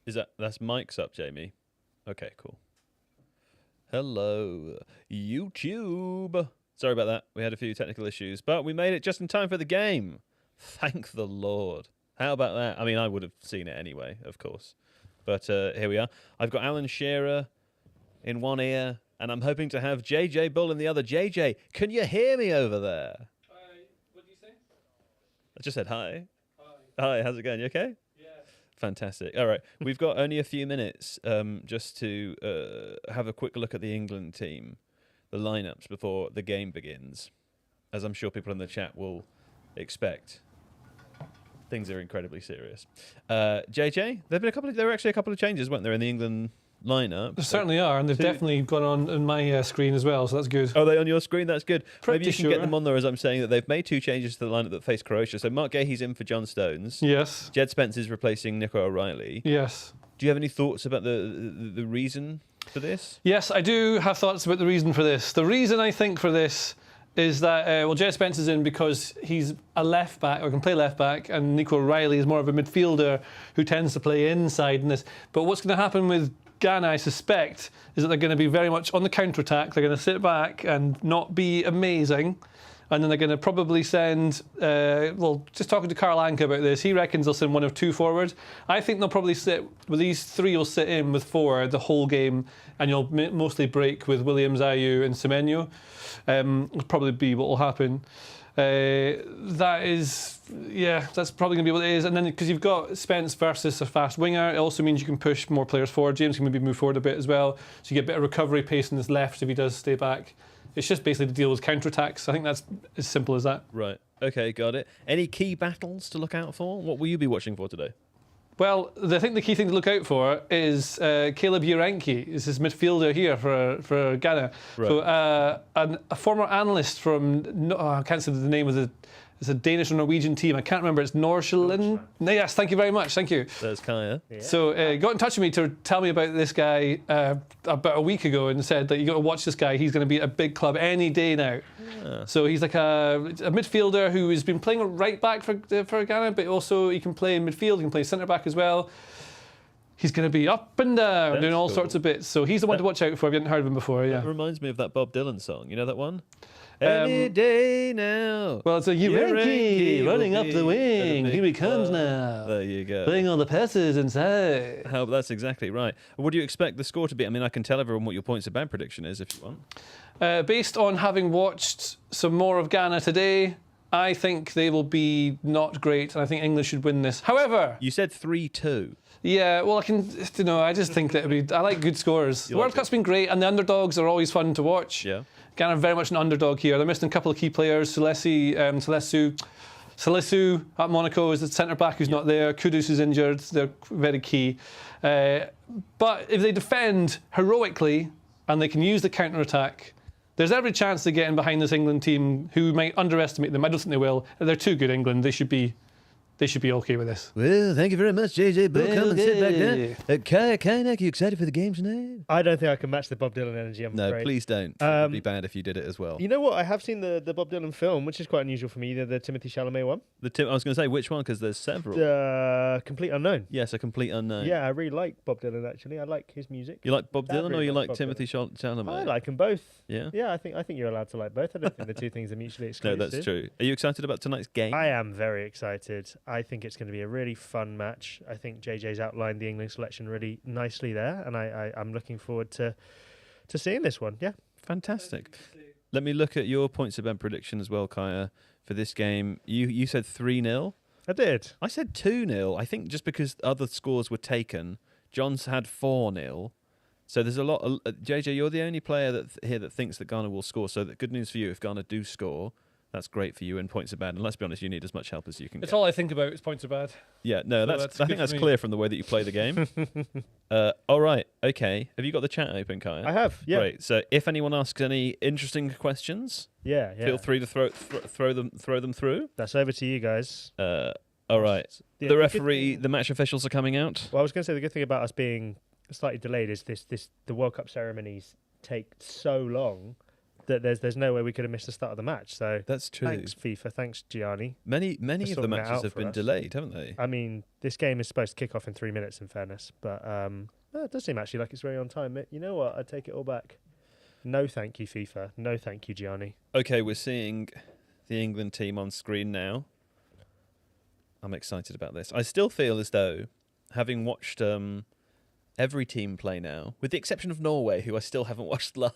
That's mic's up, Jamie? Okay, cool. Hello, YouTube. Sorry about that. We had a few technical issues, but we made it just in time for the game. Thank the Lord. How about that? I mean, I would have seen it anyway, of course. But here we are. I've got Alan Shearer in one ear, and I'm hoping to have JJ Bull in the other. JJ, can you hear me over there? Hi. What did you say? I just said hi. Hi. Hi, how's it going? You okay? Yeah. Fantastic. All right. We've got only a few minutes just to have a quick look at the England team, the lineups before the game begins, as I'm sure people in the chat will expect. Things are incredibly serious. JJ, there were actually a couple of changes, weren't there, in the England lineup? There certainly are, and they've definitely gone on my screen as well, so that's good. Are they on your screen? That's good. Pretty Maybe you can get them on there as I'm saying that they've made 2 changes to the lineup that face Croatia. So Mark Gahey's in for John Stones. Yes. Jed Spence is replacing Nico O'Reilly. Yes. Do you have any thoughts about the reason for this? Yes, I do have thoughts about the reason for this. The reason I think for this is that, Jed Spence is in because he's a left back, or can play left back, and Nico O'Reilly is more of a midfielder who tends to play inside in this. But what's going to happen with Ghana, I suspect, is that they're going to be very much on the counter-attack. They're going to sit back and not be amazing. And then they're going to probably send, just talking to Karl Anka about this, he reckons they'll send one of 2 forward. I think they'll probably these 3 will sit in with 4 the whole game, and you'll mostly break with Williams, Ayew and Semenyo. Will probably be what will happen. That's probably going to be what it is. And then because you've got Spence versus a fast winger, it also means you can push more players forward. James can maybe move forward a bit as well, so you get a bit of recovery pace in his left if he does stay back. It's just basically to deal with counter-attacks. I think that's as simple as that. Right. Okay, got it. Any key battles to look out for? What will you be watching for today? Well, I think the key thing to look out for is Caleb Urenki, is his midfielder here for Ghana. Right. So a former analyst from, I can't say the name of it's a Danish or Norwegian team. I can't remember. It's Nordsjælland. Yes, thank you very much. Thank you. There's Kaya. Yeah. So got in touch with me to tell me about this guy about a week ago and said that you got to watch this guy. He's going to be at a big club any day now. Yeah. So he's like a midfielder who has been playing right back for Ghana, but also he can play in midfield. He can play centre back as well. He's going to be up and down, doing all sorts of bits. So he's the one to watch out for if you hadn't heard of him before. Yeah. That reminds me of that Bob Dylan song. You know that one? Any day now. Well, it's a Urenki running up the wing. Here he comes now. There you go. Playing all the passes inside. That's exactly right. What do you expect the score to be? I mean, I can tell everyone what your points of bad prediction is if you want. Based on having watched some more of Ghana today, I think they will be not great, and I think England should win this. However, you said 3-2. Yeah, well, I just think that I like good scores. The World Cup's been great, and the underdogs are always fun to watch. Yeah. Ghana are very much an underdog here. They're missing a couple of key players. Salisu at Monaco is the centre-back who's not there. Kudus is injured. They're very key. But if they defend heroically and they can use the counter-attack, there's every chance they get in behind this England team who might underestimate them. I don't think they will. They're too good, England. They should be okay with this. Well, thank you very much, JJ. Bull, come and sit back there. Kaynak, you excited for the game tonight? I don't think I can match the Bob Dylan energy, I'm afraid. No, please don't. It would be bad if you did it as well. You know what? I have seen the Bob Dylan film, which is quite unusual for me, the Timothée Chalamet one. I was going to say, which one? Because there's several. Complete Unknown. Yes, A Complete Unknown. Yeah, I really like Bob Dylan, actually. I like his music. You like Bob Dylan or you like Bob Timothée Chalamet? I like them both. Yeah? Yeah, I think you're allowed to like both. I don't think the two things are mutually exclusive. No, that's true. Are you excited about tonight's game? I am very excited. I think it's going to be a really fun match. I think JJ's outlined the England selection really nicely there, and I'm looking forward to seeing this one. Yeah. Fantastic. Let me look at your points of bad prediction as well, Kaya, for this game. You said 3-0? I did. I said 2-0. I think just because other scores were taken. John's had 4-0. So there's a lot of... JJ, you're the only player that thinks that Ghana will score. So good news for you. If Ghana do score, that's great for you, and points are bad. And let's be honest, you need as much help as you can get. It's all I think about is points are bad. Yeah, no, I think that's clear from the way that you play the game. All right, okay. Have you got the chat open, Kaya? I have, yeah. Great. So if anyone asks any interesting questions, feel free to throw them through. That's over to you guys. All right. Yeah, the referee, the match officials are coming out. Well, I was going to say the good thing about us being slightly delayed is the World Cup ceremonies take so long there's no way we could have missed the start of the match. So That's true. thanks FIFA, thanks Gianni. Many for of the sorting that matches out have for been us. delayed, haven't they? I mean, this game is supposed to kick off in 3 minutes, in fairness, but it does seem actually like it's very on time. You know what? I take it all back. No, thank you, FIFA. No, thank you, Gianni. Okay, we're seeing the England team on screen now. I'm excited about this. I still feel as though, having watched every team play now, with the exception of Norway, who I still haven't watched live.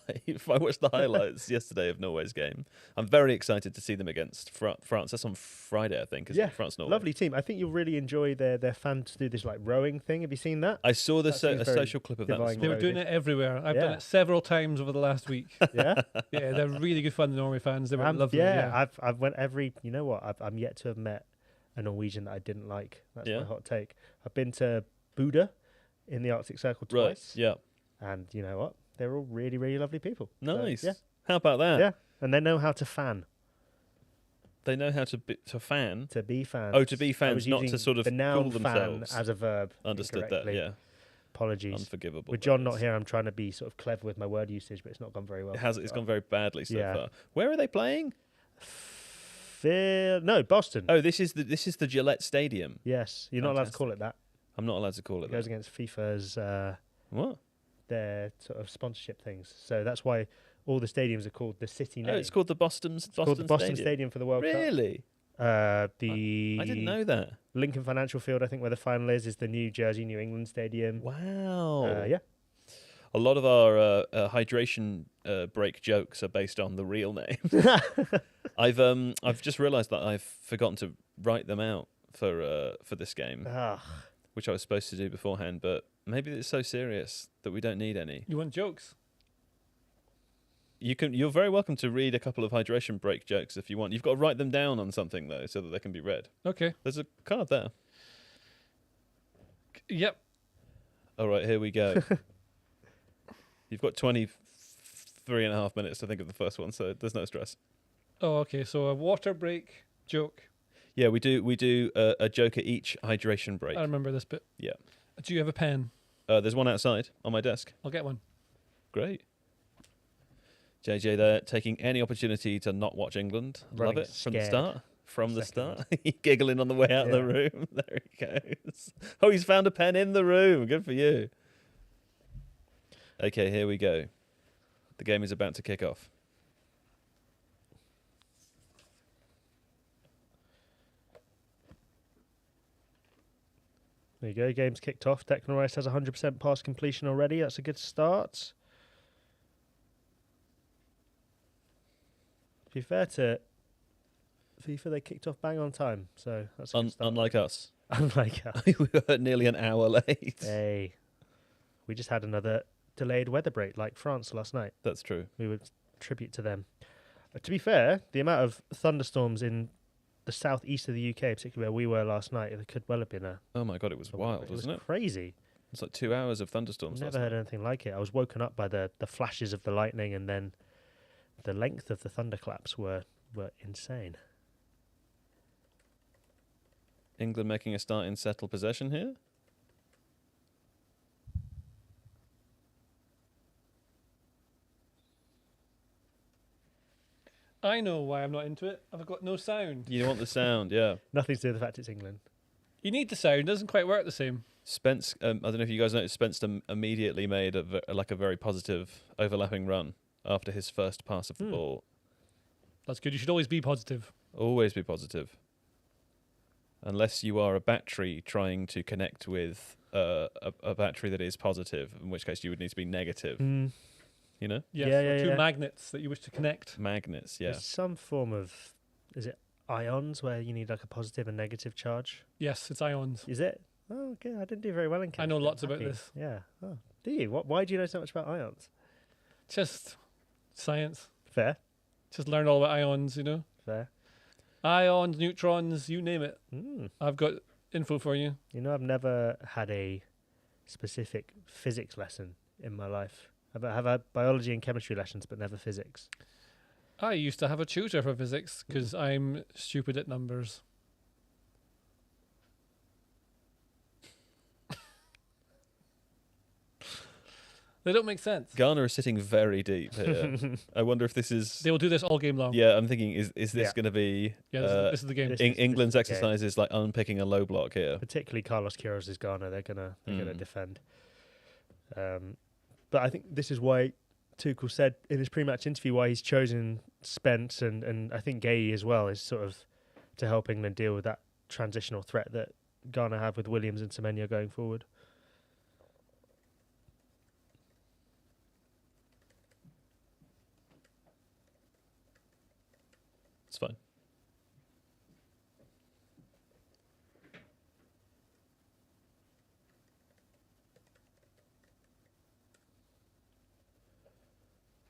I watched the highlights yesterday of Norway's game. I'm very excited to see them against France. That's on Friday, I think, isn't it? France-Norway. Lovely team. I think you'll really enjoy their fans do this like rowing thing. Have you seen that? I saw That seems a very social clip of that. divine. They were doing it everywhere. I've done Yeah. it several times over the last week. Yeah. Yeah, they're really good fun, the Norway fans. They were lovely. I've went every. You know what? I'm yet to have met a Norwegian that I didn't like. That's my hot take. I've been to Buda in the Arctic Circle twice. Right, yeah. And you know what? They're all really, really lovely people. Nice. So, yeah. How about that? Yeah. And they know how to fan. They know how to fan. To be fans. Oh, to be I fans, was not using to sort of the noun call fan themselves. as a verb. Understood that, incorrectly. yeah. Apologies. Unforgivable. With that John not is. here, I'm trying to be sort of clever with my word usage, but it's not gone very well. It's gone very badly so Yeah. far. Where are they playing? No, Boston. Oh, this is the Gillette Stadium. Yes, you're not allowed to call it that. I'm not allowed to call It it goes that. against FIFA's What? their sort of sponsorship things. So that's why all the stadiums are called the city name. Oh, it's called the Boston called the Boston Stadium for the World Cup. Really? The I didn't know that. Lincoln Financial Field, I think, where the final is the New Jersey, New England Stadium. Wow. Yeah. A lot of our hydration break jokes are based on the real name. I've just realised that I've forgotten to write them out for this game, Ugh. which I was supposed to do beforehand. But maybe it's so serious that we don't need any. You want jokes? You're very welcome to read a couple of hydration break jokes if you want. You've got to write them down on something though, so that they can be read. Okay. There's a card there. Yep. All right, here we go. You've got 23 and a half minutes to think of the first one, so there's no stress. Oh, okay. So a water break joke. Yeah, we do a joke at each hydration break. I remember this bit. Yeah. Do you have a pen? There's one outside on my desk. I'll get one. Great. JJ there, taking any opportunity to not watch England. Running Love it from the scared. start. From the Second. start. Giggling on the way out of the room. There he goes. Oh, he's found a pen in the room. Good for you. Okay, here we go. The game is about to kick off. There you go. Game's kicked off. Declan Rice has 100% pass completion already. That's a good start. To be fair to FIFA, they kicked off bang on time. So that's a good start. Unlike us. Unlike us. We were nearly an hour late. Hey. We just had another delayed weather break like France last night. That's true. We would tribute to them. To be fair, the amount of thunderstorms in the southeast of the UK, particularly where we were last night, it could well have been Oh my God, it was wild, wasn't it? Crazy. It's like 2 hours of thunderstorms. Never heard anything like it. I was woken up by the flashes of the lightning, and then the length of the thunderclaps were insane. England making a start in settled possession here. I know why I'm not into it. I've got no sound. You want the sound, yeah. Nothing to do with the fact it's England. You need the sound. It doesn't quite work the same. Spence, I don't know if you guys noticed, Spence immediately made a very positive overlapping run after his first pass of the ball. That's good. You should always be positive. Always be positive. Unless you are a battery trying to connect with a battery that is positive, in which case you would need to be negative. You know? Yes, Yeah, or yeah, two yeah. magnets that you wish to connect. Magnets, yeah. There's some form of, is it ions, where you need like a positive and negative charge? Yes, it's ions. Is it? Oh, okay. I didn't do very well in chemistry. I know I'm lots about happy. this. Yeah. Oh, do you? Why do you know so much about ions? Just science. Fair. Just learn all about ions, you know? Fair. Ions, neutrons, you name it. Mm. I've got info for you. You know, I've never had a specific physics lesson in my life. I've had biology and chemistry lessons, but never physics. I used to have a tutor for physics because I'm stupid at numbers. They don't make sense. Ghana are sitting very deep here. I wonder if this is... They will do this all game long. Yeah, I'm thinking, is this going to be... Yeah, this is the game. England's exercise is like unpicking a low block here. Particularly Carlos Queiroz' Ghana, they're gonna defend. But I think this is why Tuchel said in his pre-match interview why he's chosen Spence and I think Gay as well is sort of to help England deal with that transitional threat that Ghana have with Williams and Semenyo going forward. It's fine.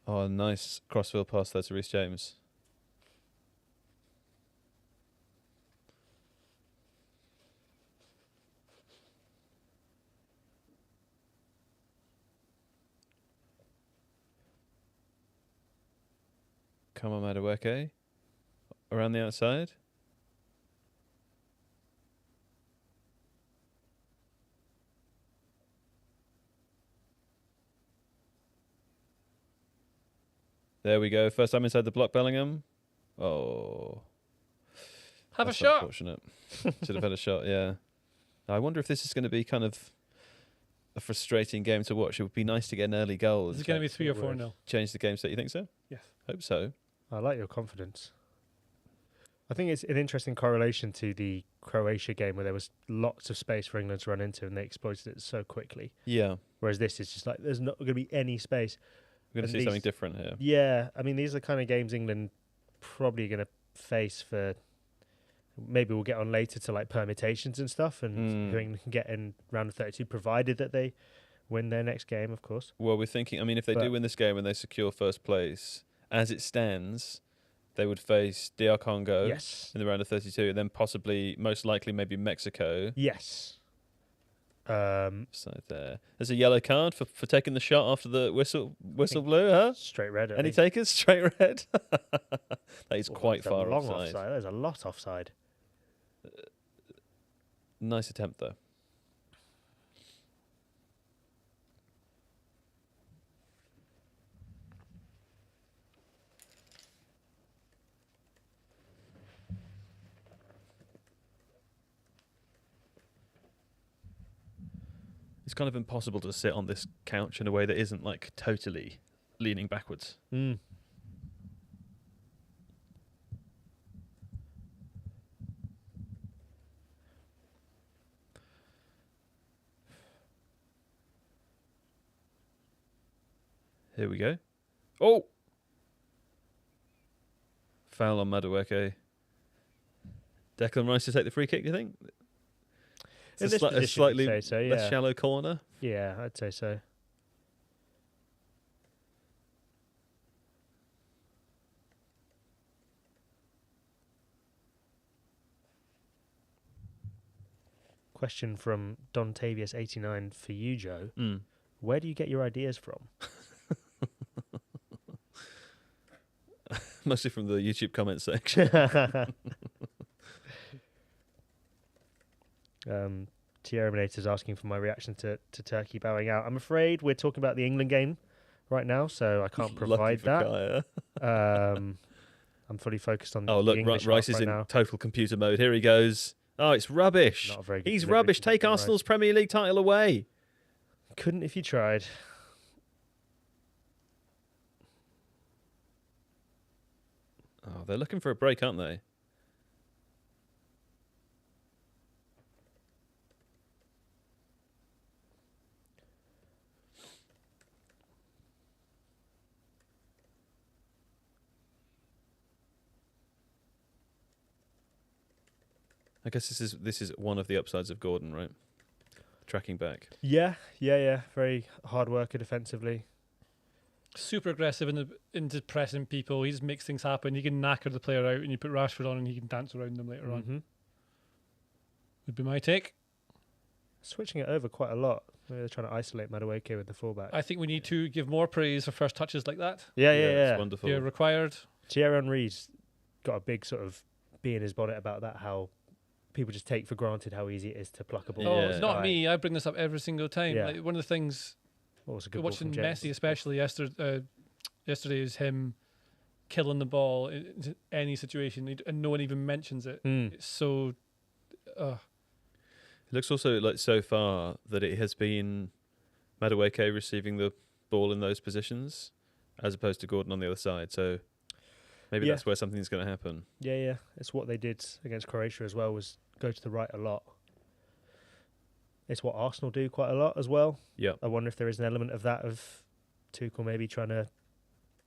Oh, nice crossfield pass there to Reece James. Come on, Madueke. Around the outside. There we go. First time inside the block, Bellingham. Oh. Have a shot. Unfortunate. Should have had a shot, yeah. I wonder if this is going to be kind of a frustrating game to watch. It would be nice to get an early goal. Is it going to be 3 or 4-0? Change the game state. You think so? Yes. Hope so. I like your confidence. I think it's an interesting correlation to the Croatia game where there was lots of space for England to run into and they exploited it so quickly. Yeah. Whereas this is just like there's not going to be any space. We're going to see something different here. Yeah. I mean, these are the kind of games England probably going to face for... Maybe we'll get on later to like permutations and stuff and who England can get in round of 32 provided that they win their next game, of course. Well, we're thinking, I mean, if they do win this game and they secure first place, as it stands... They would face DR Congo in the round of 32, and then possibly, most likely, maybe Mexico. Yes. So there's a yellow card for taking the shot after the whistle blew, huh? Straight red. Any takers? Straight red. That is quite far offside. There's a lot offside. Nice attempt though. It's kind of impossible to sit on this couch in a way that isn't like totally leaning backwards. Mm. Here we go. Oh! Foul on Madueke. Declan Rice to take the free kick, do you think? It's a slightly less shallow corner. Yeah, I'd say so. Question from Dontavius89 for you, Joe. Where do you get your ideas from? Mostly from the YouTube comment section. Tierminator's asking for my reaction to Turkey bowing out. I'm afraid we're talking about the England game right now, so I can't provide that. I'm fully focused on the English Rice is in now. total computer mode. Here he goes. Oh, it's rubbish. Not a very good He's delivery rubbish. from Take Rice. Arsenal's Premier League title away. Couldn't if you tried. Oh, they're looking for a break, aren't they? I guess this is one of the upsides of Gordon, right? Tracking back. Yeah. Very hard worker defensively. Super aggressive into pressing people. He just makes things happen. He can knacker the player out, and you put Rashford on, and he can dance around them later on. Would be my take. Switching it over quite a lot. Maybe they're trying to isolate Madueke with the fullback. I think we need to give more praise for first touches like that. Yeah. It's wonderful. Yeah, required. Thierry Henry's got a big sort of bee in his bonnet about that, how people just take for granted how easy it is to pluck a ball. Oh, Yeah. it's not me. I bring this up every single time. Yeah. Like, one of the things What was a good ball Watching from James? Messi, especially yesterday, is him killing the ball in any situation, and no one even mentions it. It's so. It looks also like so far that it has been Madueke receiving the ball in those positions as opposed to Gordon on the other side. So maybe that's where something's going to happen. Yeah. It's what they did against Croatia as well, was go to the right a lot. It's what Arsenal do quite a lot as well. Yeah. I wonder if there is an element of that, of Tuchel maybe trying to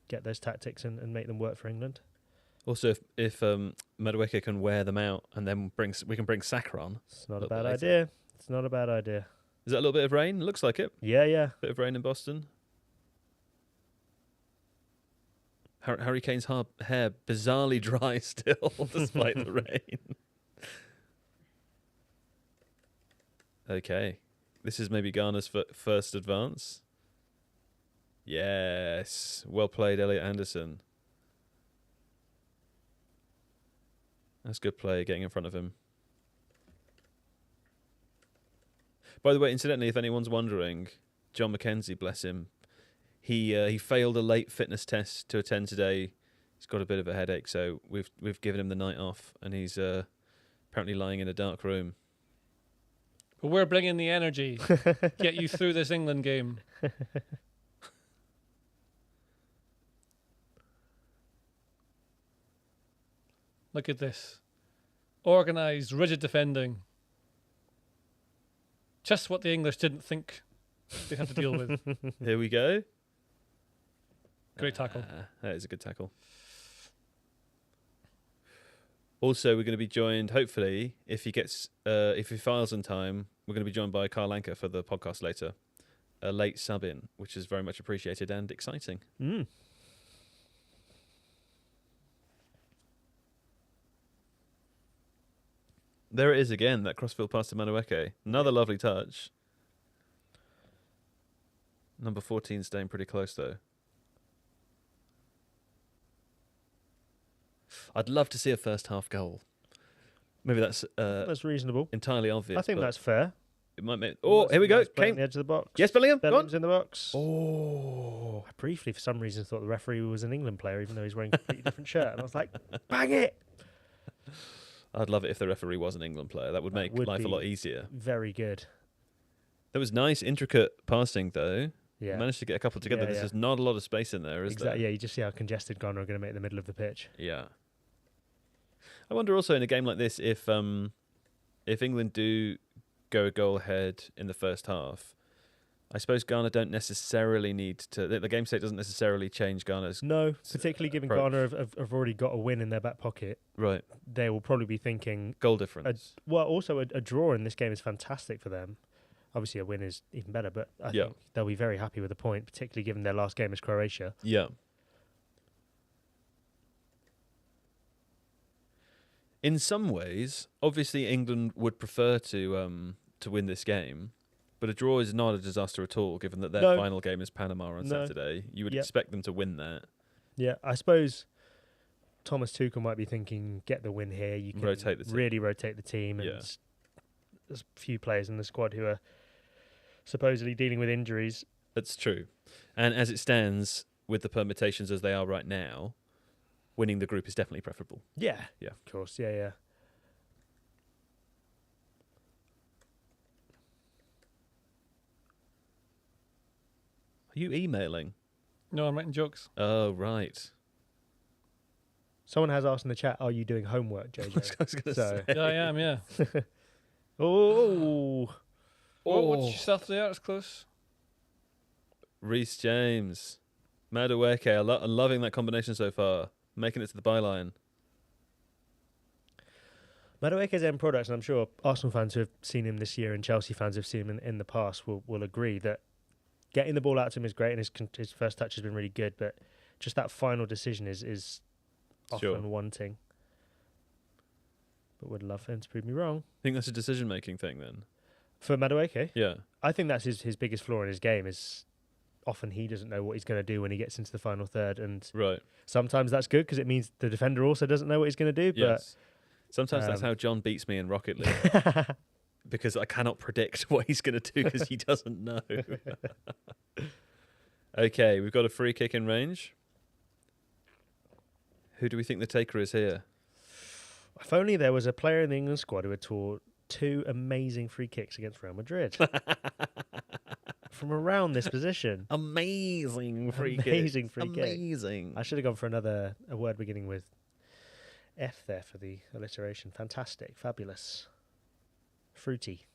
get those tactics and make them work for England. Also, if Madueke can wear them out and then we can bring Saka on. It's not a bad idea. It's not a bad idea. Is that a little bit of rain? Looks like it. Yeah. Bit of rain in Boston. Harry Kane's hair bizarrely dry still, despite the rain. Okay. This is maybe Ghana's first advance. Yes. Well played, Elliot Anderson. That's good play, getting in front of him. By the way, incidentally, if anyone's wondering, Jon Mackenzie, bless him, he failed a late fitness test to attend today. He's got a bit of a headache, so we've given him the night off, and he's apparently lying in a dark room. But we're bringing the energy, get you through this England game. Look at this. Organised, rigid defending. Just what the English didn't think they had to deal with. Here we go. Great tackle. That is a good tackle. Also, we're going to be joined, hopefully, if he files in time, we're going to be joined by Carl Anker for the podcast later. A late sub-in, which is very much appreciated and exciting. There it is again, that crossfield pass to Madueke. Another lovely touch. Number 14 staying pretty close, though. I'd love to see a first half goal. Maybe that's reasonable. Entirely obvious. I think that's fair. It might make. Oh, here we go. Kane, the edge of the box. Yes, Bellingham. Bellingham's in the box. Oh, I briefly, for some reason, thought the referee was an England player, even though he's wearing a completely different shirt. And I was like, bang it! I'd love it if the referee was an England player. That would make life a lot easier. Very good. There was nice, intricate passing, though. Yeah. Managed to get a couple together. There's just not a lot of space in there, is there? Yeah, you just see how congested Ghana are going to make the middle of the pitch. Yeah. I wonder also in a game like this if England do go a goal ahead in the first half, I suppose Ghana don't necessarily need to. The game state doesn't necessarily change Ghana's. No, particularly given Ghana have already got a win in their back pocket. Right. They will probably be thinking goal difference. Also a draw in this game is fantastic for them. Obviously, a win is even better, but I think they'll be very happy with a point, particularly given their last game is Croatia. Yeah. In some ways, obviously England would prefer to win this game, but a draw is not a disaster at all, given that their final game is Panama on Saturday. You would expect them to win that. Yeah, I suppose Thomas Tuchel might be thinking, get the win here. You can really rotate the team. And there's a few players in the squad who are supposedly dealing with injuries. That's true. And as it stands, with the permutations as they are right now, winning the group is definitely preferable. Yeah, of course. Yeah. Are you emailing? No, I'm writing jokes. Oh, right. Someone has asked in the chat, are you doing homework, JJ? I was going to say. Yeah, I am, yeah. Watch yourself there, it's close. Reece James. Madueke, I'm loving that combination so far. Making it to the byline. Madueke's end products, and I'm sure Arsenal fans who have seen him this year and Chelsea fans who have seen him in the past will agree that getting the ball out to him is great, and his first touch has been really good, but just that final decision is often wanting. But would love him to prove me wrong. I think that's a decision-making thing then. For Madueke? Yeah. I think that's his biggest flaw in his game is often he doesn't know what he's going to do when he gets into the final third. And sometimes that's good because it means the defender also doesn't know what he's going to do. Yes. But sometimes that's how John beats me in Rocket League. because I cannot predict what he's going to do because he doesn't know. Okay, we've got a free kick in range. Who do we think the taker is here? If only there was a player in the England squad who had taught 2 amazing free kicks against Real Madrid. From around this position. Amazing free kick. Amazing free kick. Amazing. I should have gone for a word beginning with F there for the alliteration. Fantastic. Fabulous. Fruity.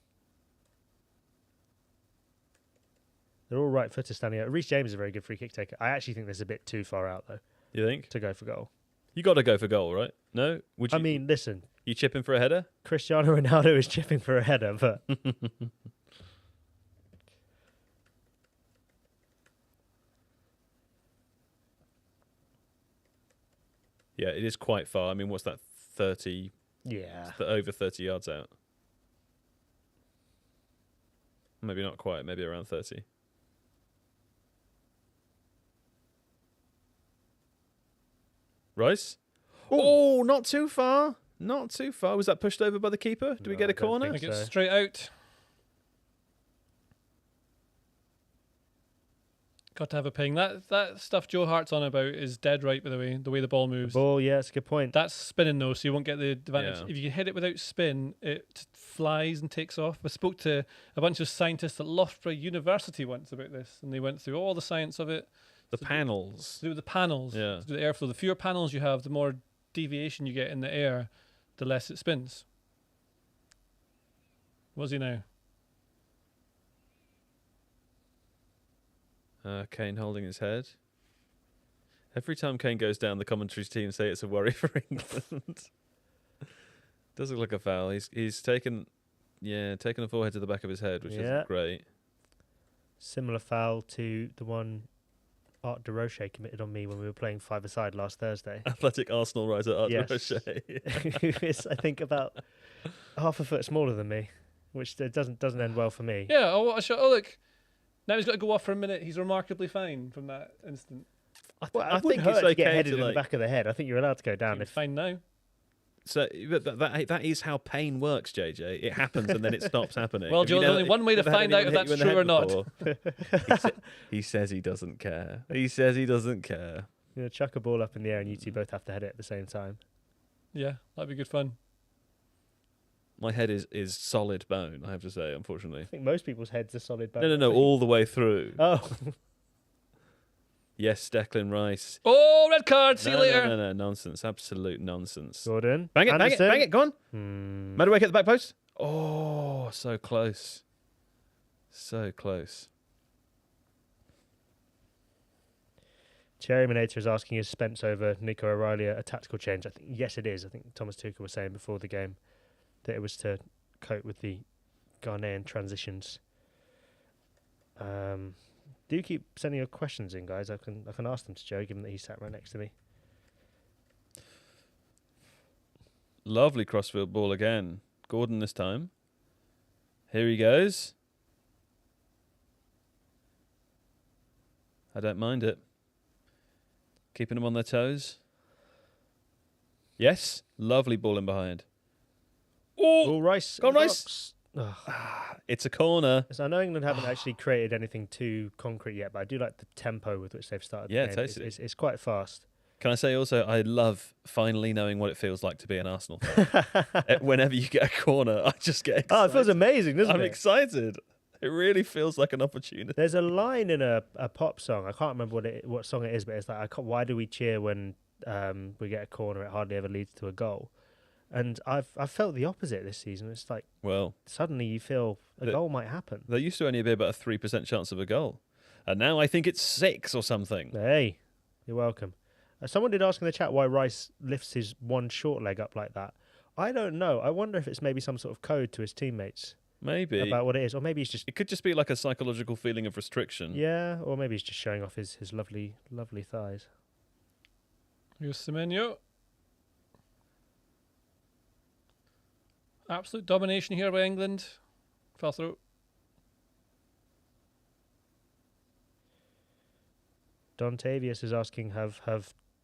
They're all right-footed standing out. Reece James is a very good free kick taker. I actually think this is a bit too far out, though. You think? To go for goal. You got to go for goal, right? No? Would you? I mean, listen. You chipping for a header? Cristiano Ronaldo is chipping for a header, but... Yeah, it is quite far. I mean, what's that, 30? Yeah. Over 30 yards out. Maybe not quite, maybe around 30. Rice? Oh, not too far. Not too far. Was that pushed over by the keeper? Do we get a corner? I think it's So. straight out. Got to have a ping. That stuff Joe Hart's on about is dead right, by the way the ball moves. Ball, yeah, that's a good point. That's spinning though, so you won't get the advantage. Yeah. If you hit it without spin, it flies and takes off. I spoke to a bunch of scientists at Loughborough University once about this, and they went through all the science of it. The panels. To do with the panels, Yeah. to do with the airflow. The fewer panels you have, the more deviation you get in the air, the less it spins. Was he now? Kane holding his head. Every time Kane goes down, the commentary team say it's a worry for England. Does look like a foul. He's taken a forehead to the back of his head, which isn't great. Similar foul to the one Art de Roche committed on me when we were playing five-a-side last Thursday. Athletic Arsenal writer Art de Yes. Roche. Who is, I think, about half a foot smaller than me, which doesn't end well for me. Yeah. Oh, what a shot! Oh, look. Now he's got to go off for a minute. He's remarkably fine from that instant. I I think think it's to get okay headed to, in the like- back of the head. I think you're allowed to go down. He's If fine now. So that is how pain works, JJ. It happens and then it stops happening. Well, Have you Joe, there's never- only one way to never had find out if anyone hit that's you in true or the not. head before? he says he doesn't care. He says he doesn't care. chuck a ball up in the air and you two both have to head it at the same time. Yeah, that'd be good fun. My head is solid bone, I have to say, unfortunately. I think most people's heads are solid bone. No, all the way through. Oh, Yes, Declan Rice. Oh, red card. See you No, later. No, nonsense. Absolute nonsense. Jordan. Bang it, go on. Hmm. Madueke at the back post. Oh, so close. So close. Cherry Minator is asking, is Spence over Nico O'Reilly a tactical change? I think yes, it is. I think Thomas Tuchel was saying before the game that it was to cope with the Ghanaian transitions. Do keep sending your questions in, guys. I can ask them to Joe, given that he sat right next to me. Lovely crossfield ball again. Gordon this time. Here he goes. I don't mind it. Keeping them on their toes. Yes. Lovely ball in behind. Oh, Rice. Go on, Rice. Ugh. It's a corner. So I know England haven't actually created anything too concrete yet, but I do like the tempo with which they've started. Yeah, the game. totally. It's quite fast. Can I say also, I love finally knowing what it feels like to be an Arsenal fan. Whenever you get a corner, I just get excited. Oh, it feels amazing, doesn't I'm it? excited. It really feels like an opportunity. There's a line in a pop song. I can't remember what song it is, but it's like, why do we cheer when we get a corner? It hardly ever leads to a goal. And I've felt the opposite this season. It's like Well, suddenly you feel a goal might happen. there used to only be about a 3% chance of a goal. And now I think it's 6 or something. Hey, you're welcome. Someone did ask in the chat why Rice lifts his one short leg up like that. I don't know. I wonder if it's maybe some sort of code to his teammates Maybe. about what it is. Or maybe he's just, It could just be like a psychological feeling of restriction. yeah, or maybe he's just showing off his lovely, lovely thighs. Here's Semenyo. Absolute domination here by England. Fell through. Don Tavius is asking, have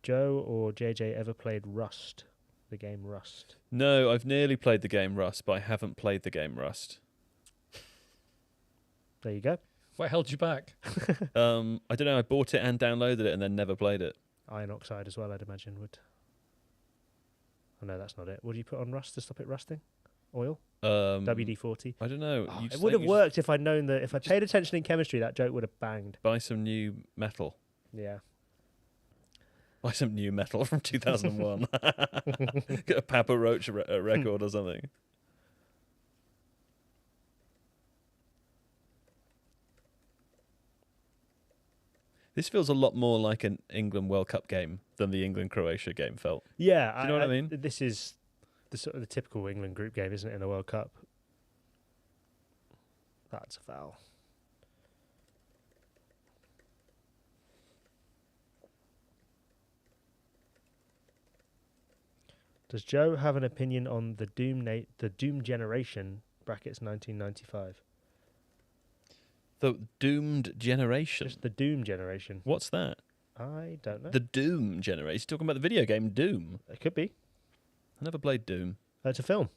Joe or JJ ever played Rust? the game Rust? No, I've nearly played the game Rust, but I haven't played the game Rust. There you go. What held you back? I don't know. I bought it and downloaded it and then never played it. Iron oxide as well, I'd imagine, would. Oh, no, that's not it. What do you put on Rust to stop it rusting? Oil? WD-40? I don't know. Oh, it would have worked if I'd known that. If I paid attention in chemistry, that joke would have banged. Buy some new metal. Yeah. Buy some new metal from 2001. Get a Papa Roach record or something. This feels a lot more like an England World Cup game than the England-Croatia game felt. Yeah. Do you know what I mean? This is the sort of the typical England group game, isn't it, in a World Cup? That's a foul. Does Joe have an opinion on the Doom generation brackets 1995? The Doomed Generation. Just the Doom generation. What's that? I don't know. The Doom Generation. He's talking about the video game Doom. It could be. I never played Doom. It's a film.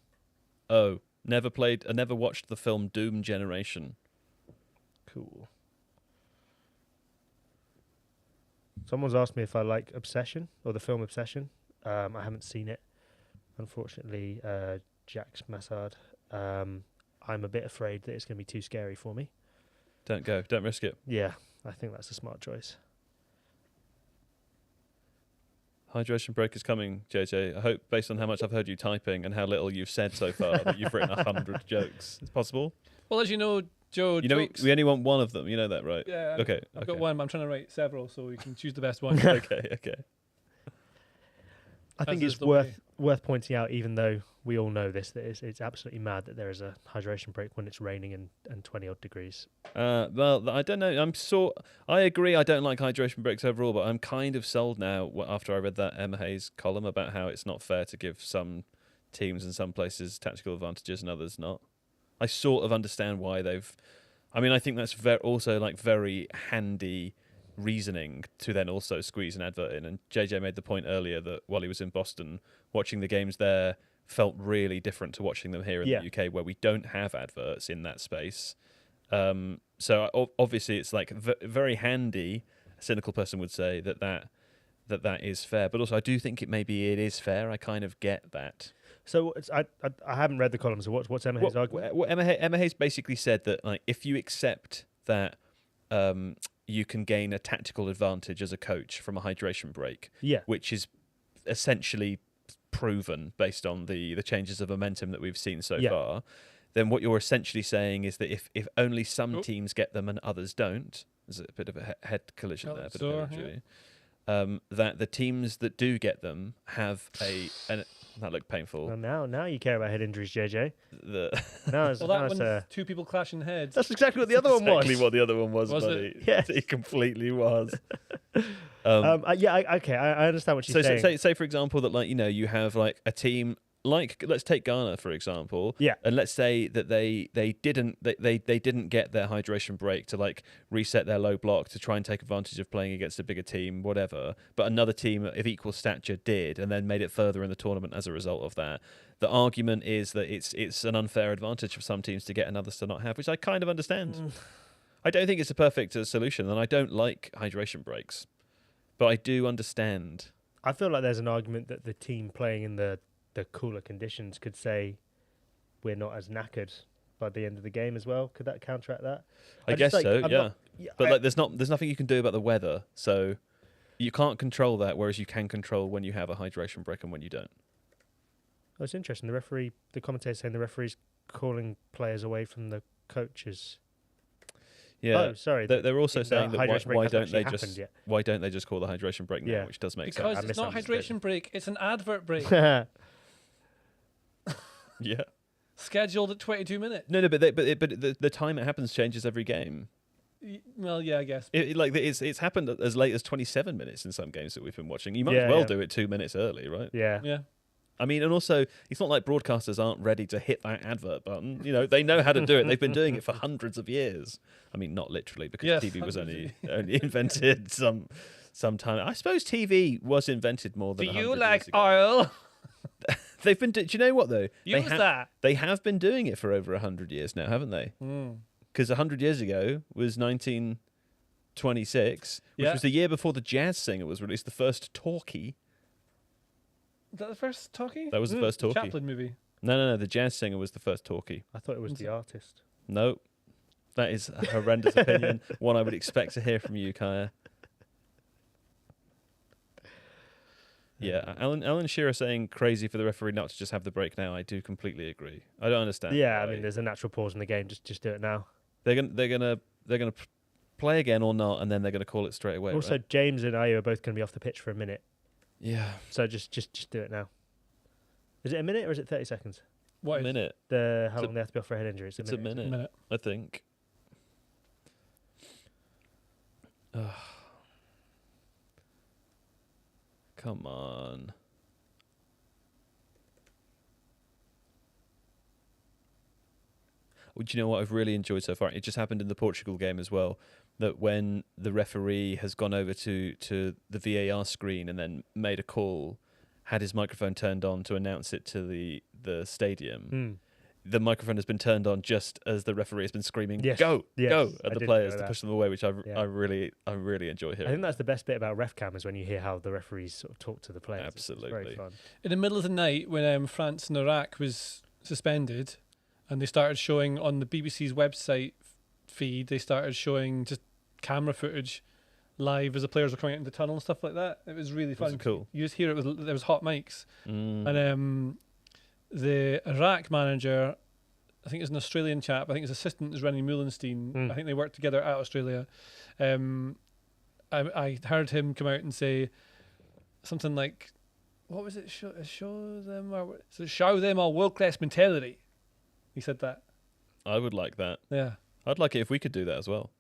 Oh, never played. I never watched the film Doom Generation. Cool. Someone's asked me if I like Obsession or the film Obsession. I haven't seen it, unfortunately. Jack's Massard. I'm a bit afraid that it's going to be too scary for me. Don't go. Don't risk it. Yeah, I think that's a smart choice. Hydration break is coming, JJ. I hope, based on how much I've heard you typing and how little you've said so far, that you've written 100 jokes. It's possible. Well, as you know, Joe, you know we only want one of them. You know that, right? Yeah. Okay. I've got one, but I'm trying to write several, so we can choose the best one. Okay. I think it's worth pointing out, even though we all know this, that it's absolutely mad that there is a hydration break when it's raining and 20 odd degrees. Well, I don't know. I agree. I don't like hydration breaks overall, but I'm kind of sold now after I read that Emma Hayes column about how it's not fair to give some teams in some places tactical advantages and others not. I sort of understand why they've. I mean, I think that's also like very handy reasoning to then also squeeze an advert in. And JJ made the point earlier that while he was in Boston, watching the games there felt really different to watching them here in the UK, where we don't have adverts in that space. So obviously it's like very handy. A cynical person would say that is fair, but also I do think it is fair. I kind of get that. So I haven't read the column. So what's Emma Hayes' argument? What Emma Hayes basically said that like if you accept that you can gain a tactical advantage as a coach from a hydration break, which is essentially proven based on the changes of momentum that we've seen so far, then what you're essentially saying is that if only some teams get them and others don't, there's a bit of a head collision there, bit of energy, that the teams that do get them have that looked painful. Well, now you care about head injuries, JJ. One's two people clashing heads. That's exactly what the other one was. Exactly what the other one was, buddy. It? Yes. It completely was. Okay, I understand what you're saying. Say for example that you have like a team like, let's take Ghana for example. Yeah. And let's say that they didn't get their hydration break to like reset their low block to try and take advantage of playing against a bigger team, whatever. But another team of equal stature did, and then made it further in the tournament as a result of that. The argument is that it's an unfair advantage for some teams to get and others to not have, which I kind of understand. I don't think it's a perfect solution, and I don't like hydration breaks, but I do understand. I feel like there's an argument that the team playing in the cooler conditions could say we're not as knackered by the end of the game as well. Could that counteract that? I guess so, yeah. But there's nothing you can do about the weather, so you can't control that, whereas you can control when you have a hydration break and when you don't. Oh, it's interesting. The commentator saying the referee's calling players away from the coaches. Yeah. Oh, sorry. They're also saying that why don't they just call the hydration break now, Yeah. which does make Because sense. it's not hydration break, it's an advert break. Yeah. Scheduled at 22 minutes. No, but the time it happens changes every game. Well, yeah, I guess. It's happened as late as 27 minutes in some games that we've been watching. You might as well do it 2 minutes early, right? Yeah. Yeah. I mean, and also, it's not like broadcasters aren't ready to hit that advert button. They know how to do it. They've been doing it for hundreds of years. I mean, not literally, because TV was only invented some time. I suppose TV was invented more than 100 years ago. Do you like oil? They've been. Do you know what though? Use that. They have been doing it for over 100 years now, haven't they? Because 100 years ago was 1926, which was the year before the Jazz Singer was released. The first talkie. Is that the first talkie? That was the first talkie. Chaplin movie. No. The Jazz Singer was the first talkie. I thought it was the artist. No, that is a horrendous opinion. One I would expect to hear from you, Kaya. Yeah, Alan Shearer saying crazy for the referee not to just have the break now. I do completely agree. I don't understand. Yeah, I mean, there's a natural pause in the game. Just do it now. They're gonna play again or not, and then they're gonna call it straight away. Also, right? James and Ayew are both going to be off the pitch for a minute. Yeah. So just do it now. Is it a minute or is it 30 seconds? What minute? How long they have to be off for a head injury? It's a minute. I think. Come on. Well, do you know what I've really enjoyed so far? It just happened in the Portugal game as well. That when the referee has gone over to the VAR screen and then made a call, had his microphone turned on to announce it to the stadium. The microphone has been turned on just as the referee has been screaming, go at the players to push them away, which I really enjoy hearing. I think that's the best bit about ref cam is when you hear how the referees sort of talk to the players. Absolutely. It's very fun. In the middle of the night when France and Iraq was suspended and they started showing on the BBC's website feed, they started showing just camera footage live as the players were coming out in the tunnel and stuff like that. It was really fun. Was it cool? You just hear it, there was hot mics. And the Iraq manager, I think it's an Australian chap, I think his assistant is Rennie Mullenstein. I think they work together at Australia. I heard him come out and say something like, what was it? Show them our world-class mentality. He said that. I would like that. Yeah. I'd like it if we could do that as well.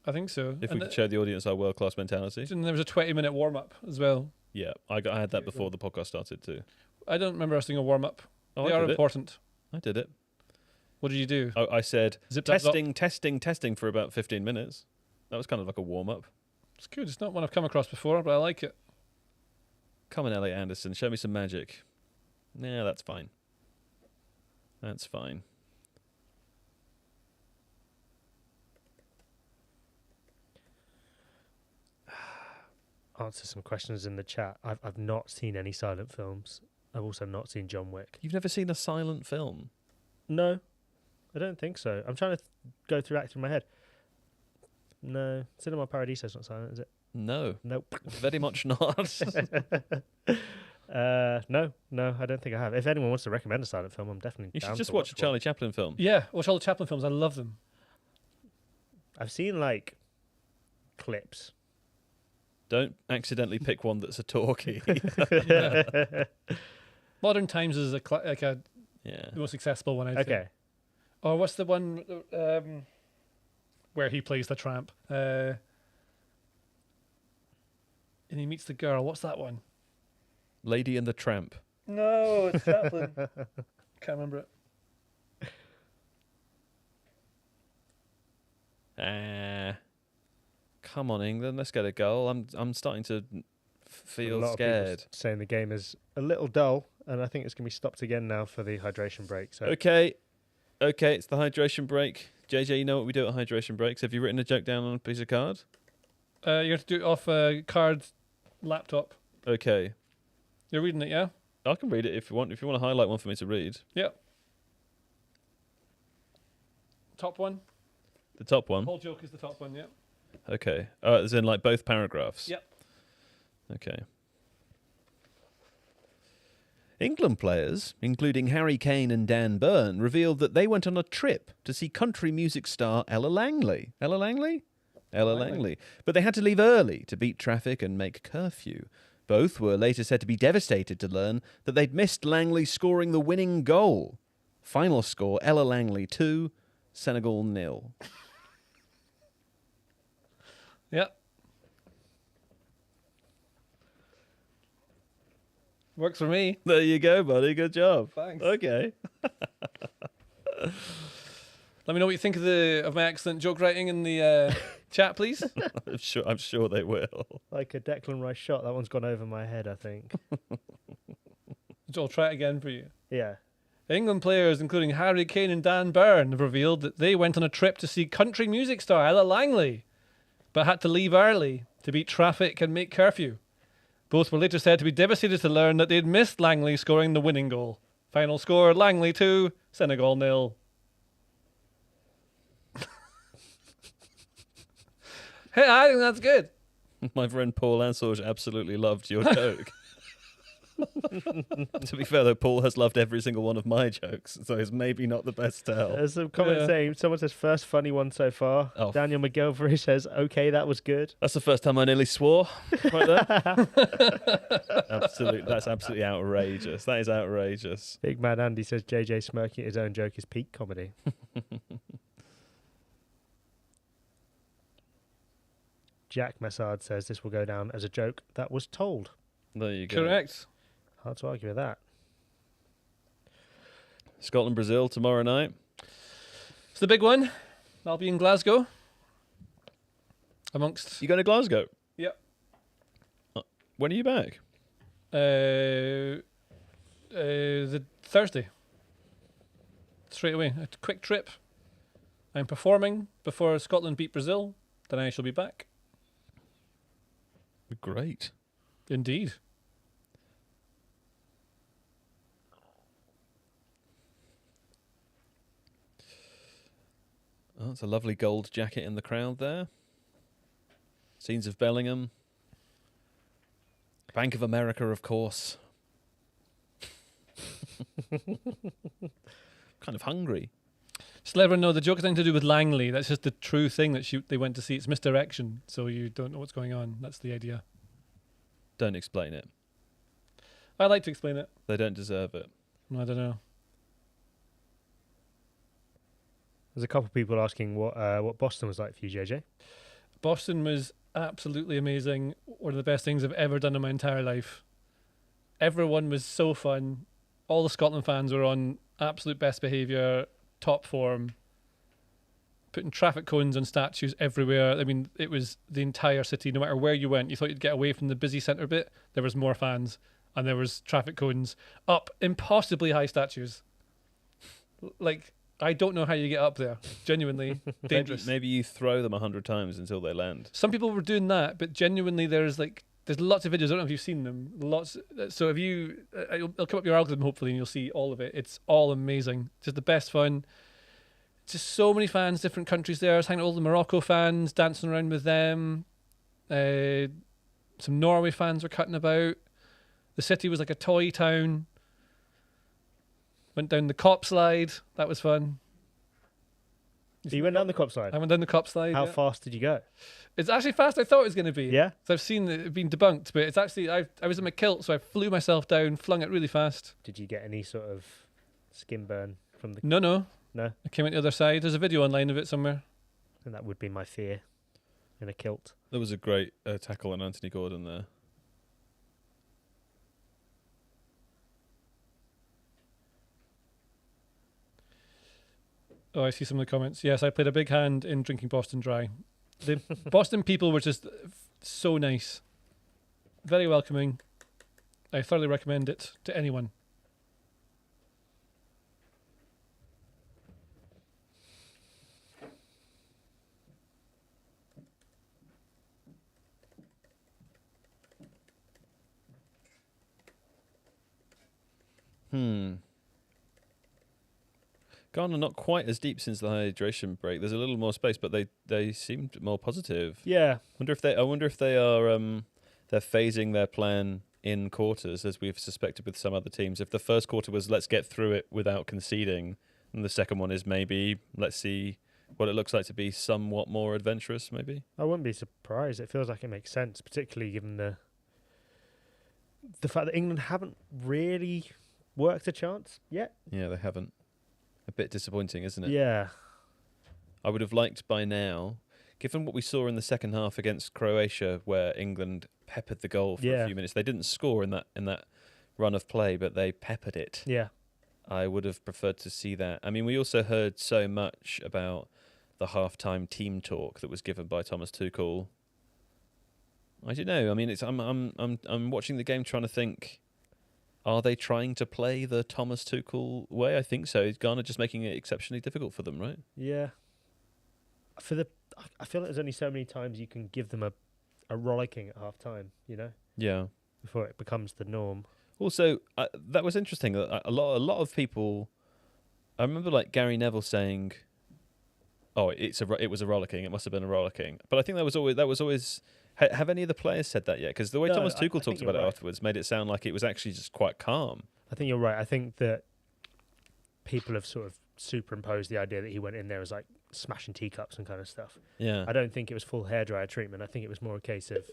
I think so. If we could show the audience our world-class mentality. And there was a 20-minute warm-up as well. Yeah, I had that before the podcast started too. I don't remember us doing a warm-up. Oh, they are important. I did it. What did you do? I said Zip testing for about 15 minutes. That was kind of like a warm-up. It's good. It's not one I've come across before, but I like it. Come on, Elliot Anderson. Show me some magic. Yeah, that's fine. That's fine. Answer some questions in the chat. I've not seen any silent films. I've also not seen John Wick. You've never seen a silent film? No, I don't think so. I'm trying to go through that in my head. No, Cinema Paradiso's not silent, is it? No. Nope. Very much not. No, I don't think I have. If anyone wants to recommend a silent film, I'm definitely You down should just to watch a one. Charlie Chaplin film. Yeah, watch all the Chaplin films. I love them. I've seen like clips. Don't accidentally pick one that's a talkie. Modern Times is the most accessible one, I'd say. Okay. Or what's the one where he plays the tramp? And he meets the girl. What's that one? Lady and the Tramp. No, it's Chaplin. Can't remember it. Come on, England. Let's get a goal. I'm starting to feel scared. Saying the game is a little dull, and I think it's going to be stopped again now for the hydration break. So Okay, it's the hydration break. JJ, you know what we do at hydration breaks? Have you written a joke down on a piece of card? You have to do it off a card laptop. Okay. You're reading it, yeah? I can read it if you want. If you want to highlight one for me to read. Yeah. Top one. The top one. Whole joke is the top one, yeah. Okay. As in like both paragraphs? Yep. Okay. England players, including Harry Kane and Dan Burn, revealed that they went on a trip to see country music star Ella Langley. Ella Langley? Ella Langley. But they had to leave early to beat traffic and make curfew. Both were later said to be devastated to learn that they'd missed Langley scoring the winning goal. Final score, Ella Langley 2, Senegal 0. Yep. Works for me. There you go, buddy. Good job. Thanks. Okay. Let me know what you think of my excellent joke writing in the chat, please. I'm sure they will. like a Declan Rice shot, that one's gone over my head, I think. I'll try it again for you. Yeah. England players, including Harry Kane and Dan Byrne, have revealed that they went on a trip to see country music star Ella Langley, but had to leave early to beat traffic and make curfew. Both were later said to be devastated to learn that they'd missed Langley scoring the winning goal. Final score, Langley 2, Senegal 0. Hey, I think that's good. My friend Paul Ansorge absolutely loved your joke. To be fair, though, Paul has loved every single one of my jokes, so it's maybe not the best tell. There's some comment saying, someone says, first funny one so far. Oh. Daniel McGilvery says, okay, that was good. That's the first time I nearly swore right there. That's absolutely outrageous. That is outrageous. Big Man Andy says, JJ smirking at his own joke is peak comedy. Jack Massard says, this will go down as a joke that was told. There you go. Correct. Hard to argue with that. Scotland, Brazil tomorrow night. It's the big one. I'll be in Glasgow. Amongst... You going to Glasgow? Yep. When are you back? The Thursday. Straight away. A quick trip. I'm performing before Scotland beat Brazil. Then I shall be back. Great. Indeed. Oh, it's a lovely gold jacket in the crowd there. Scenes of Bellingham. Bank of America, of course. Kind of hungry. Just let everyone know the joke has nothing to do with Langley. That's just the true thing that they went to see. It's misdirection, so you don't know what's going on. That's the idea. Don't explain it. I like to explain it. They don't deserve it. I don't know. There's a couple of people asking what Boston was like for you, JJ. Boston was absolutely amazing. One of the best things I've ever done in my entire life. Everyone was so fun. All the Scotland fans were on absolute best behaviour, top form, putting traffic cones on statues everywhere. I mean, it was the entire city. No matter where you went, you thought you'd get away from the busy centre bit. There was more fans, and there was traffic cones up impossibly high statues. Like, I don't know how you get up there. Genuinely dangerous. Maybe you throw them 100 times until they land. Some people were doing that, but genuinely there's lots of videos. I don't know if you've seen them. Lots. So if you, it'll come up your algorithm hopefully, and you'll see all of it. It's all amazing. Just the best fun. Just so many fans, different countries there. I was hanging out with all the Morocco fans, dancing around with them. Some Norway fans were cutting about. The city was like a toy town. Went down the cop slide. That was fun. So you went down the cop slide? I went down the cop slide. How fast did you go? It's actually fast I thought it was going to be. Yeah? So I've seen it being debunked, but it's actually, I was in my kilt, so I flew myself down, flung it really fast. Did you get any sort of skin burn from the... No. No? I came out the other side. There's a video online of it somewhere. And that would be my fear in a kilt. There was a great tackle on Anthony Gordon there. Oh, I see some of the comments. Yes, I played a big hand in drinking Boston Dry. The Boston people were just so nice. Very welcoming. I thoroughly recommend it to anyone. Ghana not quite as deep since the hydration break. There's a little more space, but they seemed more positive. Yeah. I wonder if they are they're phasing their plan in quarters, as we've suspected with some other teams. If the first quarter was let's get through it without conceding, and the second one is maybe let's see what it looks like to be somewhat more adventurous, maybe. I wouldn't be surprised. It feels like it makes sense, particularly given the fact that England haven't really worked a chance yet. Yeah, they haven't. A bit disappointing, isn't it? Yeah. I would have liked by now, given what we saw in the second half against Croatia, where England peppered the goal for a few minutes. They didn't score in that run of play, but they peppered it. Yeah. I would have preferred to see that. I mean, we also heard so much about the halftime team talk that was given by Thomas Tuchel. I don't know. I mean, I'm watching the game trying to think. Are they trying to play the Thomas Tuchel way? I think so. Ghana just making it exceptionally difficult for them, right? Yeah. I feel like there's only so many times you can give them a rollicking at half time, Yeah. before it becomes the norm. Also, that was interesting. A lot of people. I remember like Gary Neville saying, "Oh, it was a rollicking. It must have been a rollicking." But I think that was always. Have any of the players said that yet? Because the way Thomas Tuchel talked about it afterwards made it sound like it was actually just quite calm. I think you're right. I think that people have sort of superimposed the idea that he went in there as like smashing teacups and kind of stuff. Yeah. I don't think it was full hairdryer treatment. I think it was more a case of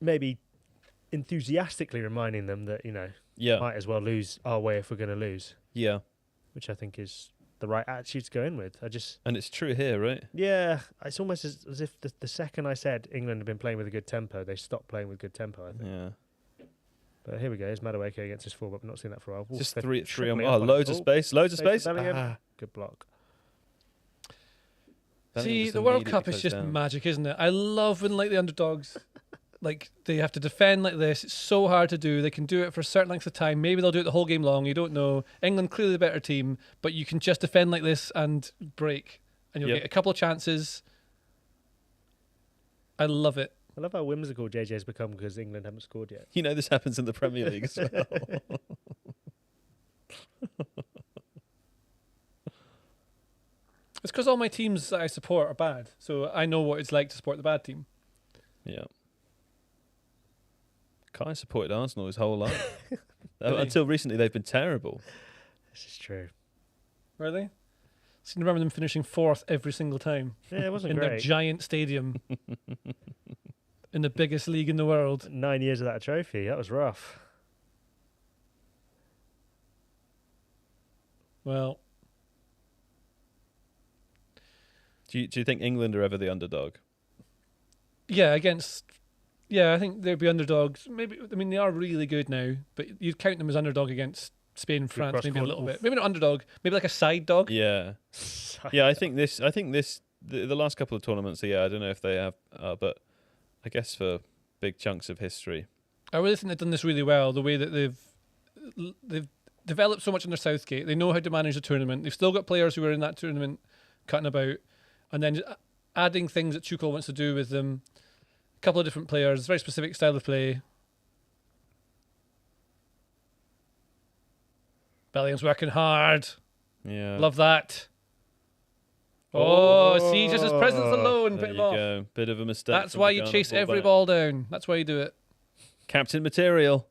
maybe enthusiastically reminding them that, might as well lose our way if we're going to lose. Yeah. Which I think is the right attitude to go in with. And it's true here, right? Yeah, it's almost as if the second I said England had been playing with a good tempo, they stopped playing with good tempo, I think. Yeah. But here we go. Here's Madueke against his fullback. We've not seen that for a while. Just three on. Oh, loads of space. Loads of space. Good block. See, the World Cup is just magic, isn't it? I love when like the underdogs, like they have to defend like this. It's so hard to do. They can do it for a certain length of time. Maybe they'll do it the whole game long. You don't know. England clearly the better team, but you can just defend like this and break, and you'll get a couple of chances. I love it. I love how whimsical JJ's become because England haven't scored yet. This happens in the Premier League as well. It's because all my teams that I support are bad, so I know what it's like to support the bad team. Yeah. Kai supported Arsenal his whole life. Really? Until recently, they've been terrible. This is true. Were they? I seem to remember them finishing 4th every single time. Yeah, it wasn't in great. Their giant stadium. In the biggest league in the world. 9 years without a trophy. That was rough. Well. Do you think England are ever the underdog? Yeah, I think they'd be underdogs. Maybe, they are really good now, but you'd count them as underdog against Spain and France, maybe a little bit. Maybe not underdog, maybe like a side dog. Yeah. I think the last couple of tournaments, I don't know if they have, but I guess for big chunks of history. I really think they've done this really well, the way that they've developed so much under Southgate. They know how to manage the tournament. They've still got players who are in that tournament cutting about, and then adding things that Tuchel wants to do with them. A couple of different players, very specific style of play. Bellingham's working hard. Yeah. Love that. Oh, see, just his presence alone There bit you him off. go. Bit of a mistake. That's why you chase every ball down. That's why you do it. Captain material.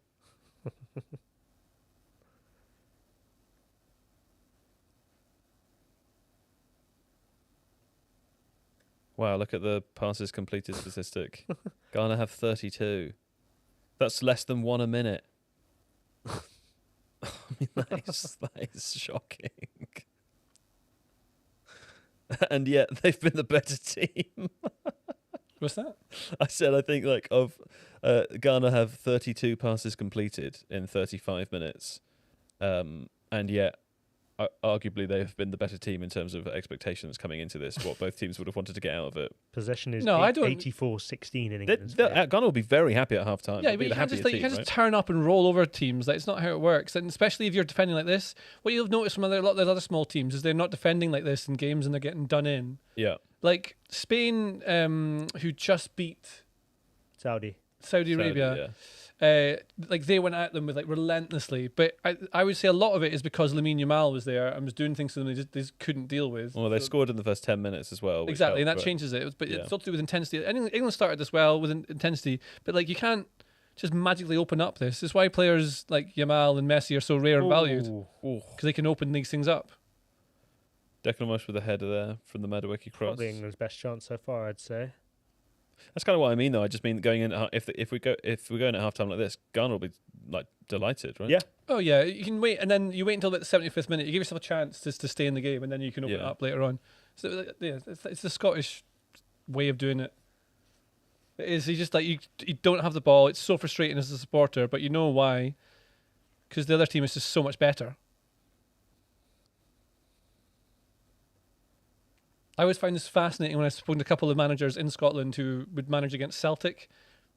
Wow, look at the passes completed statistic. Ghana have 32. That's less than 1 a minute. that is shocking. And yet they've been the better team. What's that? I said I think Ghana have 32 passes completed in 35 minutes. And yet arguably they've been the better team in terms of expectations coming into this, what both teams would have wanted to get out of it. Possession is 84-16 in England. Ghana will be very happy at half-time. Yeah, but you can't just turn up and roll over teams. It's not how it works. And especially if you're defending like this, what you'll notice from a lot of the other small teams is they're not defending like this in games and they're getting done in. Yeah. Like Spain, who just beat Saudi Arabia. Yeah. They went at them with relentlessly, but I would say a lot of it is because Lamine Yamal was there and was doing things to them they just couldn't deal with. Well, they scored in the first 10 minutes as well. Exactly, and that changes it. It's all to do with intensity. England started this well with intensity, but you can't just magically open up this. It's why players like Yamal and Messi are so rare and valued, because they can open these things up. Declan Rice with a header there from the Madueke cross. Probably England's best chance so far, I'd say. That's kind of what I mean, though. I just mean going in if we're going at half time like this, Ghana will be delighted, right? Yeah. Oh yeah, you can wait, and then you wait until about the 75th minute. You give yourself a chance to stay in the game, and then you can open it up later on. So it's the Scottish way of doing it. It is. You just you don't have the ball. It's so frustrating as a supporter, but you know why? Because the other team is just so much better. I always find this fascinating when I've spoken to a couple of managers in Scotland who would manage against Celtic.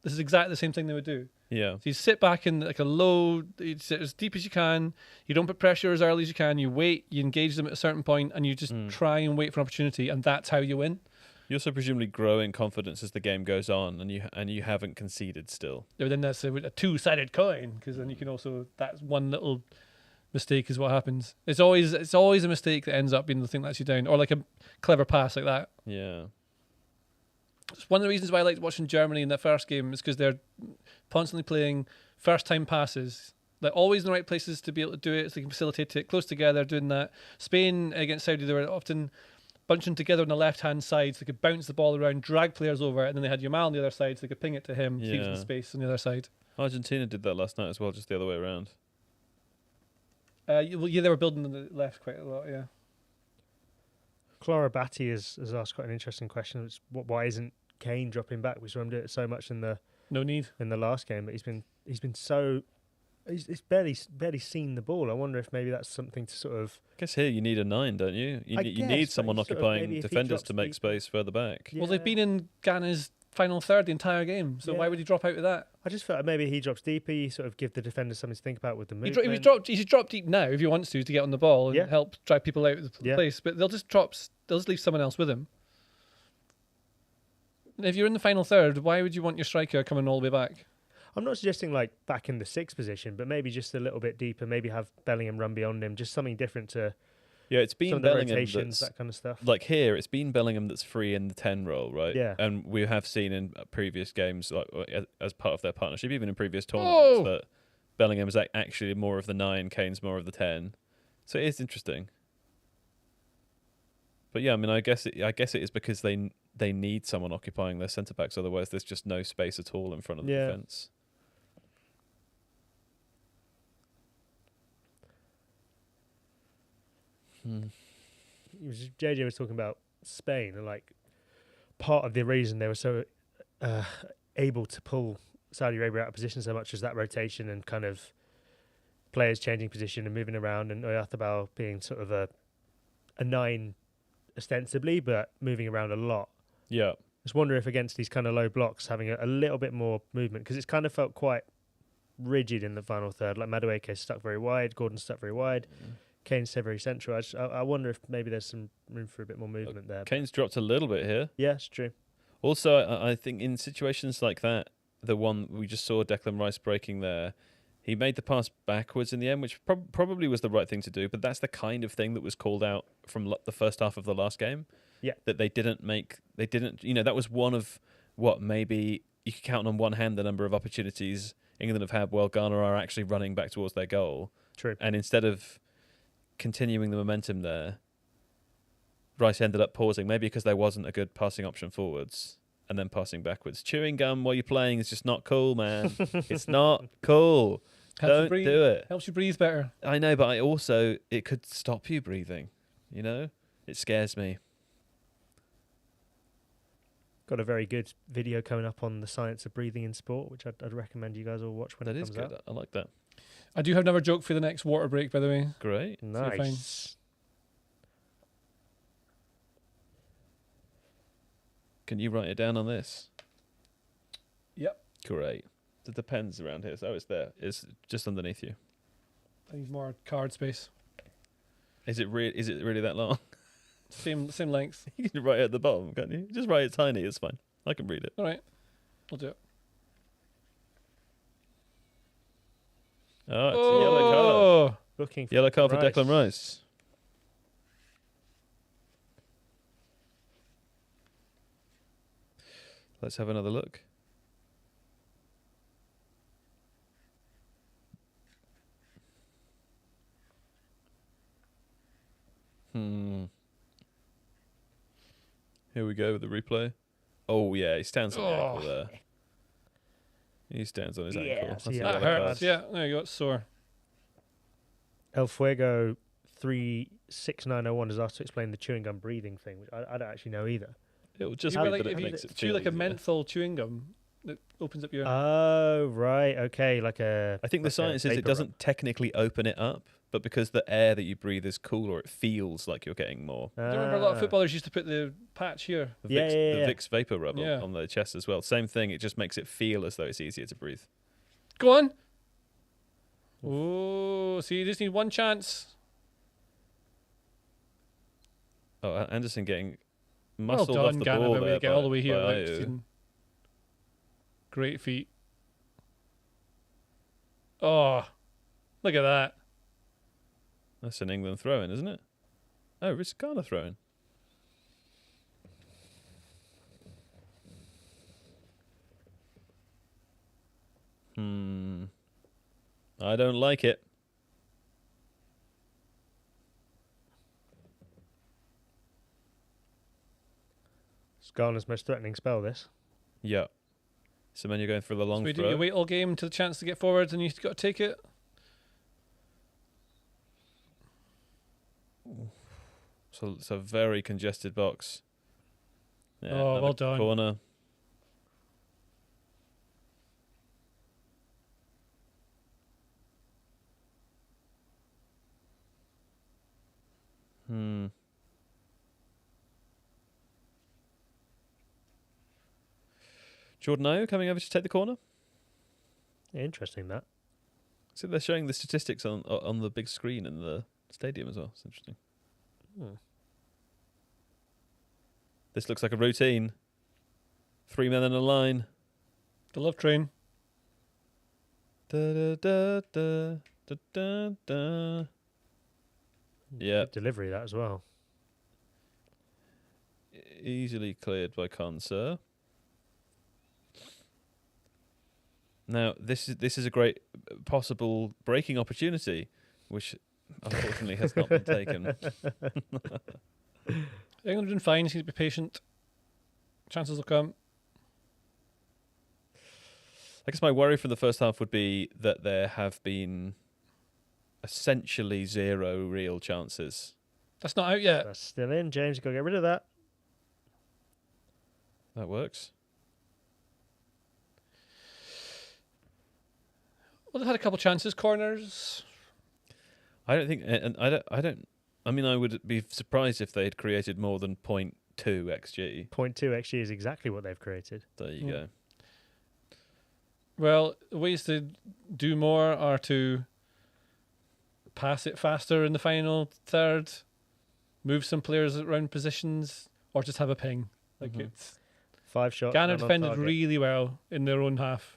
this is exactly the same thing they would do. Yeah. So you sit back in like a low, you sit as deep as you can, you don't put pressure as early as you can, you wait, you engage them at a certain point, and you just try and wait for an opportunity, and that's how you win. You also presumably grow in confidence as the game goes on, and you haven't conceded still. Yeah, then that's a two-sided coin, because then you can also, that's one little mistake is what happens. It's always a mistake that ends up being the thing that lets you down, or like a clever pass like that. Yeah. It's one of the reasons why I liked watching Germany in that first game is because they're constantly playing first-time passes. They're always in the right places to be able to do it, so they can facilitate it, close together, doing that. Spain against Saudi, they were often bunching together on the left-hand side so they could bounce the ball around, drag players over it, and then they had Yamal on the other side so they could ping it to him, so he was in space on the other side. Argentina did that last night as well, just the other way around. They were building on the left quite a lot, yeah. Clara Batty has asked quite an interesting question. It's why isn't Kane dropping back? We saw him do it so much in the last game, but he's been so he's barely seen the ball. I wonder if maybe that's something to sort of. I guess here you need a 9, don't you? You need someone occupying defenders to make space further back. Yeah. Well, they've been in Ghana's final third the entire game, so why would he drop out of that? I just felt maybe he drops deeper, you sort of give the defenders something to think about with the movement. He should drop deep now if he wants to get on the ball and help drive people out of the place, but they'll just leave someone else with him. If you're in the final third, why would you want your striker coming all the way back? I'm not suggesting like back in the 6th position, but maybe just a little bit deeper, maybe have Bellingham run beyond him, just something different to it's been some of the Bellingham rotations, that kind of stuff. Like here, it's been Bellingham that's free in the 10 role, right? Yeah. And we have seen in previous games, like as part of their partnership, even in previous tournaments, that Bellingham is actually more of the 9, Kane's more of the 10. So it is interesting. But yeah, I mean, I guess it is because they need someone occupying their centre backs. Otherwise, there's just no space at all in front of the defence. JJ was talking about Spain, and like part of the reason they were so able to pull Saudi Arabia out of position so much was that rotation and kind of players changing position and moving around, and Oyarzabal being sort of a 9 ostensibly, but moving around a lot. Yeah. I just wonder if against these kind of low blocks, having a little bit more movement, because it's kind of felt quite rigid in the final third. Like Madueke stuck very wide, Gordon stuck very wide. Kane stayed very central. I wonder if maybe there's some room for a bit more movement there. Kane's dropped a little bit here. Yeah, it's true. Also, I think in situations like that, the one we just saw Declan Rice breaking there, he made the pass backwards in the end, which probably was the right thing to do. But that's the kind of thing that was called out from the first half of the last game. Yeah. That they didn't, that was one of what maybe you could count on one hand the number of opportunities England have had while Ghana are actually running back towards their goal. True. And instead of continuing the momentum there, Rice ended up pausing, maybe because there wasn't a good passing option forwards, and then passing backwards. Chewing gum while you're playing is just not cool, man. It's not cool. Don't do it. Helps you breathe better. I know, but it could stop you breathing. You know? It scares me. Got a very good video coming up on the science of breathing in sport, which I'd recommend you guys all watch when it comes out. I like that. I do have another joke for the next water break, by the way. Great. Nice. Can you write it down on this? Yep. Great. The pen's around here, so it's there. It's just underneath you. I need more card space. Is it really that long? Same length. You can write it at the bottom, can't you? Just write it tiny, it's fine. I can read it. All right. I'll do it. Oh, it's a yellow card. Yellow card for Declan Rice. Let's have another look. Here we go with the replay. Oh yeah, he stands on the ankle there. He stands on his ankle. That's that hurts. Yeah, there you go. It's sore. El Fuego 36901 has asked to explain the chewing gum breathing thing, which I don't actually know either. It will just if you chew like a menthol chewing gum, that opens up your. Oh right, okay, like a. I think the science is it doesn't technically open it up, but because the air that you breathe is cooler, it feels like you're getting more. Do you remember a lot of footballers used to put the patch here? The Yeah, Vicks, yeah, the yeah. Vicks vapor rub Yeah. on their chest as well. Same thing. It just makes it feel as though it's easier to breathe. Go on. Oh, see, you just need one chance. Oh, Anderson getting Well muscled done, off the Gannon, ball by the way, there to get all the way by here. Ayew. Great feet. Oh, look at that. That's an England throw-in, isn't it? Oh, it's Ghana throw-in. I don't like it. It's Ghana's most threatening spell, this. Yeah. So then you're going for the long So we do throw. you wait all game to the chance to get forward and you've got to take it? So it's a very congested box. Yeah, Oh, another well done. Corner. Jordan Ayew coming over to take the corner. Interesting, that. So they're showing the statistics on the big screen in the stadium as well. It's interesting. This looks like a routine. 3 men in a line. The love train. Da, da, da, da, da, da, da. Yeah. Good delivery, that as well. Easily cleared by Conser. Now, this is a great possible breaking opportunity, which unfortunately has not been taken. England are doing fine. Just need to be patient. Chances will come. I guess my worry for the first half would be that there have been essentially 0 real chances. That's not out yet. That's still in, James. You've got to get rid of that. That works. Well, they've had a couple chances. Corners. I don't think, and I don't. I mean, I would be surprised if they had created more than 0.2 xg. 0.2 XG is exactly what they've created. There you go. Well, ways to do more are to pass it faster in the final third, move some players around positions, or just have a ping. Like it's 5 shots. Ghana none on defended target. really well in their own half.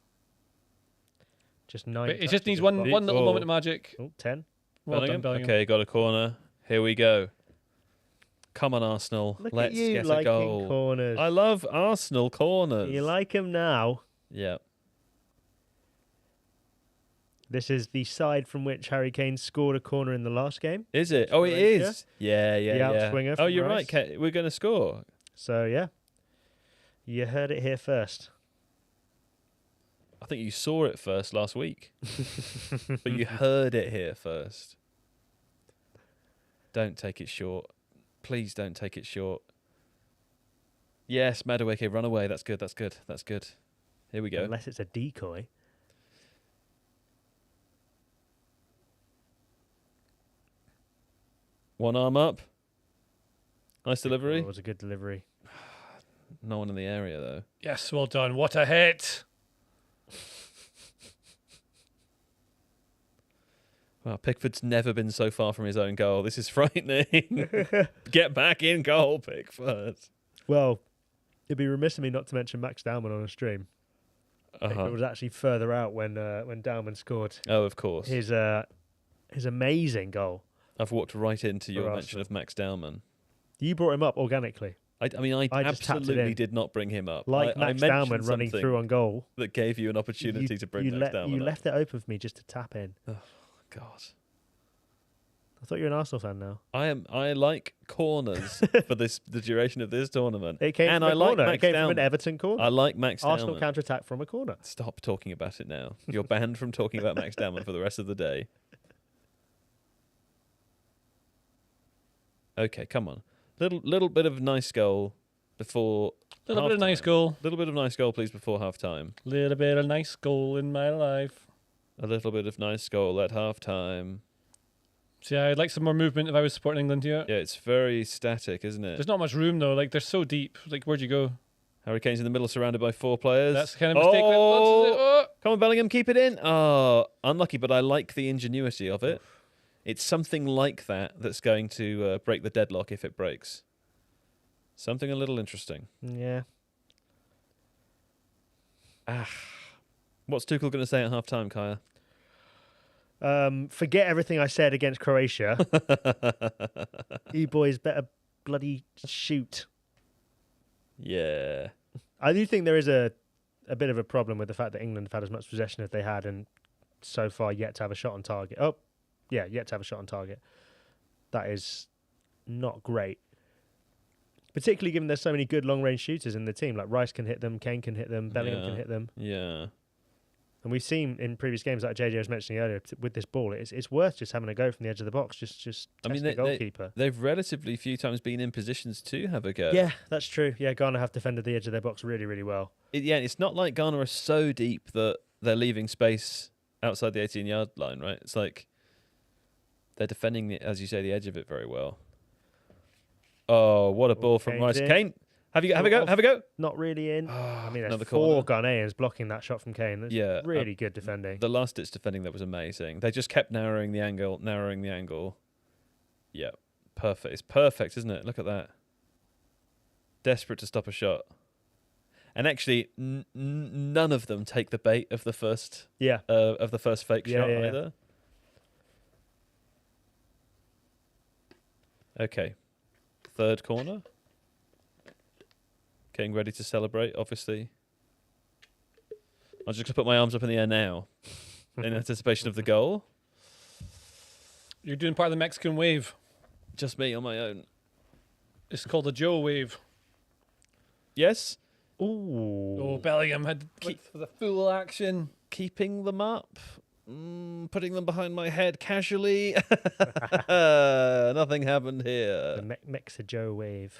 Just 9. But it just touches needs of one box. little Oh. moment of magic. 10. Well Bellingham? done, Bellingham. Okay, got a corner. Here we go. Come on, Arsenal. Look Let's at you get a liking goal. corners. I love Arsenal corners. You like them now. Yeah. This is the side from which Harry Kane scored a corner in the last game. Is it? Oh, it Croatia. is. Yeah. The outswinger Oh, from you're Rice. right. We're going to score. So, yeah. You heard it here first. I think you saw it first last week, but you heard it here first. Don't take it short. Please don't take it short. Yes, Madueke, run away. That's good. That's good. That's good. Here we go. Unless it's a decoy. One arm up. Nice Oh, delivery. it was a good delivery. No one in the area, though. Yes, well done. What a hit. Wow, Pickford's never been so far from his own goal. This is frightening. Get back in goal, Pickford. Well, it'd be remiss of me not to mention Max Dowman on a stream. Pickford was actually further out when Dowman scored Oh, of course. his amazing goal. I've walked right into your For mention Arsenal. of Max Dowman. You brought him up organically. I I just tapped it absolutely in. did not bring him up. Like I Max mentioned Dowman running something through on goal. that gave you an opportunity to bring Max Dowman You up. left it open for me just to tap in. God. I thought you were an Arsenal fan now. I like corners for the duration of this tournament. It came and from I a like corner. Max It came Dowman. from an Everton corner. I like Max Arsenal Dowman. counter-attack from a corner. Stop talking about it now. You're banned from talking about Max Dowman for the rest of the day. Okay, come on. Little bit of nice goal before Little bit of nice half-time. goal. Little bit of nice goal, please, before half time. Little bit of nice goal in my life. A little bit of nice goal at half time. So yeah, I'd like some more movement if I was supporting England here. Yeah, it's very static, isn't it? There's not much room though. Like they're so deep. Like where'd you go? Harry Kane's in the middle, surrounded by 4 players. That's the kind of mistake. Come on, Bellingham, keep it in. Oh, unlucky, but I like the ingenuity of it. It's something like that that's going to break the deadlock if it breaks. Something a little interesting. Yeah. What's Tuchel going to say at half-time, Kaya? Forget everything I said against Croatia. You boys better bloody shoot. Yeah. I do think there is a bit of a problem with the fact that England have had as much possession as they had and so far yet to have a shot on target. Yet to have a shot on target. That is not great. Particularly given there's so many good long-range shooters in the team. Like Rice can hit them, Kane can hit them, Bellingham can hit them. Yeah. And we've seen in previous games, like JJ was mentioning earlier, with this ball, it's worth just having a go from the edge of the box, just test the goalkeeper. They've relatively few times been in positions to have a go. Yeah, that's true. Yeah, Ghana have defended the edge of their box really, really well. It's not like Ghana are so deep that they're leaving space outside the 18-yard line, right? It's like they're defending, as you say, the edge of it very well. Oh, what a ball from Rice. Kane, have a go. Not really in. Oh, I mean, there's 4 corner. Ghanaians blocking that shot from Kane. That's really good defending. The last ditch defending that was amazing. They just kept narrowing the angle. Yeah, perfect. It's perfect, isn't it? Look at that. Desperate to stop a shot. And actually, none of them take the bait of the first fake shot either. Okay. Third corner. Getting ready to celebrate, obviously. I'm just going to put my arms up in the air now in anticipation of the goal. You're doing part of the Mexican wave. Just me on my own. It's called the Joe wave. Yes. Ooh. Oh, Bellingham had for the full action. Keeping them up. Putting them behind my head casually. Nothing happened here. The Mexa-Joe wave.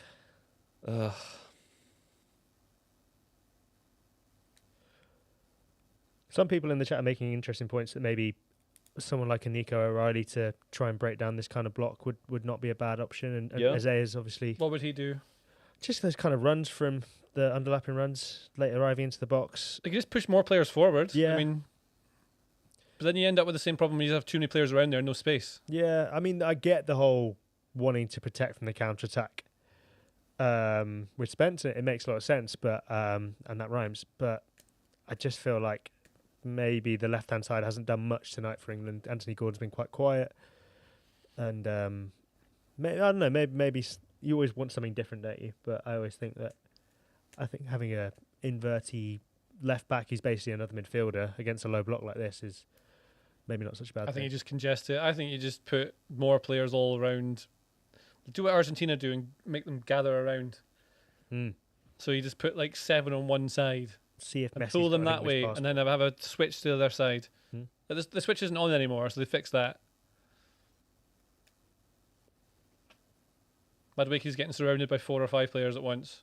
Some people in the chat are making interesting points that maybe someone like a Nico O'Reilly to try and break down this kind of block would not be a bad option. And Isaiah's obviously... What would he do? Just those kind of runs from the underlapping runs, late arriving into the box. They could just push more players forward. Yeah. I mean... But then you end up with the same problem. You just have too many players around there, no space. Yeah, I mean, I get the whole wanting to protect from the counter-attack with Spence. It makes a lot of sense, but and that rhymes. But I just feel like maybe the left-hand side hasn't done much tonight for England. Anthony Gordon's been quite quiet. And I don't know, maybe you always want something different, don't you? But I always think having a inverty left-back, he's basically another midfielder against a low block like this is... maybe not such a bad thing. I think you just congest it. I think you just put more players all around. Do what Argentina do and make them gather around. So you just put like 7 on one side. See if and Messi's pull them got that way, and then have a switch to the other side. The switch isn't on anymore, so they fixed that. Madueke's getting surrounded by 4 or 5 players at once.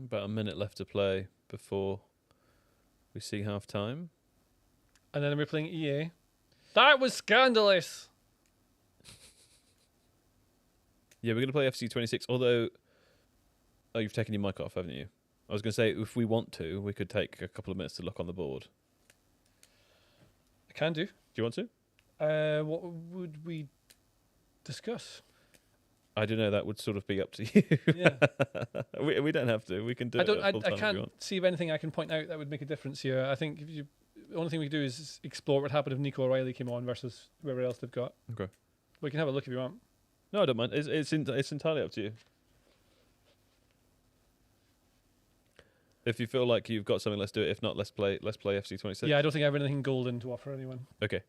About a minute left to play before we see half time. And then we're playing EA. That was scandalous. Yeah, we're going to play FC 26, although... Oh, you've taken your mic off, haven't you? I was going to say, if we want to, we could take a couple of minutes to look on the board. I can do. Do you want to? What would we discuss? I don't know. That would sort of be up to you. Yeah. we don't have to. We can do it full time I if you can't want. see anything I can point out that would make a difference here. I think the only thing we can do is explore what happened if Nico O'Reilly came on versus whoever else they've got. Okay. We can have a look if you want. No, I don't mind. It's entirely up to you. If you feel like you've got something, let's do it. If not, let's play FC 26. Yeah, I don't think I have anything golden to offer anyone. Okay.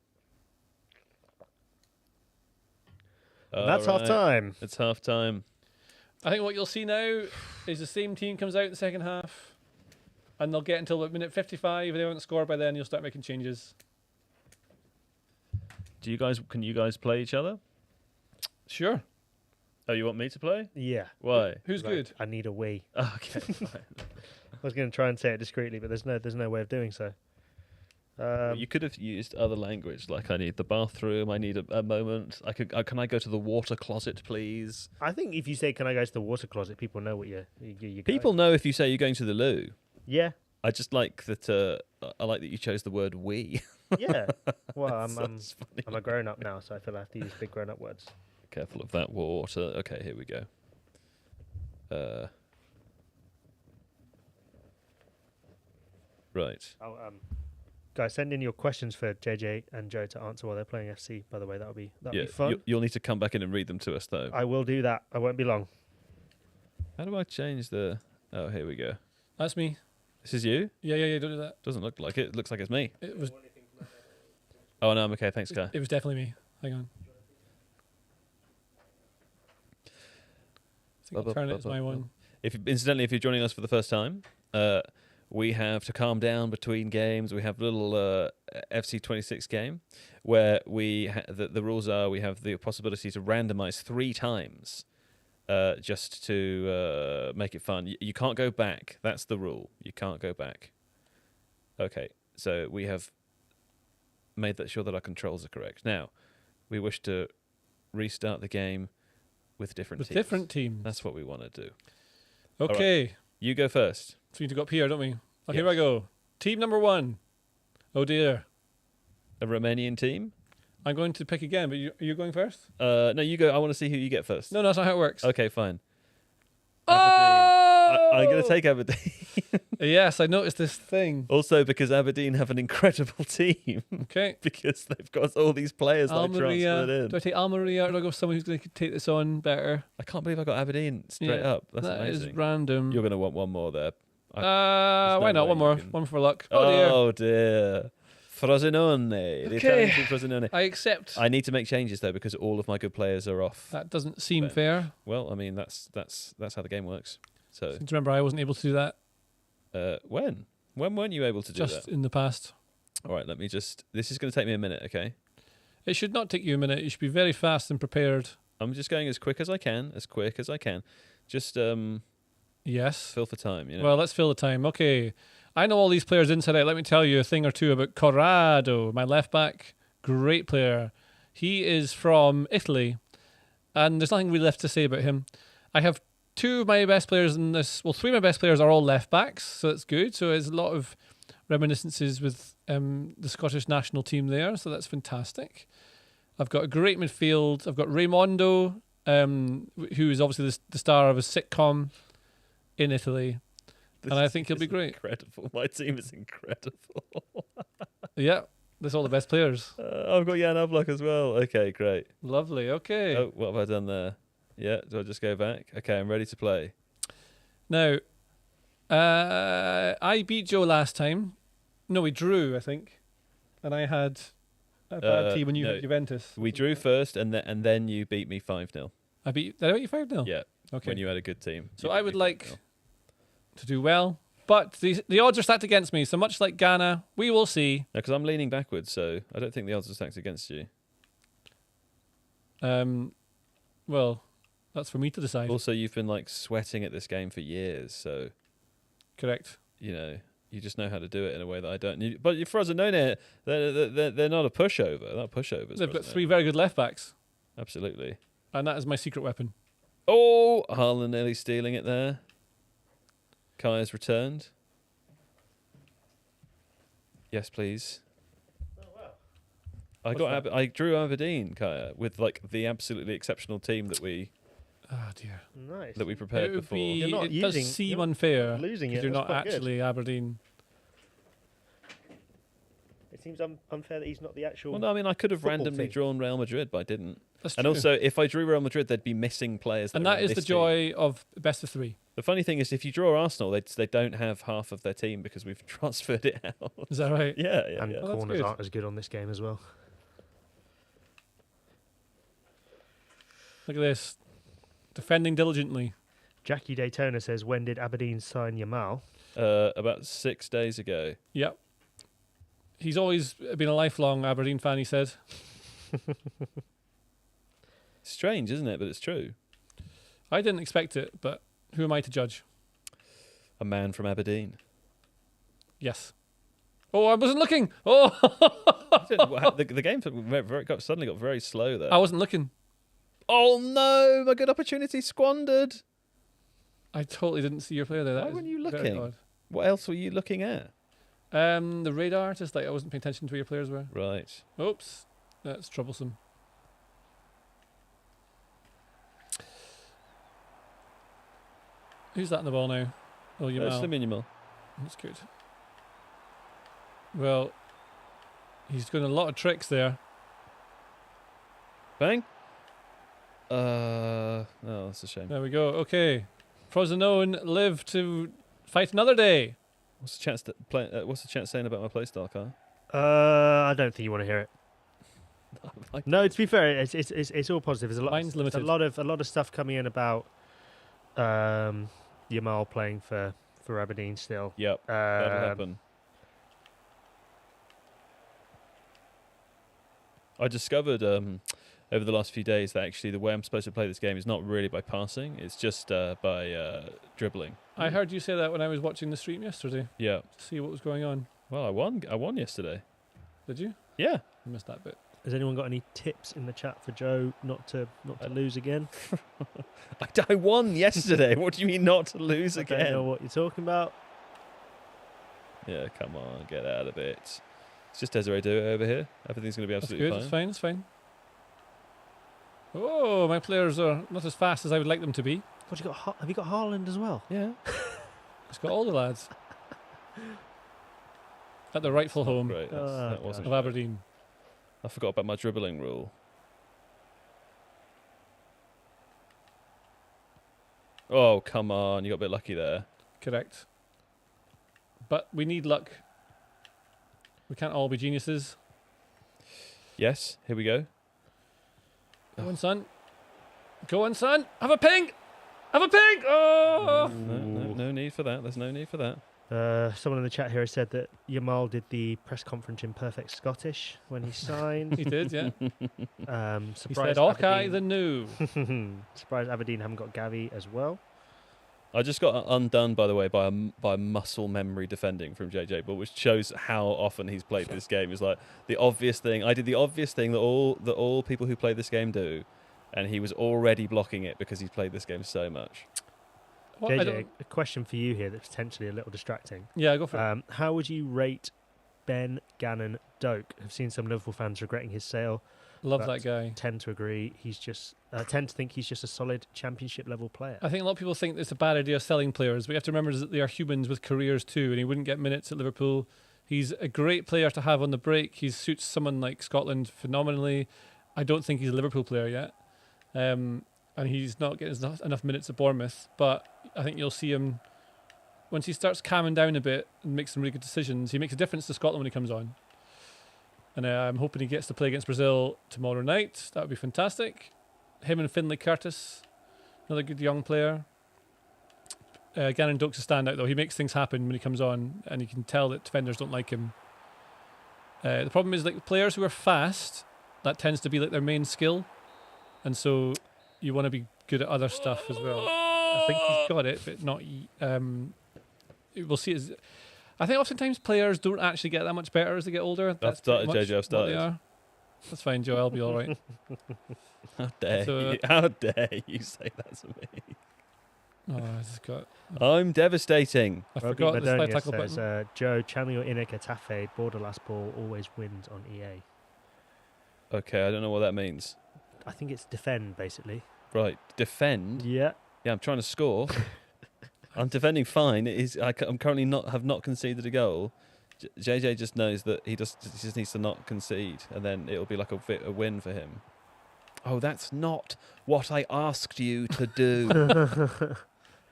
That's half time. It's half time. I think what you'll see now is the same team comes out in the second half, and they'll get until minute 55. If they don't score by then, you'll start making changes. Can you guys play each other? Sure. Oh, you want me to play? Yeah. Why? Who's good? I need a wee. Okay, fine. was going to try and say it discreetly, but there's no way of doing so. You could have used other language, like I need the bathroom, I need a moment. Can I go to the water closet, please? I think if you say, "Can I go to the water closet?" people know what you're People going. know if you say you're going to the loo. Yeah, I just like that. I like that you chose the word "we." yeah. Well, I'm That's funny. a grown up now, so I feel I have to use big grown up words. Careful of that water. Okay, here we go. Right. Guys, send in your questions for JJ and Joe to answer while they're playing FC. By the way, that'll be Yeah, fun. you'll need to come back in and read them to us, though. I will do that. I won't be long. How do I change the... Oh, here we go. That's me. This is you? Yeah. Don't do that. Doesn't look like it. It looks like it's me. It was. Oh, no, I'm okay. Thanks, Kai. It was definitely me. Hang on. I think I'll turn it as my one. Incidentally, if you're joining us for the first time, we have to calm down between games. We have a little FC 26 game where the rules are we have the possibility to randomize 3 times just to make it fun. You can't go back. That's the rule. You can't go back. Okay, so we have made sure that our controls are correct. Now, we wish to restart the game with different teams. That's what we want to do. Okay. Right. You go first. So we need to go up here, don't we? Oh, Yes. Here I go. Team number 1. Oh dear. A Romanian team? I'm going to pick again, but are you going first? No, you go. I want to see who you get first. No, that's not how it works. Okay, fine. Oh! I'm going to take Aberdeen. Yes, I noticed this thing. Also, because Aberdeen have an incredible team. Okay. Because they've got all these players like transferred in. Do I take Almeria or do I go with someone who's going to take this on better? I can't believe I got Aberdeen straight up. That's that amazing. is random. You're going to want one more there. Why not? One more. One for luck. Oh dear. Frosinone. The Italian team Frosinone. I accept. I need to make changes though because all of my good players are off. That doesn't seem fair. Well, I mean that's how the game works. So Since remember, I wasn't able to do that. When weren't you able to do that? Just in the past. All right, let me just. This is going to take me a minute, okay? It should not take you a minute. You should be very fast and prepared. I'm just going as quick as I can. Just Yes. fill for time. You know. Well, let's fill the time. Okay. I know all these players inside out. Let me tell you a thing or two about Corrado, my left back. Great player. He is from Italy, and there's nothing really left to say about him. I have 2 of my best players in this. Well, 3 of my best players are all left backs, so that's good. So there's a lot of reminiscences with the Scottish national team there, so that's fantastic. I've got a great midfield. I've got Raimondo, who is obviously the star of a sitcom in Italy. And I think he'll be great. Incredible. My team is incredible. Yeah, that's all the best players. I've got Jan Oblak as well. Okay, great. Lovely. Okay. Oh, what have I done there? Yeah, do I just go back? Okay, I'm ready to play. Now, I beat Joe last time. No, we drew, I think. And I had a bad team when you had Juventus. We drew first, and then you beat me 5-0. Did I beat you 5-0? Yeah. Okay. When you had a good team. So I would like to do well, but the odds are stacked against me. So much like Ghana, we will see. No, because I'm leaning backwards, so I don't think the odds are stacked against you. Well, that's for me to decide. Also, you've been like sweating at this game for years, so Correct. you know you just know how to do it in a way that I don't. But Frosinone, they're not a pushover. They're not pushovers. They've got Frosinone. 3 very good left backs, Absolutely. and that is my secret weapon. Oh, Haaland nearly stealing it there. Kai has returned. Yes, please. Oh wow! I drew Aberdeen, Kaya, with like the absolutely exceptional team that we Nice. prepared It would before. be, You're not it using- does seem you're unfair losing because it, you're that's not quite good. actually Aberdeen. It seems unfair that he's not the actual. Well, no, I mean I could have football randomly team. drawn Real Madrid, but I didn't. That's And true. also, if I drew Real Madrid, they'd be missing players. And are that in is the this team. joy of best of 3. The funny thing is, if you draw Arsenal, they don't have half of their team because we've transferred it out. Is that right? Yeah. And Well, that's corners good. aren't as good on this game as well. Look at this. Defending diligently. Jackie Daytona says, "When did Aberdeen sign Yamal?" About 6 days ago. Yep. He's always been a lifelong Aberdeen fan, he said. Strange, isn't it? But it's true. I didn't expect it, but who am I to judge? A man from Aberdeen. Yes. Oh, I wasn't looking. Oh, The game suddenly got very slow there. I wasn't looking. Oh no, my good opportunity squandered. I totally didn't see your player there. Why weren't you looking? What else were you looking at? The radar, just like I wasn't paying attention to where your players were. Right. Oops, that's troublesome. Who's that in the ball now? Oh, Yamal. Yamal. That's good. Well, he's doing a lot of tricks there. Bang. Oh, that's a shame. There we go. Okay, Frosinone live to fight another day. What's the chance saying about my playstyle, Carl? I don't think you want to hear it. No, to be fair, it's all positive. There's a lot. Mine's limited. A lot of stuff coming in about Yamal playing for Aberdeen still. Yep, that'll happen. I discovered over the last few days that actually the way I'm supposed to play this game is not really by passing; it's just by dribbling. I heard you say that when I was watching the stream yesterday. Yeah. To see what was going on. Well, I won yesterday. Did you? Yeah. I missed that bit. Has anyone got any tips in the chat for Joe not to lose again? I won yesterday. What do you mean not to lose again? I don't know what you're talking about. Yeah, come on, get out of it. It's just Desiree do it over here. Everything's going to be absolutely That's good. It's fine. Oh, my players are not as fast as I would like them to be. What you got? Have you got Haaland as well? Yeah. It's got all the lads at the rightful home Great. That wasn't of Aberdeen. I forgot about my dribbling rule. Oh, come on. You got a bit lucky there. Correct. But we need luck. We can't all be geniuses. Yes, here we go. Go on, son. Go on, son. Have a ping. Oh! No need for that. There's no need for that. Someone in the chat here has said that Yamal did the press conference in perfect Scottish when he signed. He did, yeah. He said, "Okay, the new." Surprised Aberdeen haven't got Gavi as well. I just got undone, by the way, by muscle memory defending from JJ, but which shows how often he's played this game. It's like the obvious thing. I did the obvious thing that all people who play this game do, and he was already blocking it because he's played this game so much. Well, JJ, a question for you here that's potentially a little distracting. Yeah, go for it. How would you rate Ben Gannon Doak? I've seen some Liverpool fans regretting his sale. Love that guy. Tend to agree. He's just tend to think he's just a solid championship level player. I think a lot of people think it's a bad idea selling players, but you have to remember that they are humans with careers too, and he wouldn't get minutes at Liverpool. He's a great player to have on the break. He suits someone like Scotland phenomenally. I don't think he's a Liverpool player yet, and he's not getting enough minutes at Bournemouth. But I think you'll see him once he starts calming down a bit and makes some really good decisions. He makes a difference to Scotland when he comes on. And I'm hoping he gets to play against Brazil tomorrow night. That would be fantastic. Him and Finlay Curtis, another good young player. Gannon Doak's a standout, though. He makes things happen when he comes on, and you can tell that defenders don't like him. The problem is, like, players who are fast, that tends to be like their main skill. And so you want to be good at other stuff as well. I think he's got it, but not... we'll see. I think oftentimes players don't actually get that much better as they get older. I've started, JJ. I've started. That's fine, Joe. I'll be all right. How dare you say that to me? Oh, I just got... I'm devastating. I forgot the slide tackle button. Says, Joe, channel your inner Getafe. Border last ball always wins on EA. Okay, I don't know what that means. I think it's defend, basically. Right, defend? Yeah. Yeah, I'm trying to score. I'm defending fine. I'm currently have not conceded a goal. JJ just knows that he just needs to not concede, and then it'll be like a win for him. Oh, that's not what I asked you to do.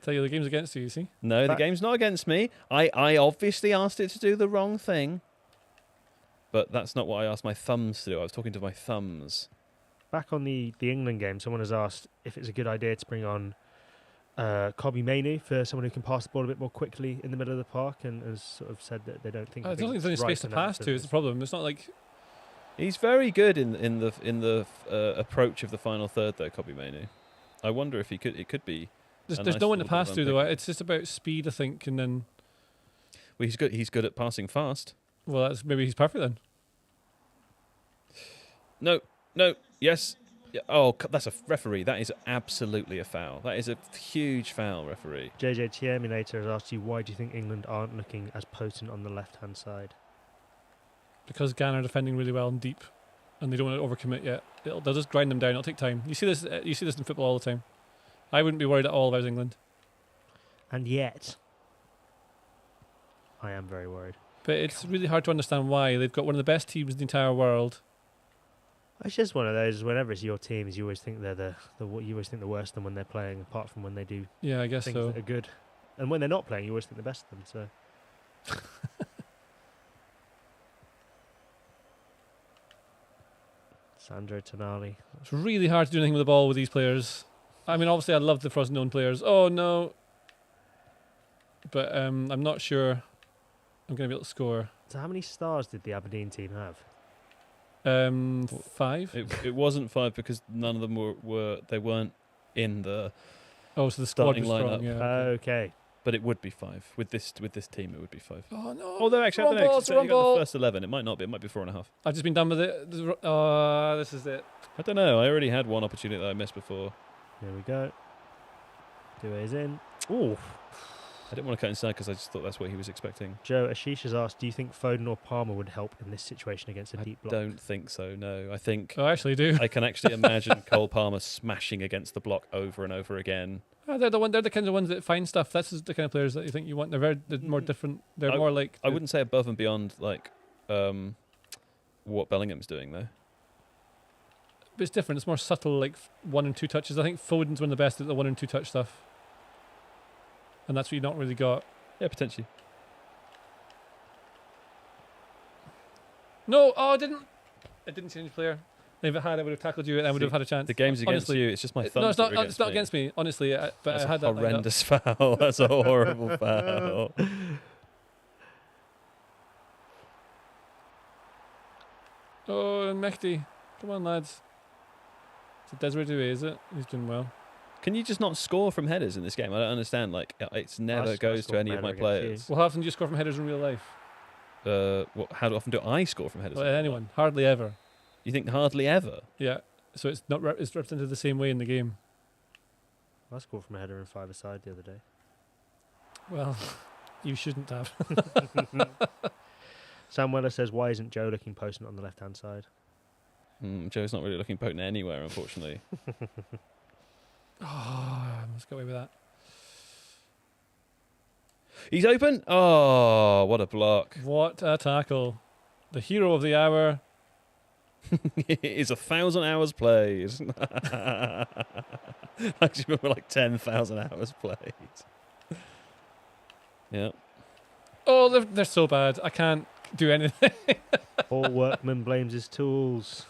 Tell you the game's against you, you see? No, the game's not against me. I obviously asked it to do the wrong thing. But that's not what I asked my thumbs to do. I was talking to my thumbs. Back on the England game, someone has asked if it's a good idea to bring on Kobbie Mainoo for someone who can pass the ball a bit more quickly in the middle of the park, and has sort of said that they don't think... I don't think there's any space to pass to is the problem. It's not like... He's very good in the approach of the final third, though, Kobbie Mainoo. I wonder if it could be There's no one to pass through though. It's just about speed, I think, and then. Well, he's good. He's good at passing fast. Well, maybe he's perfect then. No, yes. Yeah. Oh, that's a referee. That is absolutely a foul. That is a huge foul, referee. JJ Terminator has asked you, why do you think England aren't looking as potent on the left-hand side? Because Ghana are defending really well and deep, and they don't want to overcommit yet. They'll just grind them down. It'll take time. You see this. You see this in football all the time. I wouldn't be worried at all if I was England. And yet, I am very worried. But it's really hard to understand why. They've got one of the best teams in the entire world. It's just one of those. Whenever it's your teams, you always think they're you always think the worst of them when they're playing. Apart from when they do, yeah, I guess things so. that are good, and when they're not playing, you always think the best of them. So, Sandro Tonali. It's really hard to do anything with the ball with these players. I mean, obviously, I love the Frosinone players. Oh no, but I'm not sure I'm going to be able to score. So, how many stars did the Aberdeen team have? 5. It wasn't 5 because none of them they weren't in the. Oh, so the squad starting was strong. lineup. Yeah. Okay. But it would be 5 with this team. It would be 5. Oh no! Although actually, I don't know. Rumble, 'Cause you got rumble. the first 11. It might not be. It might be 4.5. I've just been done with it. This is it. I don't know. I already had one opportunity that I missed before. Here we go. Due's in. Ooh. I didn't want to cut inside because I just thought that's what he was expecting. Joe Ashish has asked, do you think Foden or Palmer would help in this situation against a I deep block? don't think so. No, I think Oh, I actually do. I can actually imagine Cole Palmer smashing against the block over and over again. Oh, they're the kind of ones that find stuff. That's the kind of players that you think you want. They're more different. They're more like. I wouldn't say above and beyond like what Bellingham's doing though. But it's different. It's more subtle, like 1 and 2 touches. I think Foden's one of the best at the 1 and 2 touch stuff, and that's what you not really got. Yeah, potentially. No, I didn't change player. If it had, I would have tackled you and I would have had a chance. The game's against Honestly, you. It's just my thumb. No, it's not. It's not against me. Honestly, but That's I had a that. lined up. horrendous foul. That's a horrible foul. Oh, Mehdi. Come on, lads. It's a Desiree Doué, is it? He's doing well. Can you just not score from headers in this game? I don't understand. Like, it's never goes to any of my players. Well, how often do you score from headers in real life? How often do I score from headers? Well, anyone. Hardly ever. You think hardly ever? Yeah. So it's not. It's represented the same way in the game. I scored from a header and 5-a-side the other day. Well, you shouldn't have. Sam Weller says, why isn't Joe looking potent on the left-hand side? Joe's not really looking potent anywhere, unfortunately. Let's get away with that. He's open. Oh, what a block. What a tackle. The hero of the hour. It's 1,000 hours played. Actually, remember like 10,000 hours played. Yeah. Oh, they're so bad. I can't do anything. Paul Workman blames his tools.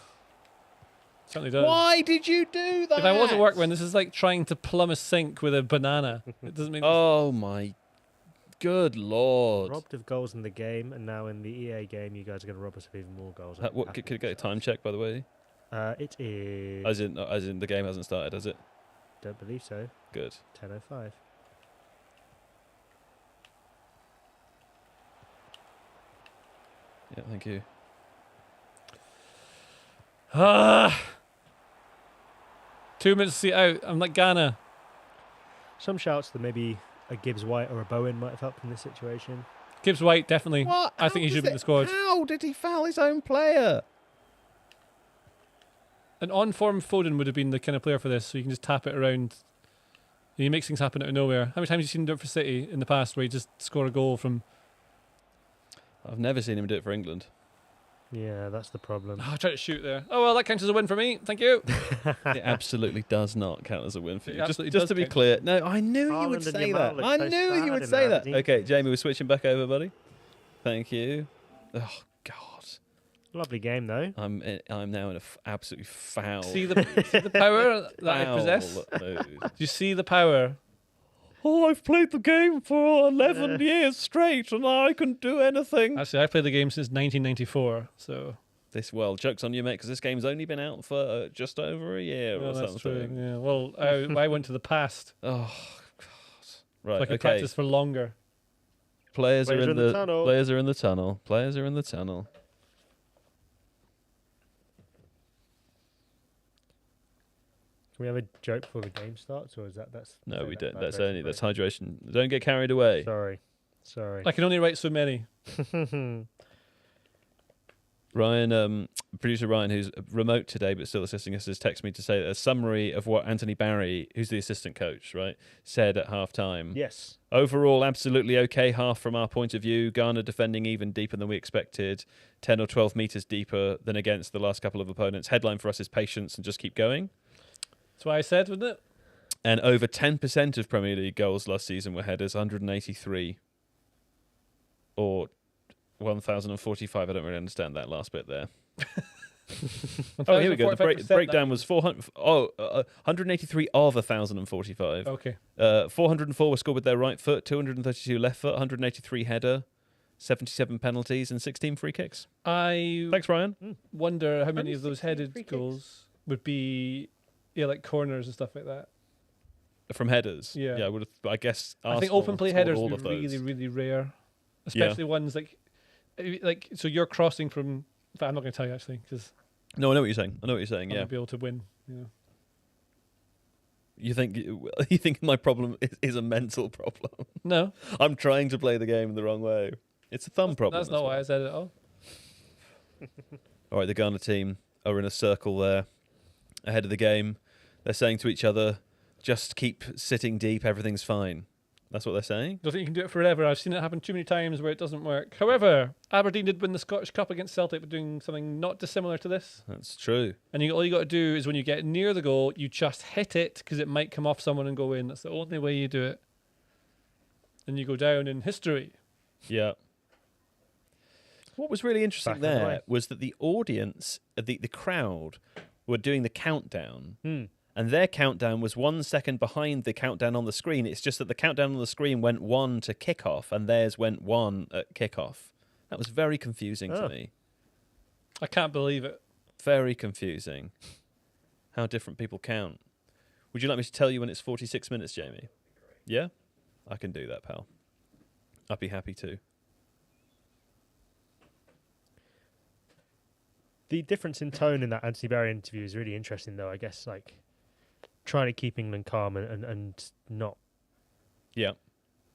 Certainly does. Why did you do that? If I was a workman, this is like trying to plumb a sink with a banana. It doesn't make. Oh my good lord! Robbed of goals in the game, and now in the EA game, you guys are going to rob us of even more goals. What could it get a time check, by the way? It is. As in the game hasn't started, has it? Don't believe so. Good. 10:05. Yeah, thank you. 2 minutes to see it out. I'm like Ghana. Some shouts that maybe a Gibbs White or a Bowen might have helped in this situation. Gibbs White, definitely. What? I think he should be in the squad. How did he foul his own player? An on-form Foden would have been the kind of player for this, so you can just tap it around. He makes things happen out of nowhere. How many times have you seen him do it for City in the past where he just score a goal from... I've never seen him do it for England. Yeah, that's the problem. Oh, I tried to shoot there. Oh, well, that counts as a win for me. Thank you. It absolutely does not count as a win for It you. absolutely Just does to be count. clear. No, I knew you Haaland would and say Yamal that. look I so knew you sad would in say that. Aberdeen. Okay, Jamie, we're switching back over, buddy. Thank you. Oh, God. Lovely game, though. I'm now in a absolutely foul. See the power that I possess? mood. Do you see the power? Oh, I've played the game for 11 years straight and I can do anything. Actually, I played the game since 1994, so... Joke's on you, mate, because this game's only been out for just over a year or Well, that's something. true. Yeah. Well, I went to the past. Oh, Right. So I can Okay. practice for longer. Players are in the tunnel. Players are in the tunnel. Players are in the tunnel. Can we have a joke before the game starts, or is that's? No, we don't. That's vibrating, that's hydration. Don't get carried away. Sorry. I can only write so many. Ryan, producer Ryan, who's remote today but still assisting us, has texted me to say a summary of what Anthony Barry, who's the assistant coach, right, said at half-time. Yes. Overall, absolutely okay half from our point of view. Ghana defending even deeper than we expected, 10 or 12 metres deeper than against the last couple of opponents. Headline for us is patience and just keep going. That's what I said, wasn't it? And over 10% of Premier League goals last season were headers, 183. Or 1,045. I don't really understand that last bit there. Oh, here we go. The breakdown was 400. 183 of 1,045. Okay. 404 were scored with their right foot, 232 left foot, 183 header, 77 penalties, and 16 free kicks. Thanks, Ryan. Wonder how many of those 16 headed free kicks? goals would be, like corners and stuff like that. From headers. Yeah. I would have. I guess. I think Arsenal open play scored headers all would of be those. really, really rare, especially ones like so you're crossing from. In fact, I'm not going to tell you actually because No, I know what you're saying. I Yeah. won't be able to win. You think my problem is a mental problem? No, I'm trying to play the game in the wrong way. It's a thumb problem. that's not why I said it at all. All right, the Ghana team are in a circle there ahead of the game. They're saying to each other, just keep sitting deep, everything's fine. That's what they're saying? Don't think you can do it forever. I've seen it happen too many times where it doesn't work. However, Aberdeen did win the Scottish Cup against Celtic by doing something not dissimilar to this. That's true. And all you got to do is when you get near the goal, you just hit it because it might come off someone and go in. That's the only way you do it. And you go down in history. Yeah. What was really interesting Back in the there way. was that the audience, the crowd, were doing the countdown. Hmm. And their countdown was 1 second behind the countdown on the screen. It's just that the countdown on the screen went 1 to kickoff, and theirs went 1 at kickoff. That was very confusing to me. I can't believe it. Very confusing. How different people count. Would you like me to tell you when it's 46 minutes, Jamie? Yeah? I can do that, pal. I'd be happy to. The difference in tone in that Anthony Barry interview is really interesting, though. I guess trying to keep England calm and not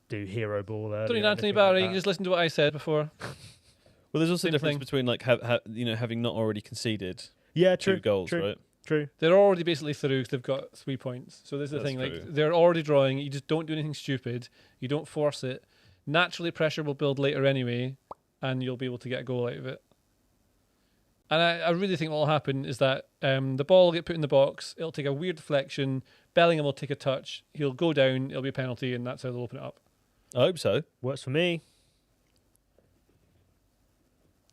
do hero ball early. Don't need Anthony Barry. Just listen to what I said before. Well, there's also a Same difference thing. between having not already conceded Yeah, 2 goals, right? True. They're already basically through 'cause they've got 3 points. So this is the That's thing. true. Like they're already drawing. You just don't do anything stupid. You don't force it. Naturally, pressure will build later anyway, and you'll be able to get a goal out of it. And I really think what will happen is that the ball will get put in the box. It'll take a weird deflection. Bellingham will take a touch. He'll go down. It'll be a penalty, and that's how they'll open it up. I hope so. Works for me.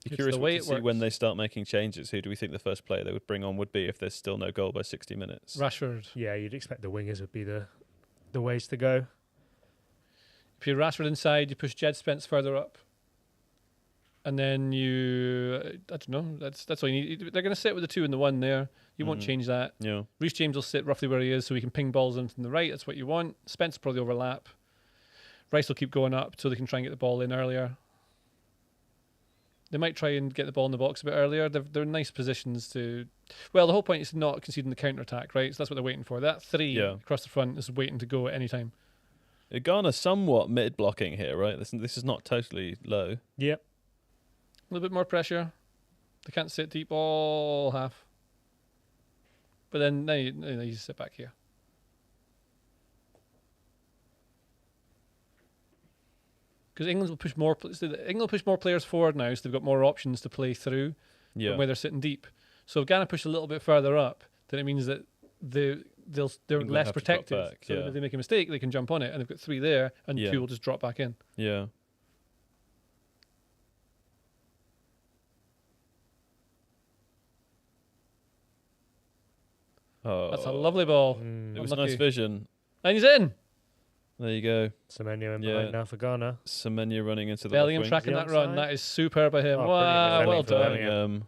Be It's curious the way to it see works. when they start making changes. Who do we think the first player they would bring on would be if there's still no goal by 60 minutes? Rashford. Yeah, you'd expect the wingers would be the ways to go. If you Rashford inside, you push Jed Spence further up. And then I don't know, that's all you need. They're going to sit with the 2 and the 1 there. You won't change that. Yeah. Reece James will sit roughly where he is so he can ping balls in from the right. That's what you want. Spence will probably overlap. Rice will keep going up so they can try and get the ball in earlier. They might try and get the ball in the box a bit earlier. They're in nice positions to... Well, the whole point is not conceding the counter-attack, right? So that's what they're waiting for. That 3 across the front is waiting to go at any time. Ghana somewhat mid-blocking here, right? This is not totally low. Yep. A little bit more pressure. They can't sit deep all half. But then now you just sit back here. Because England will push more. England will push more players forward now, so they've got more options to play through. Yeah. Where they're sitting deep. So if Ghana push a little bit further up, then it means that they're England less have to drop protected. back, So yeah. if they make a mistake, they can jump on it, and they've got 3 there, and 2 will just drop back in. Yeah. Oh, That's a lovely ball. It was Unlucky. nice vision. And he's in. There you go. Semenyo in Yeah. behind now for Ghana. Semenya running into the Bellingham left wing. tracking The that run. onside? That is superb by him. Oh, Wow, brilliant. well Bellingham. done. Bellingham.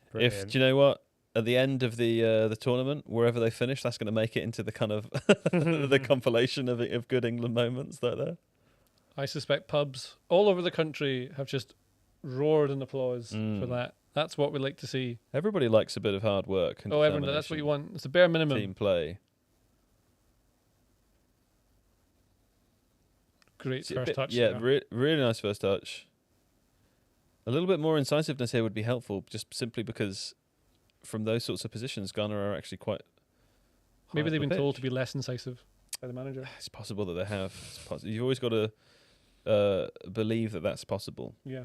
If Brilliant. do you know what? at the end of the tournament, wherever they finish, that's going to make it into the kind of the compilation of good England moments there. I suspect pubs all over the country have just roared in applause for that. That's what we like to see. Everybody likes a bit of hard work. And everyone, that's what you want. It's a bare minimum. Team play. Great first touch. Yeah, really nice first touch. A little bit more incisiveness here would be helpful, just simply because from those sorts of positions, Ghana are actually quite. Maybe they've been told to be less incisive by the manager. It's possible that they have. You've always got to believe that that's possible. Yeah.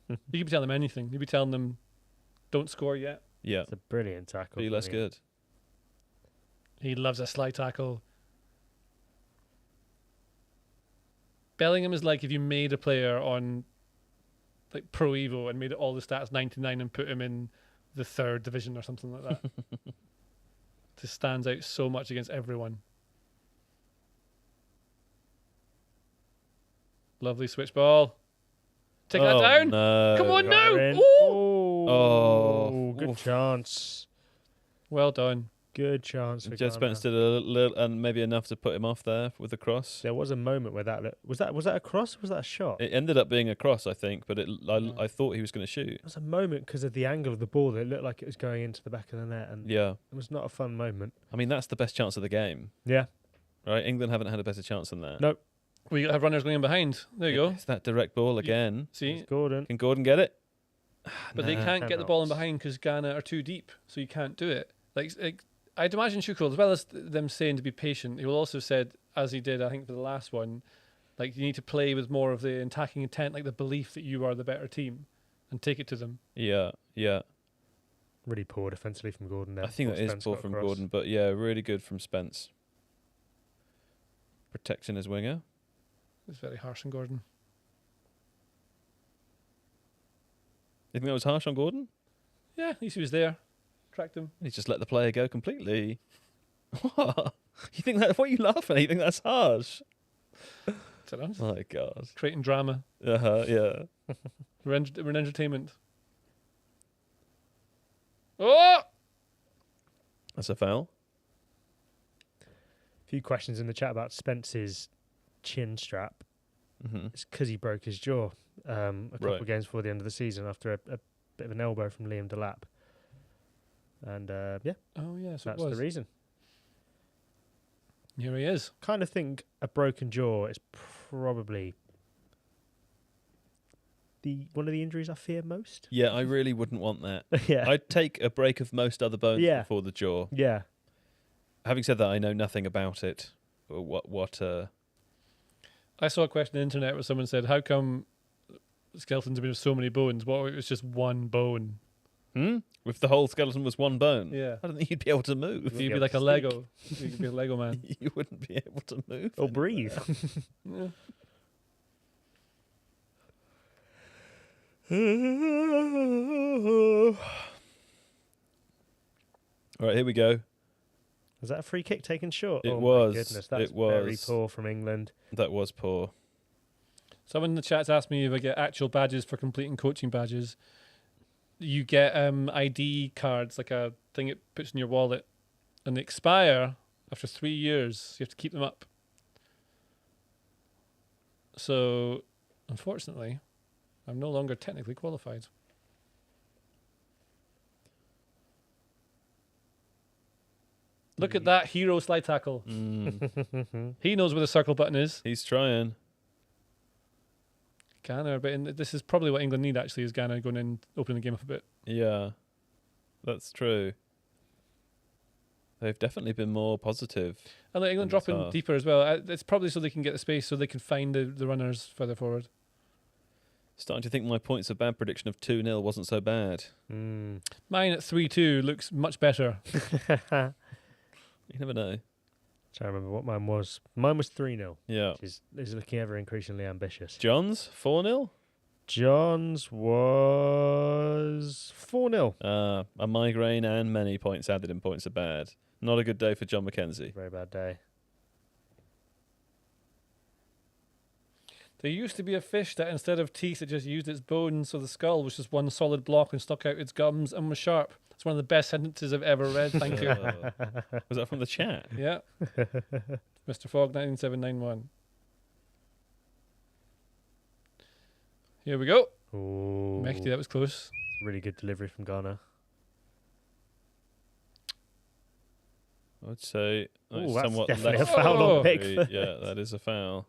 You could be telling them anything. You'd be telling them, don't score yet. Yeah. It's a brilliant tackle. Be less good. He loves a slide tackle. Bellingham is like if you made a player on like Pro Evo and made all the stats 99 and put him in the 3rd division or something like that. Just stands out so much against everyone. Lovely switch ball. Take that down. No. Come on now. Oh, good chance. Well done. Good chance for Joe Spence did a little, and maybe enough to put him off there with the cross. There was a moment where was that a cross? Or was that a shot? It ended up being a cross, I think, but I thought he was going to shoot. There was a moment because of the angle of the ball that it looked like it was going into the back of the net, and Yeah. it was not a fun moment. I mean, that's the best chance of the game, Yeah. right? England haven't had a better chance than that. Nope. We have runners going in behind. There you go. It's that direct ball again. See? It's Gordon. Can Gordon get it? But they can't get the ball in behind because Ghana are too deep, so you can't do it. Like I'd imagine Shukrul, as well as them saying to be patient, he will also have said, as he did, I think, for the last one, like you need to play with more of the attacking intent, like the belief that you are the better team, and take it to them. Yeah. Really poor defensively from Gordon there. I think that is poor from Gordon, but yeah, really good from Spence. Protecting his winger. It's very harsh on Gordon. You think that was harsh on Gordon? Yeah, at least he was there. Tracked him. He just let the player go completely. What? You think that? What are you laughing at? You think that's harsh? My God. Creating drama. Yeah. We're in entertainment. Oh! That's a foul. A few questions in the chat about Spence's chin strap. Mm-hmm. It's because he broke his jaw a couple of games before the end of the season after a bit of an elbow from Liam Delap. And yeah. Oh, yeah, so that's the reason. Here he is. Kind of think a broken jaw is probably one of the injuries I fear most. Yeah, I really wouldn't want that. Yeah. I'd take a break of most other bones before the jaw. Yeah. Having said that, I know nothing about it. I saw a question on the internet where someone said, how come skeletons have been so many bones? What if it was just one bone? If the whole skeleton was one bone? Yeah. I don't think you'd be able to move. You'd be like a Lego. You could be a Lego man. You wouldn't be able to move. Or breathe. Yeah. All right, here we go. Was that a free kick taken short? It oh was. My goodness, that's It was. very poor from England. That was poor. Someone in the chat's asked me if I get actual badges for completing coaching badges. You get ID cards, like a thing it puts in your wallet, and they expire after 3 years. You have to keep them up. So, unfortunately, I'm no longer technically qualified. Look at that hero slide tackle. He knows where the circle button is. He's trying. Ghana, but this is probably what England need, actually, is Ghana going in, opening the game up a bit. Yeah, that's true. They've definitely been more positive. And England dropping deeper as well. It's probably so they can get the space so they can find the runners further forward. Starting to think my points of bad prediction of 2-0 wasn't so bad. Mine at 3-2 looks much better. You never know. I remember what mine was. Mine was 3-0. Yeah. Which is looking ever increasingly ambitious. John's 4-0? John's was 4-0. A migraine and many points added in points are bad. Not a good day for Jon Mackenzie. Very bad day. There used to be a fish that instead of teeth it just used its bones, so the skull was just one solid block and stuck out its gums and was sharp. It's one of the best sentences I've ever read. Thank you. Was that from the chat? Yeah. Mr. Fogg 19791. Here we go. Ooh, Mehdi, that was close. really good delivery from Ghana. I'd say Ooh, that's somewhat definitely less a foul on free. Pickford. Yeah, that is a foul.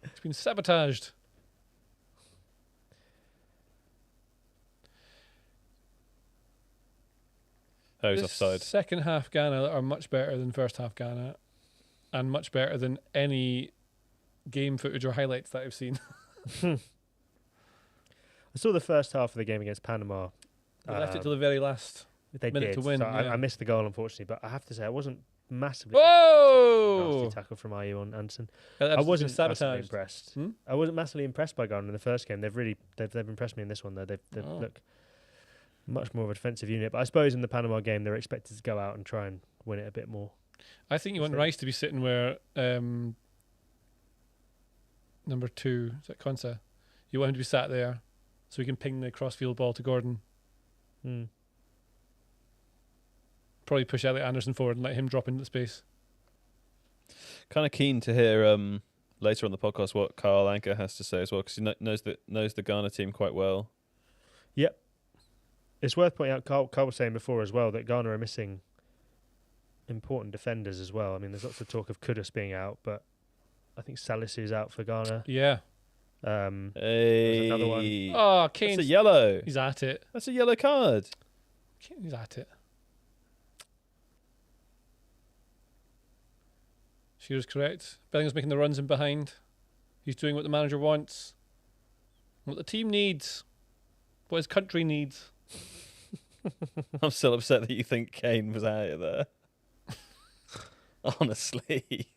It's been sabotaged. Oh, he's This offside. Second half Ghana are much better than first half Ghana, and much better than any game footage or highlights that I've seen. I saw the first half of the game against Panama. They left it till the very last. They minute did. to win, So yeah. I missed the goal, unfortunately, but I have to say I wasn't massively. Whoa! Nasty tackle from Ayew on Anderson. I I wasn't massively sabotaged. impressed. Hmm? I wasn't massively impressed by Ghana in the first game. They've impressed me in this one though. They've Oh. look much more of a defensive unit. But I suppose in the Panama game they're expected to go out and try and win it a bit more. I think you want So- Rice to be sitting where number 2, is that Konsa? You want him to be sat there so he can ping the crossfield ball to Gordon. Hmm. Probably push Elliot Anderson forward and let him drop into the space. Kind of keen to hear later on the podcast what Carl Anker has to say as well, because he knows the Ghana team quite well. Yep. It's worth pointing out, Carl was saying before as well, that Ghana are missing important defenders as well. I mean, there's lots of talk of Kudus being out, but I think Salisu is out for Ghana. Yeah. Hey, another one. Oh, that's Kane's a yellow. he's at it. That's a yellow card. He's at it. Shearer's correct. Bellingham's making the runs in behind. He's doing what the manager wants. What the team needs. What his country needs. I'm still upset that you think Kane was out of there. Honestly.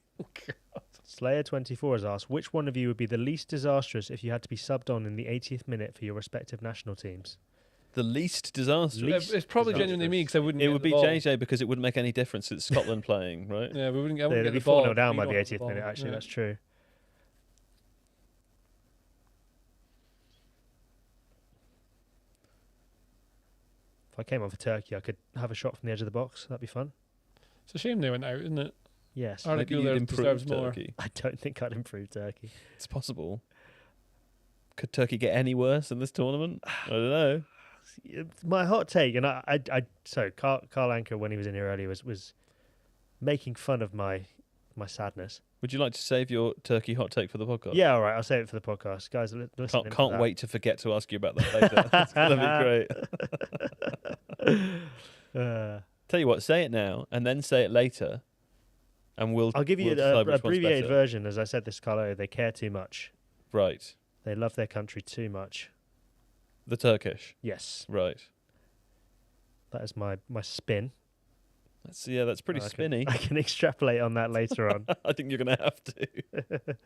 Slayer 24 has asked, which one of you would be the least disastrous if you had to be subbed on in the 80th minute for your respective national teams? The least disastrous. It's probably disastrous. genuinely me because I wouldn't. It get would the be ball. JJ because it wouldn't make any difference. It's Scotland playing, right? Yeah, we wouldn't. I They'd wouldn't get be the ball. 4-0 down We by the don't have 80th minute, ball. actually, Yeah. that's true. If I came on for Turkey, I could have a shot from the edge of the box. That'd be fun. It's a shame they went out, isn't it? Yes. Arda Maybe you'd Güler improve deserves more. Turkey. I don't think I'd improve Turkey. It's possible. Could Turkey get any worse in this tournament? I don't know. My hot take, and so Carl Anker, when he was in here earlier, was making fun of my sadness. Would you like to save your Turkey hot take for the podcast? Yeah, all right, I'll save it for the podcast. Guys, listen. Can't wait to forget to ask you about that later. It's going to be great. Tell you what, say it now and then say it later, and I'll give you we'll an decide which one's abbreviated better. version. As I said this, Carlo, they care too much. Right. They love their country too much. The Turkish. Yes, Right. that is my spin. That's pretty spinny. I can extrapolate on that later on. I think you're going to have to.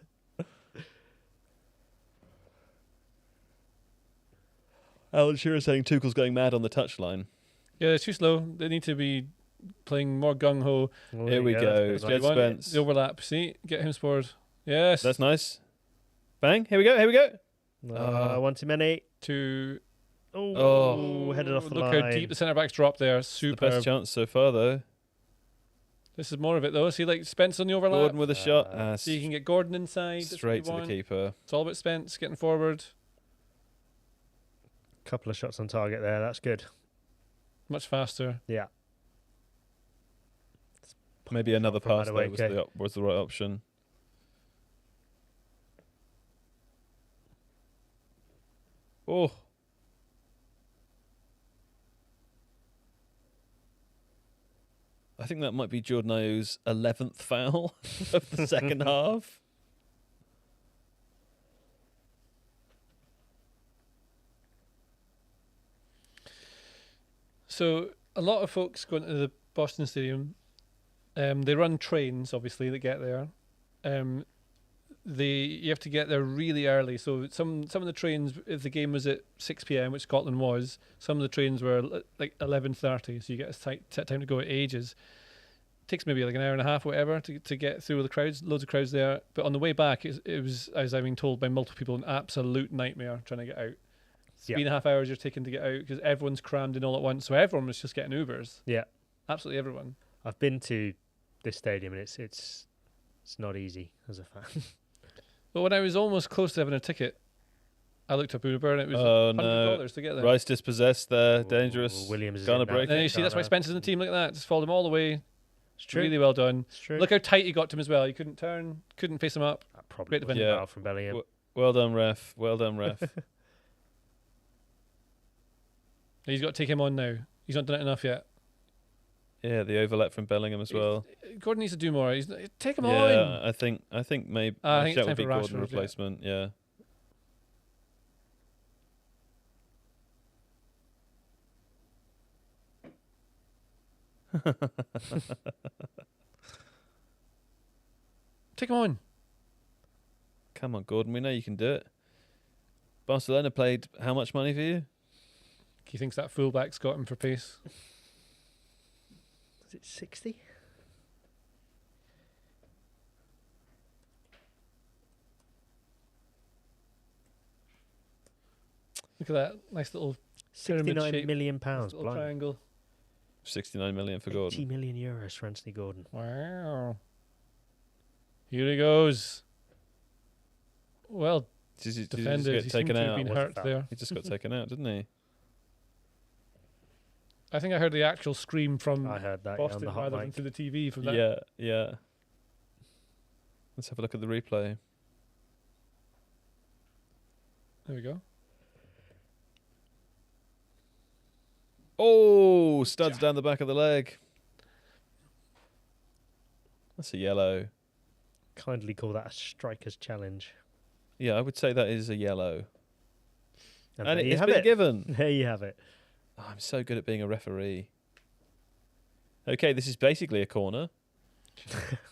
Alan Shearer saying Tuchel's going mad on the touchline. Yeah, it's too slow. They need to be playing more gung ho. Well, Here we that's go. good. Jed One, Spence. the overlap. See, get him scored. Yes. That's nice. Bang. Here we go. One too many. To Oh, headed off the look line. how deep the centre backs dropped there. The Super. best chance so far, though. This is more of it though. See, like Spence on the overlap. Gordon with a shot. So you can get Gordon inside. That's what Straight you to the want. keeper. It's all about Spence getting forward. Couple of shots on target there. That's good. Much faster. Yeah. Maybe another From pass Madueke. there was the right option. Oh. I think that might be Jordan Ayew's 11th foul of the second half. So a lot of folks going to the Boston Stadium. They run trains, obviously, that get there. You have to get there really early. So some of the trains, if the game was at 6 p.m., which Scotland was, some of the trains were like 11:30. So you get a tight time to go at ages. It takes maybe like an hour and a half, or whatever, to get through the crowds. Loads of crowds there. But on the way back, it was, as I've been told by multiple people, an absolute nightmare trying to get out. 3.5 hours you're taking to get out because everyone's crammed in all at once. So everyone was just getting Ubers. Yeah. Absolutely everyone. I've been to this stadium and it's not easy as a fan. But when I was almost close to having a ticket, I looked up Uber and it was $100 to get there. Rice dispossessed there. Dangerous. Williams is Gonna in that. break And it. you see, that's why Spencer's in the team like that. Just followed him all the way. It's true. Really well done. It's true. Look how tight he got to him as well. He couldn't turn, couldn't face him up. That probably Great was defender. foul from Bellingham. Well done, ref. Well done, ref. He's got to take him on now. He's not done it enough yet. Yeah, the overlap from Bellingham as well. Gordon needs to do more. Take him on. Yeah, I think maybe I think it's that time would be for Gordon Rashford, replacement. Yeah. Take him on. Come on, Gordon. We know you can do it. Barcelona paid how much money for you? He thinks that fullback's got him for pace. Is it 60? Look at that nice little pyramid 69 shape, million nice pounds. little Blimey. triangle. 69 million for 80 Gordon. million euros for Anthony Gordon. Wow. Here he goes. Well, Did he just defenders. get He seemed taken to have out? been Was it hurt foul? there. He just got taken out, didn't he? I think I heard the actual scream from I heard that yeah, on Boston the hot rather than mic. through the TV from that. Yeah, yeah. Let's have a look at the replay. There we go. Oh, studs down the back of the leg. That's a yellow. Kindly call that a striker's challenge. Yeah, I would say that is a yellow. And And there you it's have been it. given. There you have it. Oh, I'm so good at being a referee. Okay, this is basically a corner.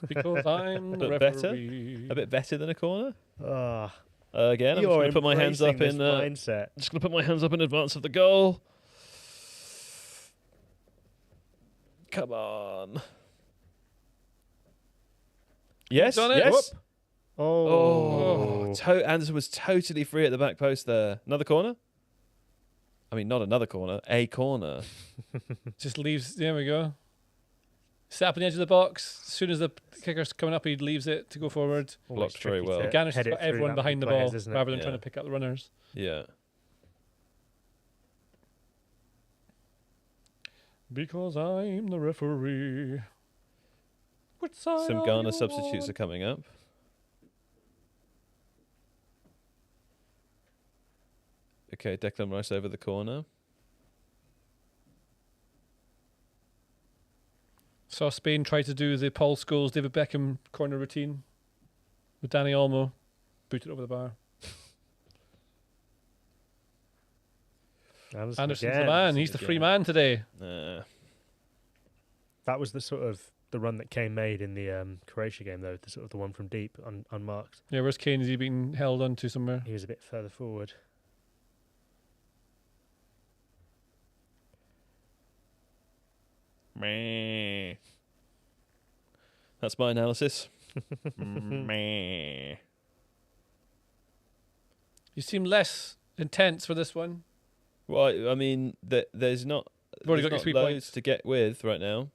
Because I'm the But better? referee. A bit better than a corner. Ah, Again, I'm just going to put my hands up in. mindset. Just going to put my hands up in advance of the goal. Come on. Yes, Done it. yes. Oh, Anderson was totally free at the back post there. Another corner? I mean, not another corner, a corner. Just leaves. There we go. Set up on the edge of the box. As soon as the kicker's coming up, he leaves it to go forward. always blocked very tricky well. to Garnish head has it got through everyone that behind the many players, ball isn't it? rather than Yeah. trying to pick up the runners. Yeah. Because I'm the referee. Which side Some are Ghana you substitutes on? are coming up. Okay, Declan Rice over the corner. Saw Spain try to do the Paul Scholes, David Beckham corner routine with Danny Olmo. Booted over the bar. Anderson's again. the man. He's the free man today. That was the sort of the run that Kane made in the Croatia game, though. The sort of the one from deep, unmarked. Yeah, where's Kane? Is he being held onto somewhere? He was a bit further forward. Meh. That's my analysis. Meh. You seem less intense for this one. Well, I mean, there's not, You've already there's got your not 3 loads points. to get with right now.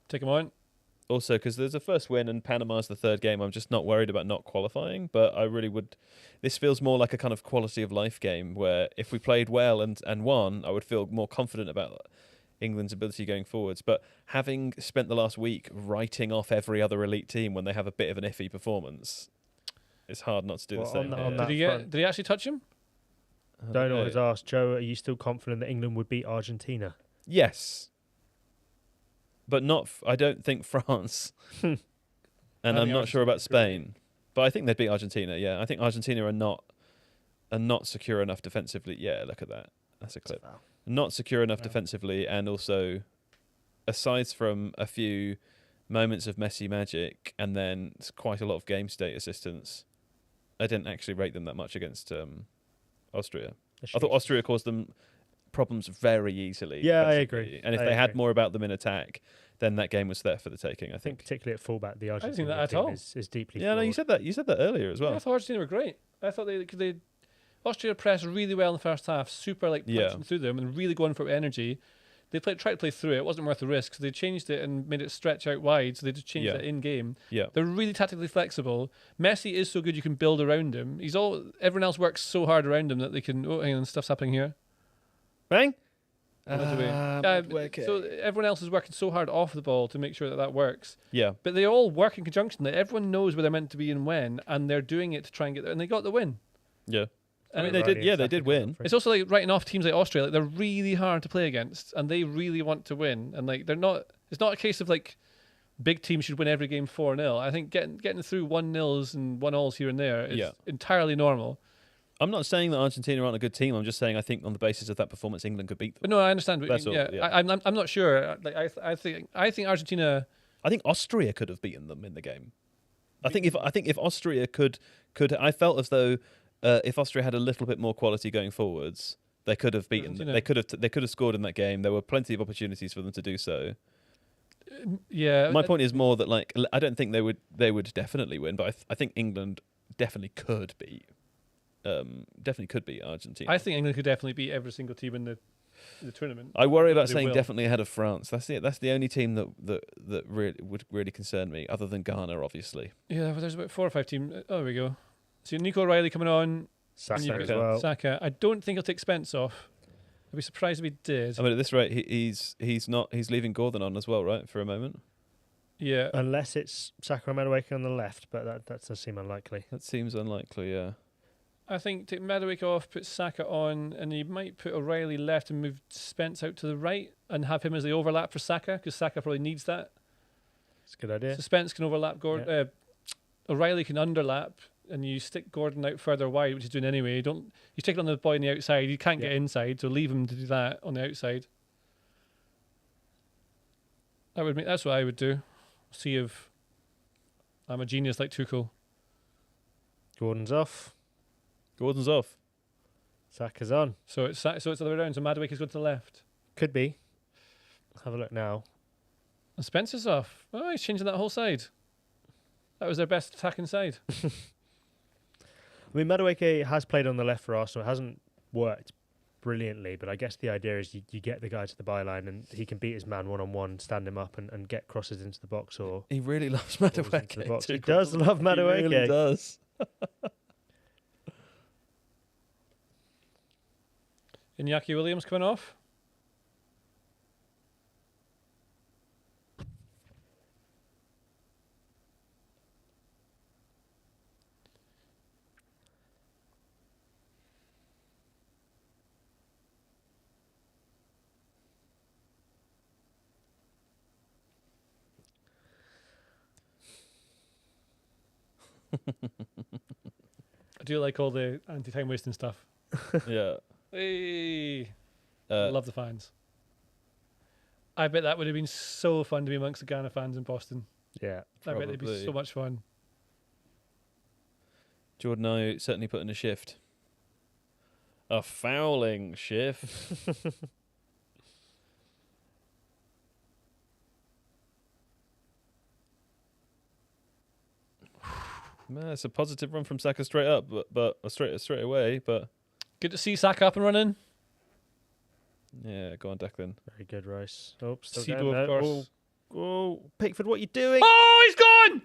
Take him on. Also, because there's a first win and Panama's the third game, I'm just not worried about not qualifying. But I really would. This feels more like a kind of quality of life game where if we played well and won, I would feel more confident about England's ability going forwards. But having spent the last week writing off every other elite team when they have a bit of an iffy performance, it's hard not to do the Well, same. on here. that Did he actually touch him? Donald has asked, Joe, are you still confident that England would beat Argentina? Yes. But not, I don't think France. And I'm think not sure about Argentina's Spain. But I think they'd beat Argentina, yeah. I think Argentina are not secure enough defensively. Yeah, look at that. That's a clip. Wow. Not secure enough Wow. defensively, and also, aside from a few moments of Messi magic and then quite a lot of game state assistance, I didn't actually rate them that much against Austria. I thought Austria caused them problems very easily. Yeah, I defensively. agree. And if I they had agree. more about them in attack, then that game was there for the taking, I I think think. particularly at fullback, the didn't think Argentina that at team all. is deeply Yeah, no, you flawed. said that. You said that earlier as Yeah, I well. thought Argentina were great. I thought they Austria pressed really well in the first half, super punching through them and really going for energy. They tried to play through it. It wasn't worth the risk, so they changed it and made it stretch out wide. So they just changed it in game. Yeah, they're really tactically flexible. Messi is so good you can build around him. Everyone else works so hard around him that they can. Oh, hang on, stuff's happening here. Bang. So everyone else is working so hard off the ball to make sure that works. Yeah, but they all work in conjunction. Everyone knows where they're meant to be and when, and they're doing it to try and get there. And they got the win. Yeah. I mean, they did. Yeah, they did win. It's also writing off teams like Austria. They're really hard to play against, and they really want to win. And they're not. It's not a case of big teams should win every game 4-0. I think getting through 1-0s and 1-alls here and there is entirely normal. I'm not saying that Argentina aren't a good team. I'm just saying I think on the basis of that performance, England could beat them. But no, I understand. What you mean. All, I'm not sure. I think Argentina. I think Austria could have beaten them in the game. I think if Austria could, I felt as though. If Austria had a little bit more quality going forwards, they could have beaten them. They could have scored in that game. There were plenty of opportunities for them to do so. Yeah. My point is more that I don't think they would definitely win, but I think England definitely could beat Argentina. I think England could definitely beat every single team in the tournament. I worry about saying definitely ahead of France. That's it. That's the only team that really would really concern me, other than Ghana, obviously. Yeah, but there's about 4 or 5 teams. Oh, there we go. So Nico O'Reilly coming on. Saka as well. Saka. I don't think he'll take Spence off. I'd be surprised if he did. I mean, at this rate, he's leaving Gordon on as well, right, for a moment? Yeah. Unless it's Saka or Madueke on the left, but that does seem unlikely. That seems unlikely, yeah. I think take Madueke off, put Saka on, and you might put O'Reilly left and move Spence out to the right and have him as the overlap for Saka, because Saka probably needs that. It's a good idea. So Spence can overlap Gordon. Yeah. O'Reilly can underlap. And you stick Gordon out further wide, which he's doing anyway. He's taking on the boy on the outside. He can't get inside, so leave him to do that on the outside. That's what I would do. See if I'm a genius like Tuchel. Gordon's off. Saka's on. So it's the other way around. So Madueke is going to the left. Could be. Have a look now. And Spencer's off. Oh, he's changing that whole side. That was their best attacking side. I mean, Madueke has played on the left for Arsenal. It hasn't worked brilliantly, but I guess the idea is you get the guy to the byline and he can beat his man one-on-one, stand him up and get crosses into the box. Or he really loves Madueke. He does love Madueke. He really does. Iñaki Williams coming off. I do like all the anti-time wasting stuff. Yeah. Hey. I love the fans. I bet that would have been so fun to be amongst the Ghana fans in Boston. Yeah. I bet it'd be so much fun. Jordan Ayew certainly put in a shift. A fouling shift. Man, it's a positive run from Saka straight up, but straight away. But good to see Saka up and running. Yeah, go on, Declan. Very good, Rice. Oops, Sibo, of course. Oh, Pickford, what are you doing? Oh, he's gone!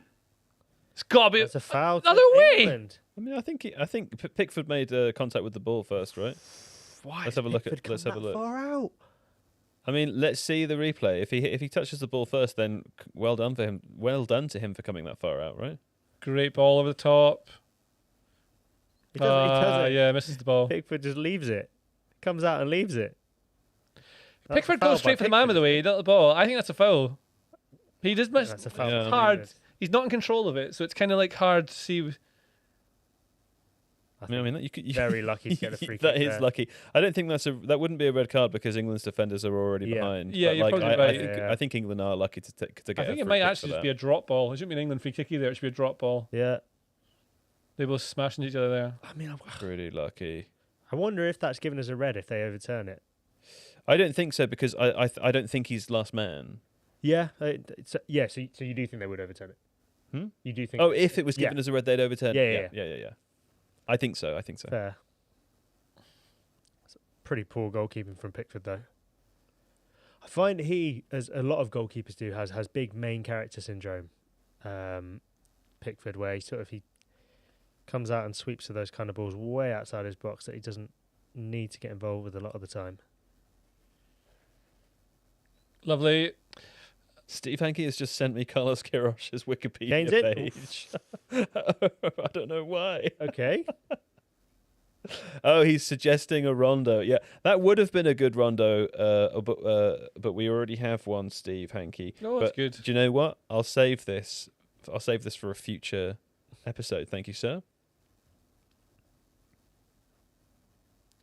It's got to be That's a foul. Other way. England. I mean, I think Pickford made contact with the ball first, right? Why? Let's have a look at. Let's have a look. Far out. I mean, let's see the replay. If he touches the ball first, then well done for him. Well done to him for coming that far out, right? Great ball over the top. He does it. Yeah, misses the ball. Pickford just leaves it. Comes out and leaves it. Pickford goes straight for the man with the way, not the ball. I think that's a foul. He does miss. That's a foul. Yeah. Hard. He's not in control of it, so it's kind of hard to see. I mean, that you could very lucky to get a free kick. That is lucky. I don't think that wouldn't be a red card because England's defenders are already behind. Yeah, but you're probably right. I think England are lucky to get. I think it might actually just be a drop ball. It shouldn't be an England free kick either. It should be a drop ball. Yeah. They both smashing each other there. I mean, pretty lucky. I wonder if that's given us a red if they overturn it. I don't think so because I don't think he's last man. Yeah. So you do think they would overturn it? You do think? Oh, if it was given as a red, they'd overturn it. Yeah. I think so. Fair. pretty poor goalkeeping from Pickford, though. I find he, as a lot of goalkeepers do, has big main character syndrome. Pickford, where he comes out and sweeps for those kind of balls way outside his box that he doesn't need to get involved with a lot of the time. Lovely. Steve Hankey has just sent me Carlos Queiroz' Wikipedia page. I don't know why. Okay. Oh, he's suggesting a rondo. Yeah, that would have been a good rondo, but we already have one, Steve Hankey. Oh, that's good. Do you know what? I'll save this for a future episode. Thank you, sir.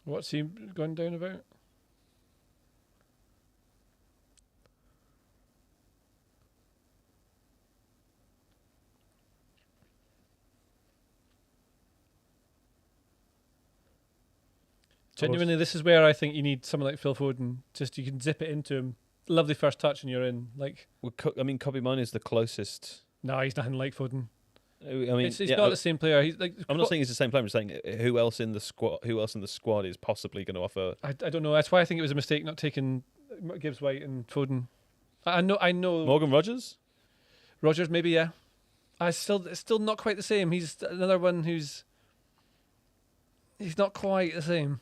What's he going down about? Genuinely, this is where I think you need someone like Phil Foden. Just you can zip it into him. Lovely first touch and you're in. Like, well, Kobe Mine is the closest. No, he's nothing like Foden. I mean, he's not the same player. He's like. I'm not saying he's the same player. I'm saying who else in the squad is possibly going to offer. I don't know. That's why I think it was a mistake not taking Gibbs White and Foden. I know. Morgan Rogers. Rogers, maybe, yeah. It's still not quite the same. He's another one he's not quite the same.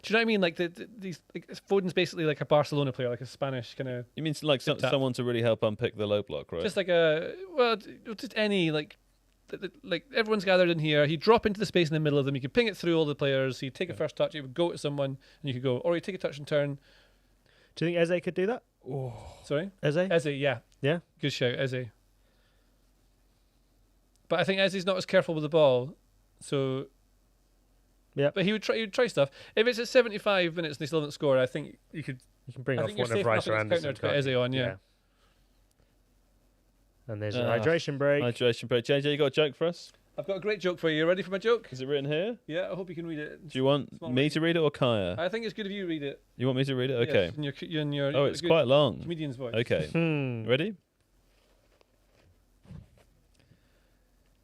Do you know what I mean? Like these, like Foden's basically like a Barcelona player, like a Spanish kind of. You mean like someone to really help unpick the low block, right? Just like just any like everyone's gathered in here. He'd drop into the space in the middle of them. You could ping it through all the players. He'd take a first touch. He would go to someone, and you could go, or he'd take a touch and turn. Do you think Eze could do that? Oh, sorry, Eze, yeah, yeah, good shout, Eze. But I think Eze's not as careful with the ball, so. Yeah, but he would try stuff. If it's at 75 minutes and they still haven't scored, I think you can bring off one of Rice or Anderson to put Eze on, yeah. And there's a hydration break. JJ, you got a joke for us? I've got a great joke for you. Ready for my joke? Is it written here? Yeah, I hope you can read it. Do you want me to read it or Kaya? I think it's good if you read it. You want me to read it? Okay. Yes, in your oh, it's quite long. Comedian's voice. Okay. Ready?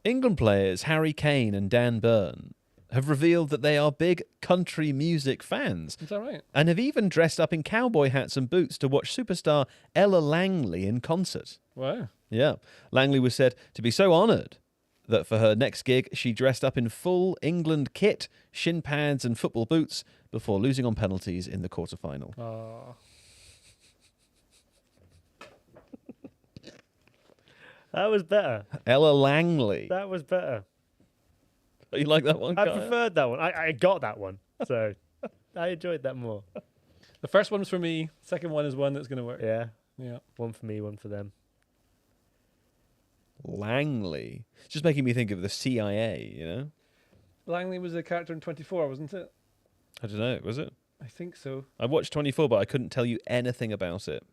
England players Harry Kane and Dan Burn have revealed that they are big country music fans. Is that right? And have even dressed up in cowboy hats and boots to watch superstar Ella Langley in concert. Wow. Yeah. Langley was said to be so honoured that for her next gig, she dressed up in full England kit, shin pads and football boots before losing on penalties in the quarter-final. Oh. That was better. Ella Langley. That was better. You like that one, I Kyle? preferred that one. I got that one, so I enjoyed that more. The first one's for me. Second one is one that's going to work. Yeah. Yeah. One for me, one for them. Langley. It's just making me think of the CIA, you know? Langley was a character in 24, wasn't it? I don't know, was it? I think so. I watched 24, but I couldn't tell you anything about it.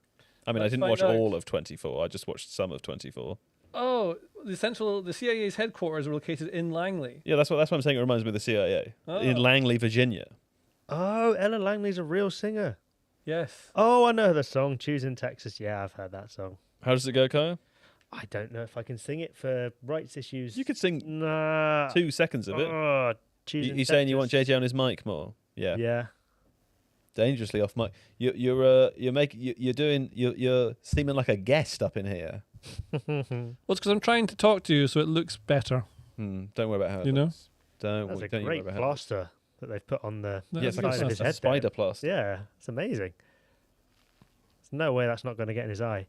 I mean, I didn't watch all of 24. I just watched some of 24. Oh, the CIA's headquarters are located in Langley. Yeah, that's what I'm saying. It reminds me of the CIA in Langley, Virginia. Oh, Ella Langley's a real singer. Yes. Oh, I know the song "Choosing Texas." Yeah, I've heard that song. How does it go, Kyle? I don't know if I can sing it for rights issues. You could sing 2 seconds of it. Oh, You saying you want JJ on his mic more? Yeah. Yeah. Dangerously off mic. You're seeming like a guest up in here. Well, it's because I'm trying to talk to you, so it looks better. Don't worry about how it you know. looks. That's a great plaster that they've put on the it's side like of his head. Spider plaster. Yeah, it's amazing. There's no way that's not going to get in his eye.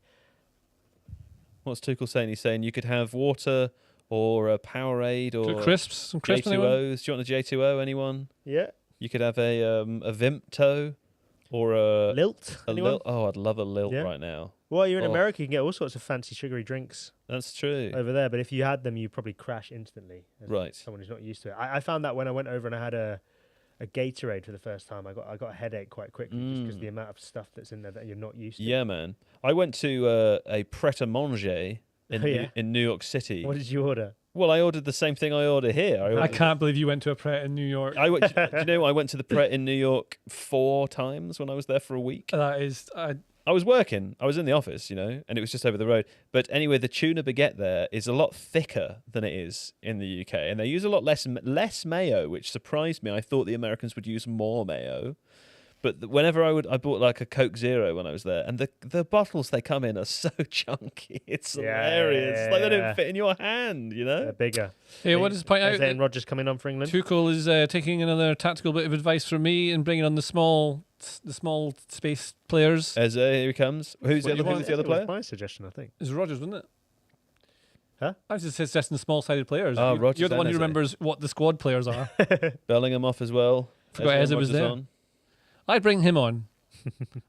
What's Tuchel saying? He's saying you could have water or a Powerade or some crisps. J2Os. Do you want a J2O? Anyone? Yeah. You could have a Vimto or a Lilt. Lilt. Oh, I'd love a Lilt right now. Well, you're in America, you can get all sorts of fancy sugary drinks. That's true. Over there, but if you had them, you probably crash instantly. Right. Someone who's not used to it. I found that when I went over and I had a Gatorade for the first time, I got a headache quite quickly just because the amount of stuff that's in there that you're not used to. Yeah, man. I went to a Pret-a-Manger in New York City. What did you order? Well, I ordered the same thing I order here. I can't believe you went to a Pret in New York. Do you know, I went to the Pret in New York 4 times when I was there for a week. That is, I was working. I was in the office, and it was just over the road. But anyway, the tuna baguette there is a lot thicker than it is in the UK, and they use a lot less mayo, which surprised me. I thought the Americans would use more mayo. But whenever I bought like a Coke Zero when I was there, and the bottles they come in are so chunky. It's hilarious. Yeah. Like they don't fit in your hand, They're bigger. Hey, what does it point out? Is Aaron Rodgers coming on for England? Tuchel is taking another tactical bit of advice from me and bringing on the small space players. Eze, here he comes. Who's the other player? It was my suggestion, I think. It was Rodgers, wasn't it? Huh? I was just suggesting small-sided players. Oh, Rodgers You're the one and who Eze. remembers what the squad players are. Bellingham off as well. Forgot Eze was there. On. I'd bring him on.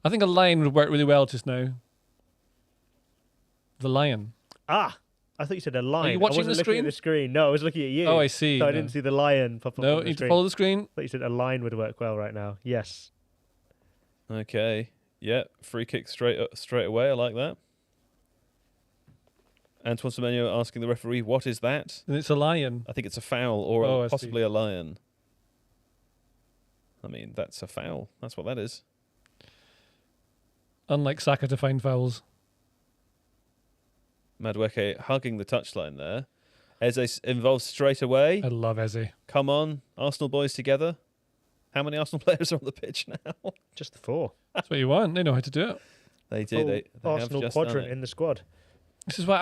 I think a lion would work really well just now. The lion. I thought you said a lion. Are you watching I wasn't the looking screen? at the screen. No, I was looking at you. Oh, I see. So I No. didn't see the lion pop up No, on the you need screen. to follow the screen. I thought you said a lion would work well right now. Yes. Okay. Yeah, free kick straight away. I like that. Antoine Semenyo asking the referee, "What is that?" And it's a lion. I think it's a foul or Oh, I possibly a lion. I mean, that's a foul. That's what that is. Unlike Saka to find fouls. Madueke hugging the touchline there. Eze involved straight away. I love Eze. Come on, Arsenal boys together. How many Arsenal players are on the pitch now? Just the 4. That's what you want. They know how to do it. They do. Full They Arsenal have just quadrant done it. in the squad. This is why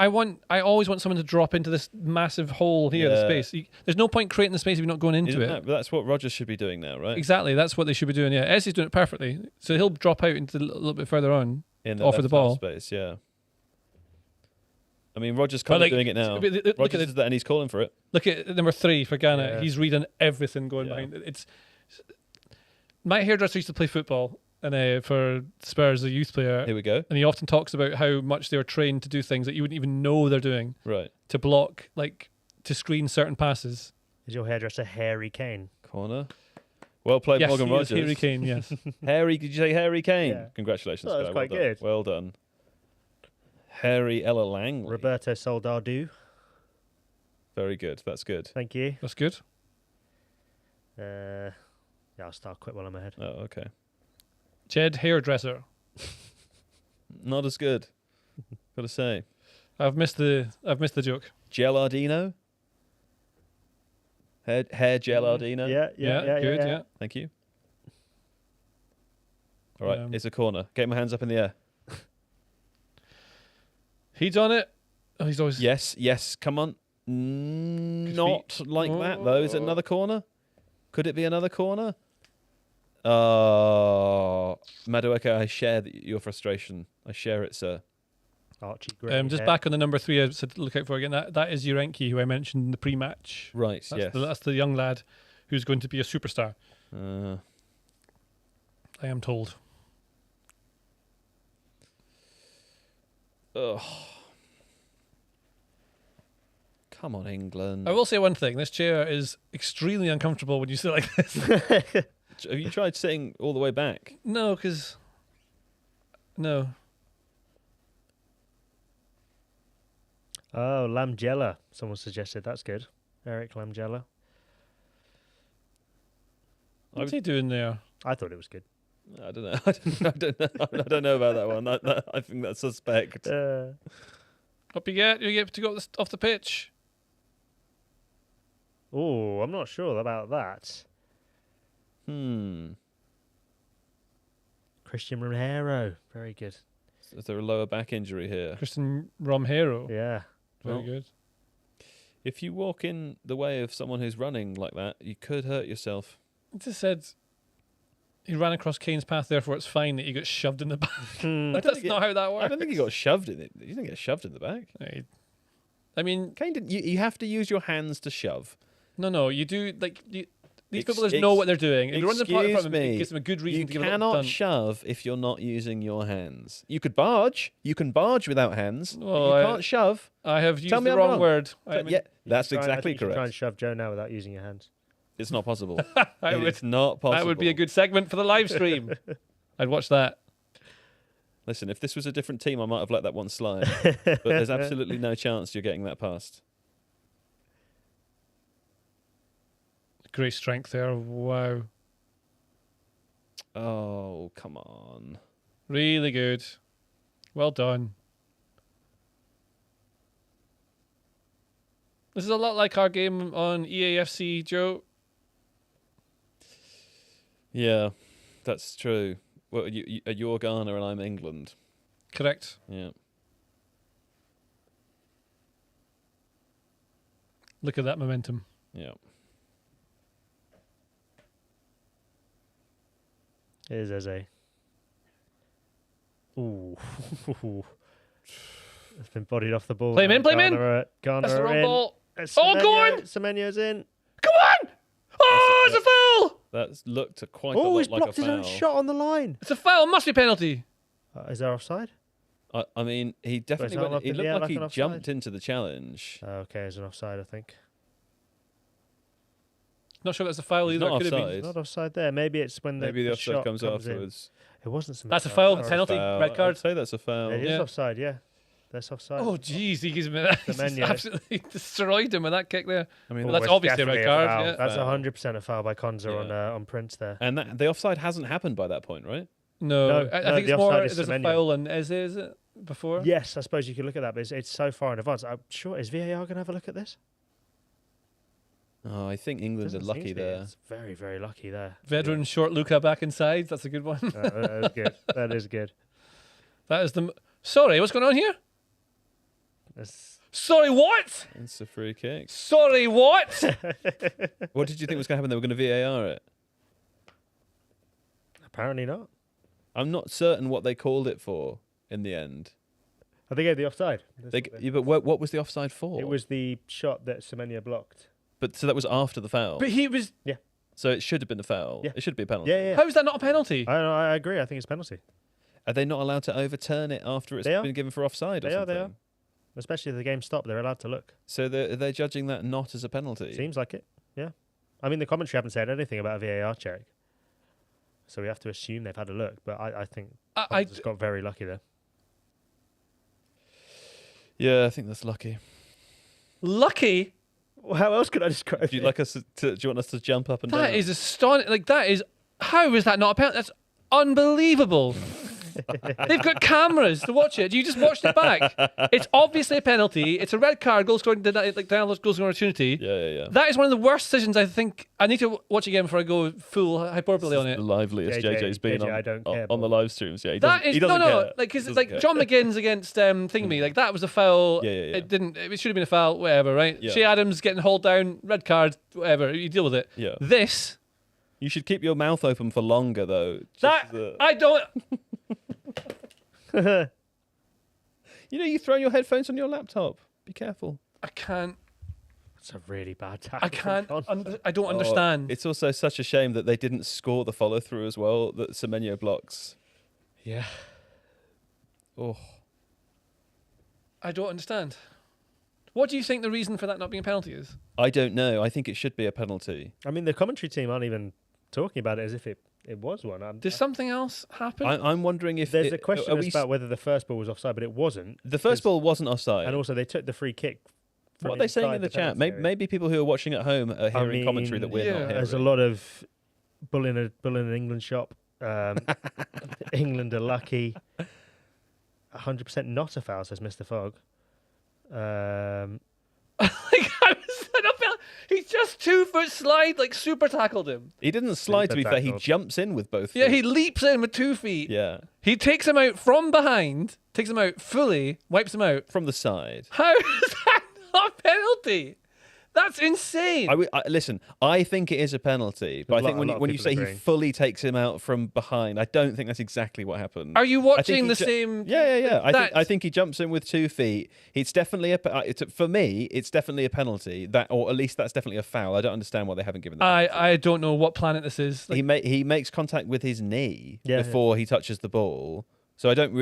I always want someone to drop into this massive hole here, the Yeah. space. There's no point creating the space if you're not going into Isn't it. that- but that's what Rodgers should be doing now, right? Exactly, that's what they should be doing. Yeah, Eze's doing it perfectly. So he'll drop out into a little bit further on. In Offer the left half ball. space, yeah. I mean, Rodgers kind But, of doing it now. look at Rodgers it. is that, and he's calling for it. Look at number 3 for Ghana. Yeah. He's reading everything going Yeah. behind it. It's my hairdresser used to play football and for Spurs, a youth player, Here we go. and he often talks about how much they were trained to do things that you wouldn't even know they're doing Right. to block, like to screen certain passes. Is your hairdresser Harry Kane? Corner. Well played, Yes, Morgan he is Rodgers. Harry Kane. Yes, Harry, did you say Harry Kane? Yeah. Congratulations, Oh, that's guy. quite well done. good. Well done. Harry Ella Langley. Roberto Soldado. Very good. That's good. Thank you. that's good. Yeah, I'll start quick while I'm ahead. Oh, okay. Jed hairdresser. Not as good. Got to say. I've missed the joke. Gellardino. Hair Gellardino. Yeah. Good. Yeah. Thank you. All right, Um, it's a corner. Get my hands up in the air. He's on it. Oh, he's always Yes. Come on. Not like that though. Is it another corner? Could it be another corner? Madueke, I share your frustration. I share it, sir. Archie Gray. just back on the number 3. I said look out for again. That is Urenki, who I mentioned in the pre-match. Right. That's yes. that's the young lad who's going to be a superstar. Uh, I am told. ugh. Come on, England. I will say one thing: this chair is extremely uncomfortable when you sit like this. Have you tried sitting all the way back? No, because no. Oh, Lamgella. Someone suggested. That's good. Eric Lamgella. What's he doing there? I thought it was good. I don't know. I don't know. I don't know about that one. I think that's suspect. Up you get to go off the pitch. Oh, I'm not sure about that. Christian Romero. Very good. Is there a lower back injury here? Christian Romero. Yeah. Very Well, good. If you walk in the way of someone who's running like that, you could hurt yourself. It just said he ran across Kane's path, therefore it's fine that he got shoved in the back. That's not how that works. I don't think he got shoved in it. He didn't get shoved in the back. I mean, Kane didn't. You have to use your hands to shove. no. You do like these Ex- footballers know what they're doing. If you run the part in excuse front of them, me. it gives them a good reason You to get it cannot done. shove if you're not using your hands. You could barge. You can barge without hands. But Oh, you can't shove. I have used Tell me the I'm wrong wrong. word. Yeah, that's I exactly think you should try and correct. shove Joe now without using your hands. It's not possible. I would- It's not possible. That would be a good segment for the live stream. I'd watch that. Listen, if this was a different team, I might have let that one slide. But there's absolutely no chance you're getting that past. Great strength there. Wow. Oh, come on. Really good. Well done. This is a lot like our game on EAFC, Joe. Yeah, that's true. Well, you're Ghana and I'm England. Correct. Yeah. Look at that momentum. Yeah. Here's Eze. Ooh. It's been bodied off the ball. Play him in, play him in. Ghana That's the wrong in. ball. Semenyo, go on! Semenyo's in. Come on! Oh, it's a foul! That's looked quite a Oh, lot he's like a blocked his own foul. shot on the line. It's a foul. Must be a penalty. Is there offside? I mean, he definitely not went, up he in the looked air like like he an offside? jumped into the challenge. Okay, there's an offside, I think. Not sure that's a foul He's either. not It could have been. offside. It's not offside there. Maybe it's when Maybe the offside shot comes in. afterwards. It wasn't some. That's a foul. Sorry. Penalty. Foul. Red card. I'd say that's a foul. It is Yeah. offside, yeah. That's offside. Oh, jeez. He gives me that. He just Semenyo. absolutely destroyed him with that kick there. I mean, Well, that's it's obviously a red definitely card, foul. yeah. That's Foul. 100% a foul by Konza Yeah. on Prince there. and the offside hasn't happened by that point, right? No, No, I no, think the it's more. offside is There's a Semenyo. foul on Eze, is it? Before? Yes, I suppose you could look at that, but it's so far in advance. I'm sure, is VAR going to have a look at this? Oh, I think England are Doesn't seem lucky to be. there. It's very, very lucky there. Veteran short Luca back inside. That's a good one. That is good. That is good. That is the. Sorry, what's going on here? That's- Sorry, what? It's a free kick. Sorry, what? What did you think was going to happen? They were going to VAR it. Apparently not. I'm not certain what they called it for in the end. I think the offside. Yeah, but what was the offside for? It was the shot that Semenyo blocked. But so that was after the foul. But he was. So it should have been a foul. Yeah. It should be a penalty. Yeah. How is that not a penalty? I agree. I think it's penalty. Are they not allowed to overturn it after it's They are. been given for offside or They are, something? they are. Especially if the game stopped, they're allowed to look. So they're judging that not as a penalty. Seems like it. Yeah. I mean, the commentary haven't said anything about a VAR check. So we have to assume they've had a look. But I think I just got very lucky there. Yeah, I think that's lucky. lucky. How else could I describe Do you it? like us to? Do you want us to jump up and down? That is astonishing. Like, that is. How is that not a penalty? That's unbelievable. They've got cameras to watch it. You just watched it back. It's obviously a penalty. It's a red card. Goal scoring, like goal scoring opportunity. Yeah. That is one of the worst decisions. I think I need to watch again before I go full hyperbole on This it. is the liveliest JJ, JJ's been I don't care, on the Bob. live streams. Yeah, he That doesn't, is he doesn't no, care. like because Doesn't like care. Jon McGinn's against Thingy, like that was a foul. Yeah. It didn't. It should have been a foul. Whatever, right? Yeah. Shea Adams getting hauled down, red card. Whatever. You deal with it. Yeah. This. You should keep your mouth open for longer, though. That I don't. You throw your headphones on your laptop. Be careful. I can't. It's a really bad tackle. I can't. from Con. I don't Oh, understand. It's also such a shame that they didn't score the follow through as well. That Semenyo blocks. Yeah. Oh, I don't understand. What do you think the reason for that not being a penalty is? I don't know. I think it should be a penalty. I mean, the commentary team aren't even talking about it as if it was one. Did something else happen? I'm wondering if There's it, a question are we about whether the first ball was offside, but it wasn't. the first ball wasn't offside. And also, they took the free kick. from What are they saying inside in the chat? penalty Maybe, area. maybe people who are watching at home are hearing mean, commentary that we're yeah. not hearing. There's a lot of bull in an England shop. England are lucky. 100% not a foul, says Mr. Fogg. Like, how is that not penalty? He just 2 foot slide, like super tackled him. He didn't slide, to be fair. He tackled. jumps in with both feet. Yeah, he leaps in with 2 feet. Yeah, He takes him out from behind, takes him out fully, wipes him out. from the side. How is that not a penalty? That's insane. Listen, I think it is a penalty, but There's I think a lot of when you people say he agreeing. fully takes him out from behind, I don't think that's exactly what happened. Are you I think watching he the same? Yeah. I That's- think he jumps in with 2 feet. It's definitely for me. It's definitely a penalty. Or at least that's definitely a foul. I don't understand why they haven't given that. I don't know what planet this is. Like, He makes contact with his knee Yeah, before he touches the ball. So I don't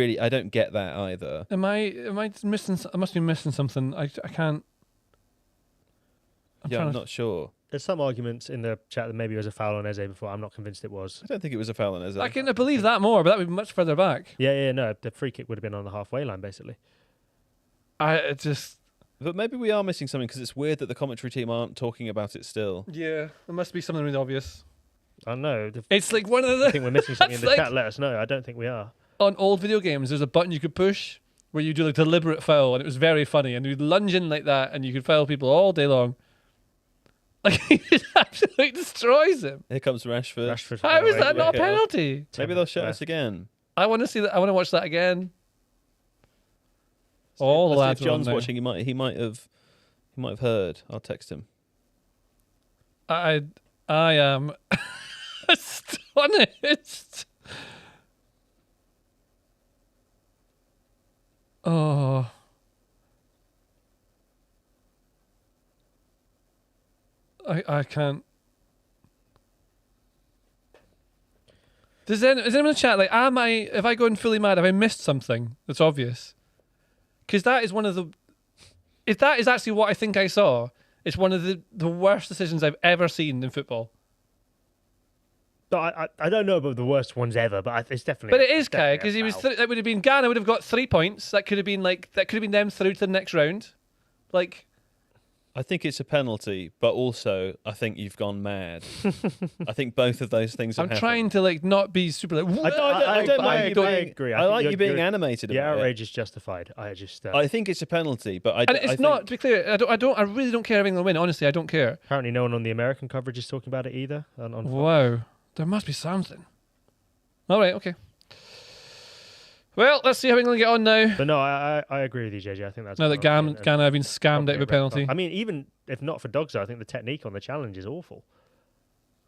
get that either. am I missing? I must be missing something. I can't. I'm trying to- not sure. There's some arguments in the chat that maybe it was a foul on Eze before. I'm not convinced it was. I don't think it was a foul on Eze. I can believe that more, but that would be much further back. Yeah, no. The free kick would have been on the halfway line, basically. I just. But maybe we are missing something because it's weird that the commentary team aren't talking about it still. Yeah, there must be something really obvious. I don't know. It's like one of I the. think we're missing something in That's the like- chat. Let us know. I don't think we are. on old video games, there's a button you could push where you do like deliberate foul, and it was very funny. And you'd lunge in like that, and you could foul people all day long. Like he just absolutely destroys him. Here comes Rashford. How is that not a penalty? Maybe they'll show us again. I want to see that. I want to watch that again. All the lads. If John's watching, he might have heard. I'll text him. I am astonished. Oh. I can't. Is anyone in the chat like, if I go in fully mad, have I missed something that's obvious? Because that is one of the. If that is actually what I think I saw, it's one of the worst decisions I've ever seen in football. But I don't know about the worst ones ever, but it's definitely. But it is, Kai, because he was. That would have been Ghana would have got 3 points. That could have been them through to the next round. Like. I think it's a penalty, but also I think you've gone mad. I think both of those things have happened. Trying to like not be super like. I agree. I like you being animated. The about outrage is justified. I think it's a penalty, but not. To be clear, I really don't care if England win. Honestly, I don't care. Apparently, no one on the American coverage is talking about it either. Wow, there must be something. All right, okay. Well, let's see how England get on now. But no, I agree with you, JJ. I think that's... Now that Ghana have been scammed out of a penalty. I mean, even if not for Dogso, I think the technique on the challenge is awful.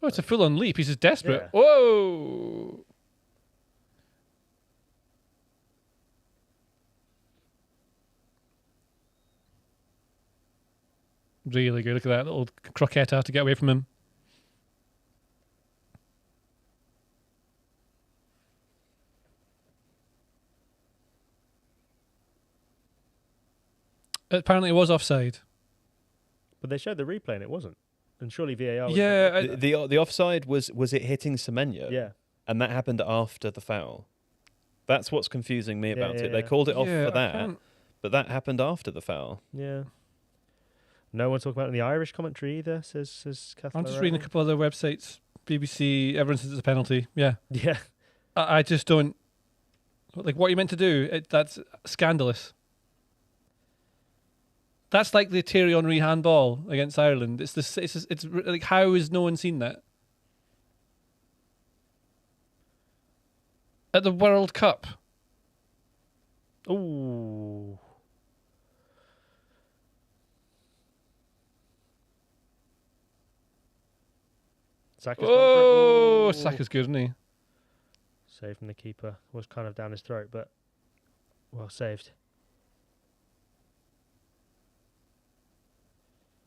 Oh, it's a full-on leap. He's just desperate. Yeah. Whoa! Really good. Look at that little croqueta to get away from him. Apparently it was offside. But they showed the replay and it wasn't. And surely VAR was... Yeah. The offside was it hitting Semenyo? Yeah. And that happened after the foul. That's what's confusing me about it. Yeah. They called it off for that, but that happened after the foul. Yeah. No one talking about it in the Irish commentary either, says Kathleen. I'm just reading a couple other websites. BBC, everyone says it's a penalty. Yeah. Yeah. I just don't... Like, what are you meant to do? That's scandalous. That's like the Thierry Henry handball against Ireland. It's like, how has no one seen that? At the World Cup. Ooh. Saka's good, isn't he? Saved from the keeper. Was kind of down his throat, but well saved.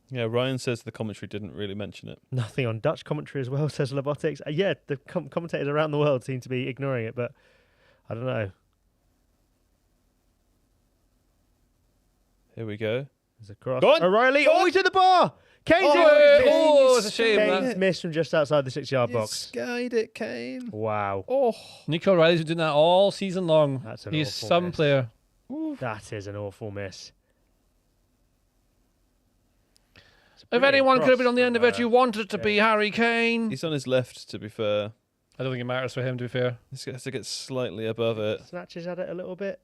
Yeah, Ryan says the commentary didn't really mention it. Nothing on Dutch commentary as well, says Lobotics. Yeah, the commentators around the world seem to be ignoring it, but I don't know. Here we go. There's a cross. Go on. O'Reilly. Oh, he's at the bar. Kane's it's a shame. Kane's missed from just outside the 6-yard box. Skied it, Kane. Wow. Oh, Nico O'Reilly's been doing that all season long. That's an He's awful some miss. player. That is an awful miss. If anyone could have been on the end of it, you wanted it to be Harry Kane. he's on his left, to be fair. I don't think it matters for him, to be fair. He has to get slightly above it. Snatches at it a little bit.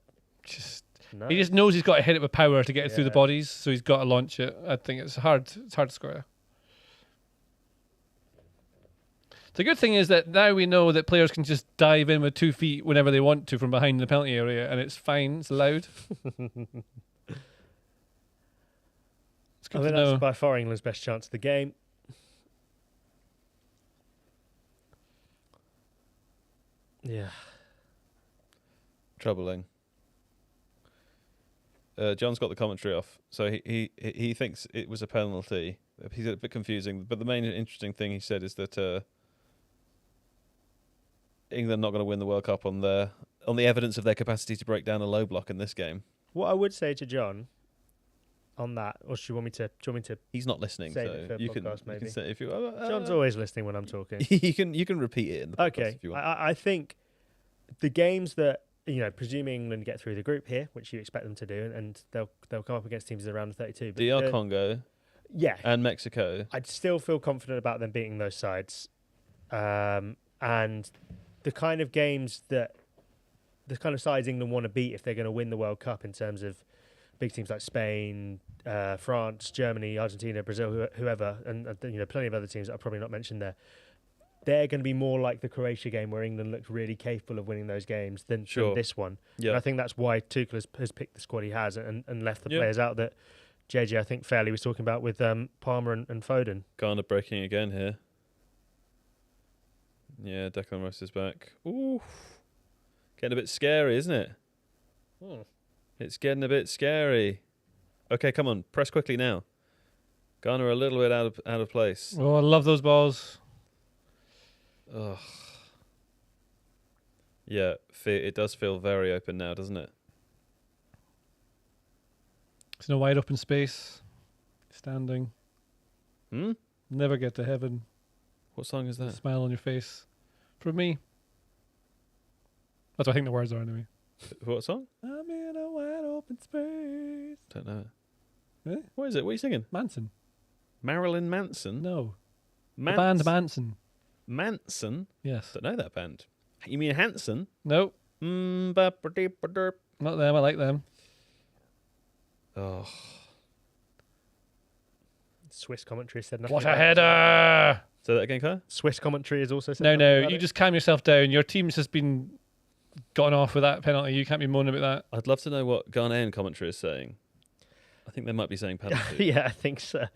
No. He just knows he's got to hit it with power to get it through the bodies, so he's got to launch it. I think it's hard. It's hard to score. The good thing is that now we know that players can just dive in with 2 feet whenever they want to from behind the penalty area, and it's fine. It's allowed. It's good I think to know. that's by far England's best chance of the game. Yeah. Troubling. John's got the commentary off, so he thinks it was a penalty. He's a bit confusing, but the main interesting thing he said is that England not going to win the World Cup on the evidence of their capacity to break down a low block in this game. What I would say to John on that, or do you want me to? He's not listening, Save so it for you can podcast, maybe. say if you. John's always listening when I'm talking. you can repeat it in the podcast Okay, if you want. I think the games that, presuming England get through the group here, which you expect them to do, and they'll come up against teams around the 32. But DR Congo, yeah, and Mexico. I'd still feel confident about them beating those sides, and the kind of games that the kind of sides England want to beat if they're going to win the World Cup in terms of big teams like Spain, France, Germany, Argentina, Brazil, whoever, and plenty of other teams that I've probably not mentioned there. They're going to be more like the Croatia game where England looked really capable of winning those games than this one. Yeah. And I think that's why Tuchel has picked the squad he has and left the players out that JJ, I think, fairly was talking about with Palmer and Foden. Ghana breaking again here. Yeah, Declan Rice is back. Ooh. Getting a bit scary, isn't it? It's getting a bit scary. Okay, come on. Press quickly now. Ghana are a little bit out of place. Oh, I love those balls. Ugh. Yeah, it does feel very open now, doesn't it? It's in a wide open space. Standing. Never get to heaven. What song is that? Smile on your face. From me. That's what I think the words are anyway. What song? I'm in a wide open space. Don't know it. Really? What is it? What are you singing? Manson. Marilyn Manson? No. The band Manson. Manson? Yes. Don't know that band. You mean Hanson? Nope. Not Not them. I like them. Oh. Swiss commentary said nothing. What a about header! Say that again, Kai? Swiss commentary has also said No, nothing about you it. just calm yourself down. Your team's just been gotten off with that penalty. You can't be moaning about I'd love to know what Ghanaian commentary is saying. I think they might be saying penalty. Yeah, I think so.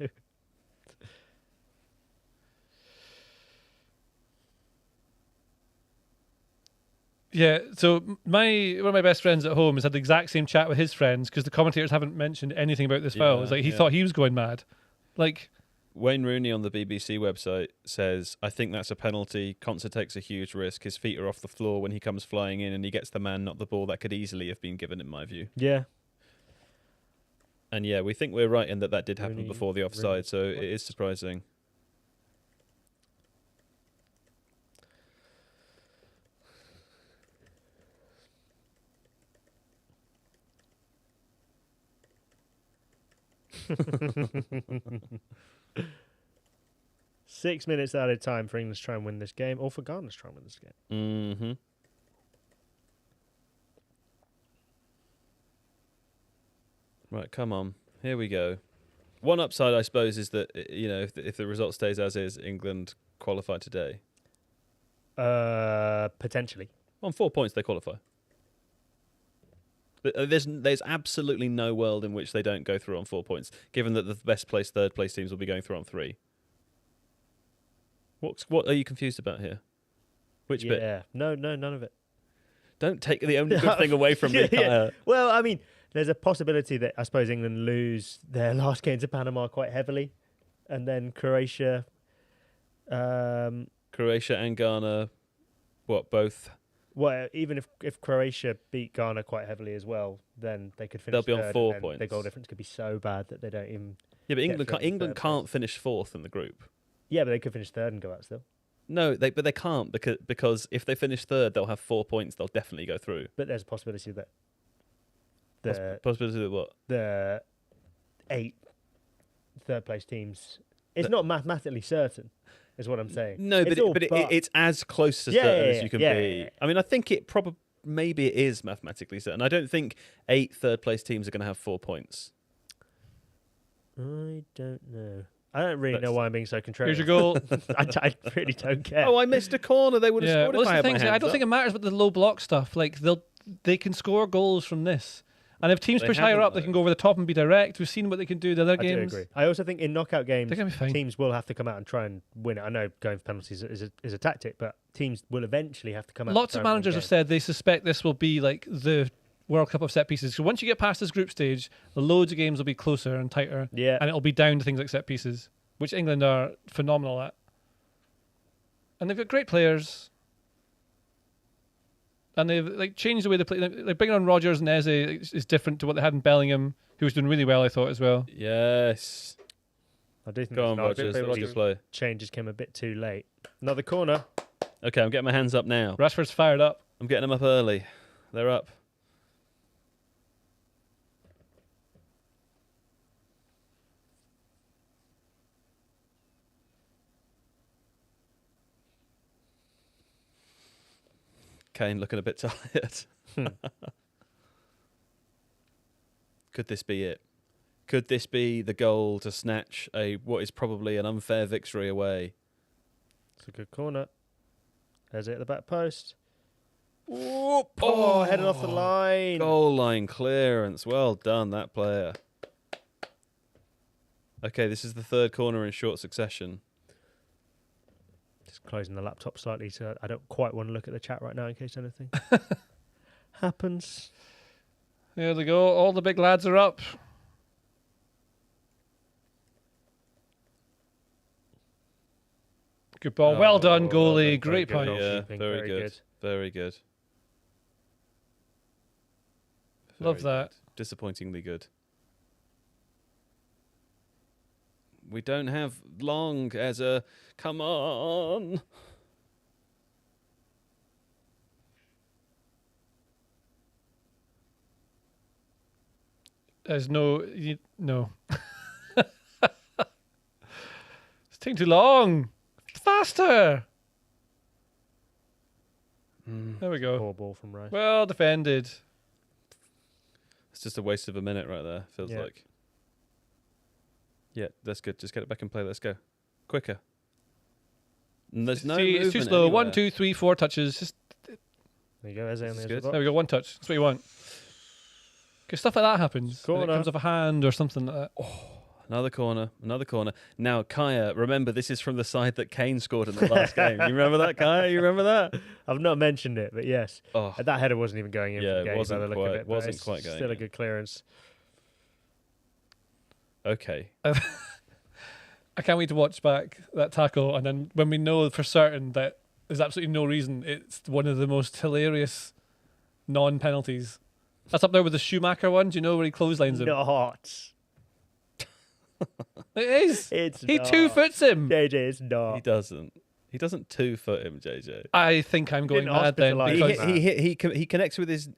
Yeah, so one of my best friends at home has had the exact same chat with his friends because the commentators haven't mentioned anything about this foul. It's like he thought he was going mad. Like Wayne Rooney on the BBC website says, I think that's a penalty. Concert takes a huge risk. His feet are off the floor when he comes flying in and he gets the man, not the ball. That could easily have been given, in my view. Yeah. And yeah, we think we're right in that did happen Rooney, before the offside, so it is surprising. Six minutes added time for England to try and win this game, or for Ghana to try and win this game. Mm-hmm. Right, come on. Here we go. One upside, I suppose, is that, if the result stays as is, England qualify today. Potentially. On 4 points, they qualify. There's absolutely no world in which they don't go through on 4 points, given that the best place, third place teams will be going through on 3. What are you confused about here? Which bit? Yeah. No, none of it. Don't take the only good thing away from me. Yeah. Well, I mean, there's a possibility that I suppose England lose their last game to Panama quite heavily, and then Croatia. Croatia and Ghana, both? Well, even if Croatia beat Ghana quite heavily as well, then they could finish. They'll be on 4 points. Their goal difference could be so bad that they don't even. Yeah, but get England third can't finish fourth in the group. Yeah, but they could finish third and go out still. No, but they can't because if they finish third, they'll have 4 points. They'll definitely go through. But there's a possibility that Possibility of what? the 8 third place teams. It's not mathematically certain, is what I'm saying. No, it's as close to certain as you can be. Yeah. I mean, I think maybe it is mathematically certain. I don't think 8 third place teams are going to have 4 points. I don't know. I don't really know why I'm being so contrarian. here's your goal. I really don't care. Oh, I missed a corner. They would have scored if I had my hands I don't up. think it matters about the low block stuff. Like they can score goals from this. And if teams They push higher haven't, up, they can go over the top and be direct. We've seen what they can do in other I do games. agree. I also think in knockout games, They're gonna be fine. teams will have to come out and try and win it. I know going for penalties is a tactic, but teams will eventually have to come out. Lots and of try and managers win have said they suspect this will be like the World Cup of set pieces. So once you get past this group stage, the loads of games will be closer and tighter. Yeah. And it'll be down to things like set pieces, which England are phenomenal at. And they've got great players. And they've changed the way they play. Like bringing on Rodgers and Eze is different to what they had in Bellingham, who was doing really well, I thought, as well. Yes. I do think Go on, Rodgers. That was a good play. Changes came a bit too late. Another corner. Okay, I'm getting my hands up now. Rashford's fired up. I'm getting them up early. They're up. Kane looking a bit tired. Could this be it? Could this be the goal to snatch what is probably an unfair victory away? It's a good corner. There's it at the back post. Whoop. Oh, headed off the line. Goal line clearance. Well done, that player. Okay, this is the third corner in short succession. Just closing the laptop slightly so I don't quite want to look at the chat right now in case anything happens. There they go. All the big lads are up. Good ball. Well done, goalie. Great punch. Yeah, very good. Very good. Love that. Disappointingly good. We don't have Long as a... Come on. There's no... No. It's taking too long. Faster. There we go. Poor ball from Rice. Well defended. It's just a waste of a minute right there, feels like. Yeah, that's good. Just get it back in play. Let's go. Quicker. And there's no it's too movement slow. anywhere. 1, 2, 3, 4 touches. Just There you go. There's it on the This is edge of good. the there we box. go. 1 touch. That's what you want. Because stuff like that happens. When it Corner. comes off a hand or something like that. Another corner. Another corner. Now, Kaya, remember, this is from the side that Kane scored in the last game. You remember that, Kaya? You remember that? I've not mentioned it, but yes. Oh, That header wasn't even going in Yeah, for it the game wasn't by the look quite- of it. but wasn't it's quite going Still a in. good clearance. okay. I can't wait to watch back that tackle, and then when we know for certain that there's absolutely no reason, it's one of the most hilarious non-penalties. That's up there with the Schumacher one. Do you know where he clotheslines him? Not. It is. It's He not. 2-foots him. JJ, it's not. He doesn't. He doesn't 2-foot him, JJ. I think I'm going Didn't mad then hospitalise because him. He connects with his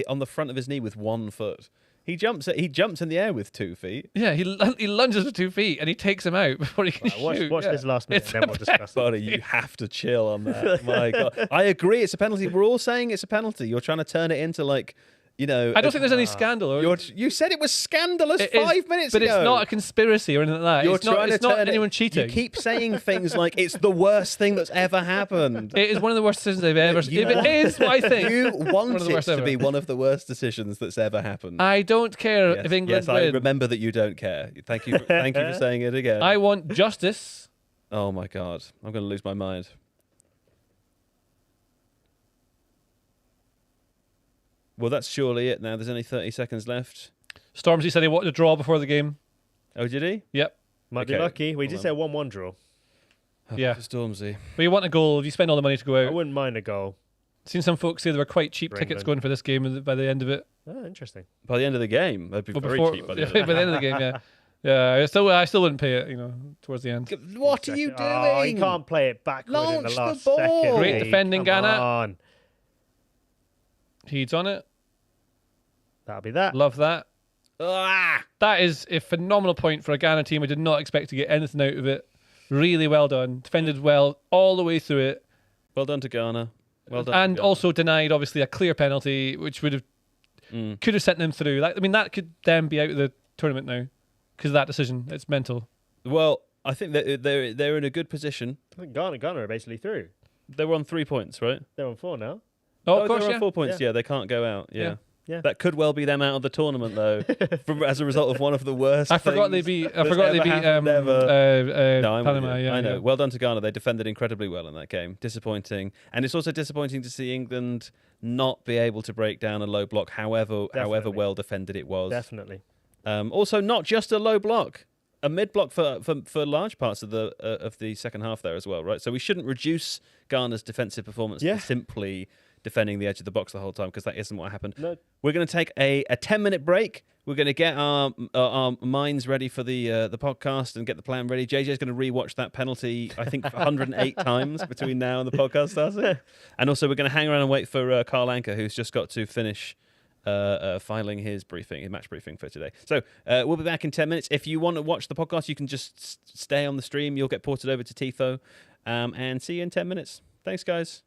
on the front of his knee with 1 foot. He jumps in the air with 2 feet. yeah, he lunges with 2 feet and he takes him out before he can Right, shoot. watch yeah. this last minute It's and then we'll discuss it. Buddy, you have to chill on that. My God, I agree. It's a penalty. We're all saying it's a penalty. You're trying to turn it into like, you know. I don't think there's any scandal. Or You said it was scandalous It is, 5 minutes but ago. it's not a conspiracy or anything like that. You're It's not, trying it's to not turn anyone it, cheating. You keep saying things like it's the worst thing that's ever happened. It is one of the worst decisions they've ever. If it is what I think, You want of the it worst to ever. be one of the worst decisions that's ever happened. I don't care Yes, if England yes, I win. remember that you don't care. Thank you for saying it again. I want justice. Oh my God, I'm going to lose my mind. Well, that's surely it now. There's only 30 seconds left. Stormzy said he wanted a draw before the game. Oh, did he? Yep. Might be Okay. lucky. We did Well, say a 1-1 draw. Yeah. Stormzy. But you want a goal, if you spend all the money to go I out. wouldn't mind a goal. Seen some folks say there were quite cheap For tickets England. going for this game by the end of it. Oh, interesting. By the end of the game, that'd be But very before, cheap. By the yeah, end of by the end of the game, yeah. Yeah, I still wouldn't pay it, towards the end. the What are you doing? Oh, he can't play it backward in Launch the the last ball. second. Great Lee. defending, Come Ghana. on. He's on it. That'll be that. Love that. Ah! That is a phenomenal point for a Ghana team. I did not expect to get anything out of it. Really well done. Defended well all the way through it. Well done to Ghana. Well done. And to Ghana. also denied, obviously, a clear penalty, which could have sent them through. That could then be out of the tournament now because of that decision. It's mental. Well, I think that they're in a good position. I think Ghana are basically through. They were on 3 points, right? They're on 4 now. Oh, of course, they're on yeah. 4 points. Yeah. They can't go out. Yeah. Yeah. That could well be them out of the tournament, though, as a result of one of the worst. I forgot they things beat. I that's forgot they ever beat happened ever. No, I'm with Panama. you. Yeah, I know. yeah. Well done to Ghana. They defended incredibly well in that game. Disappointing, and it's also disappointing to see England not be able to break down a low block, however Definitely. well defended it was. Definitely. Also, not just a low block, a mid block for large parts of the second half there as well, right? So we shouldn't reduce Ghana's defensive performance Yeah. to simply defending the edge of the box the whole time, because that isn't what happened. No. We're going to take a 10-minute break. We're going to get our minds ready for the podcast and get the plan ready. JJ's going to rewatch that penalty, I think, 108 times between now and the podcast starting. And also, we're going to hang around and wait for Carl Anker, who's just got to finish filing his match briefing for today. So we'll be back in 10 minutes. If you want to watch the podcast, you can just stay on the stream. You'll get ported over to Tifo. And see you in 10 minutes. Thanks, guys.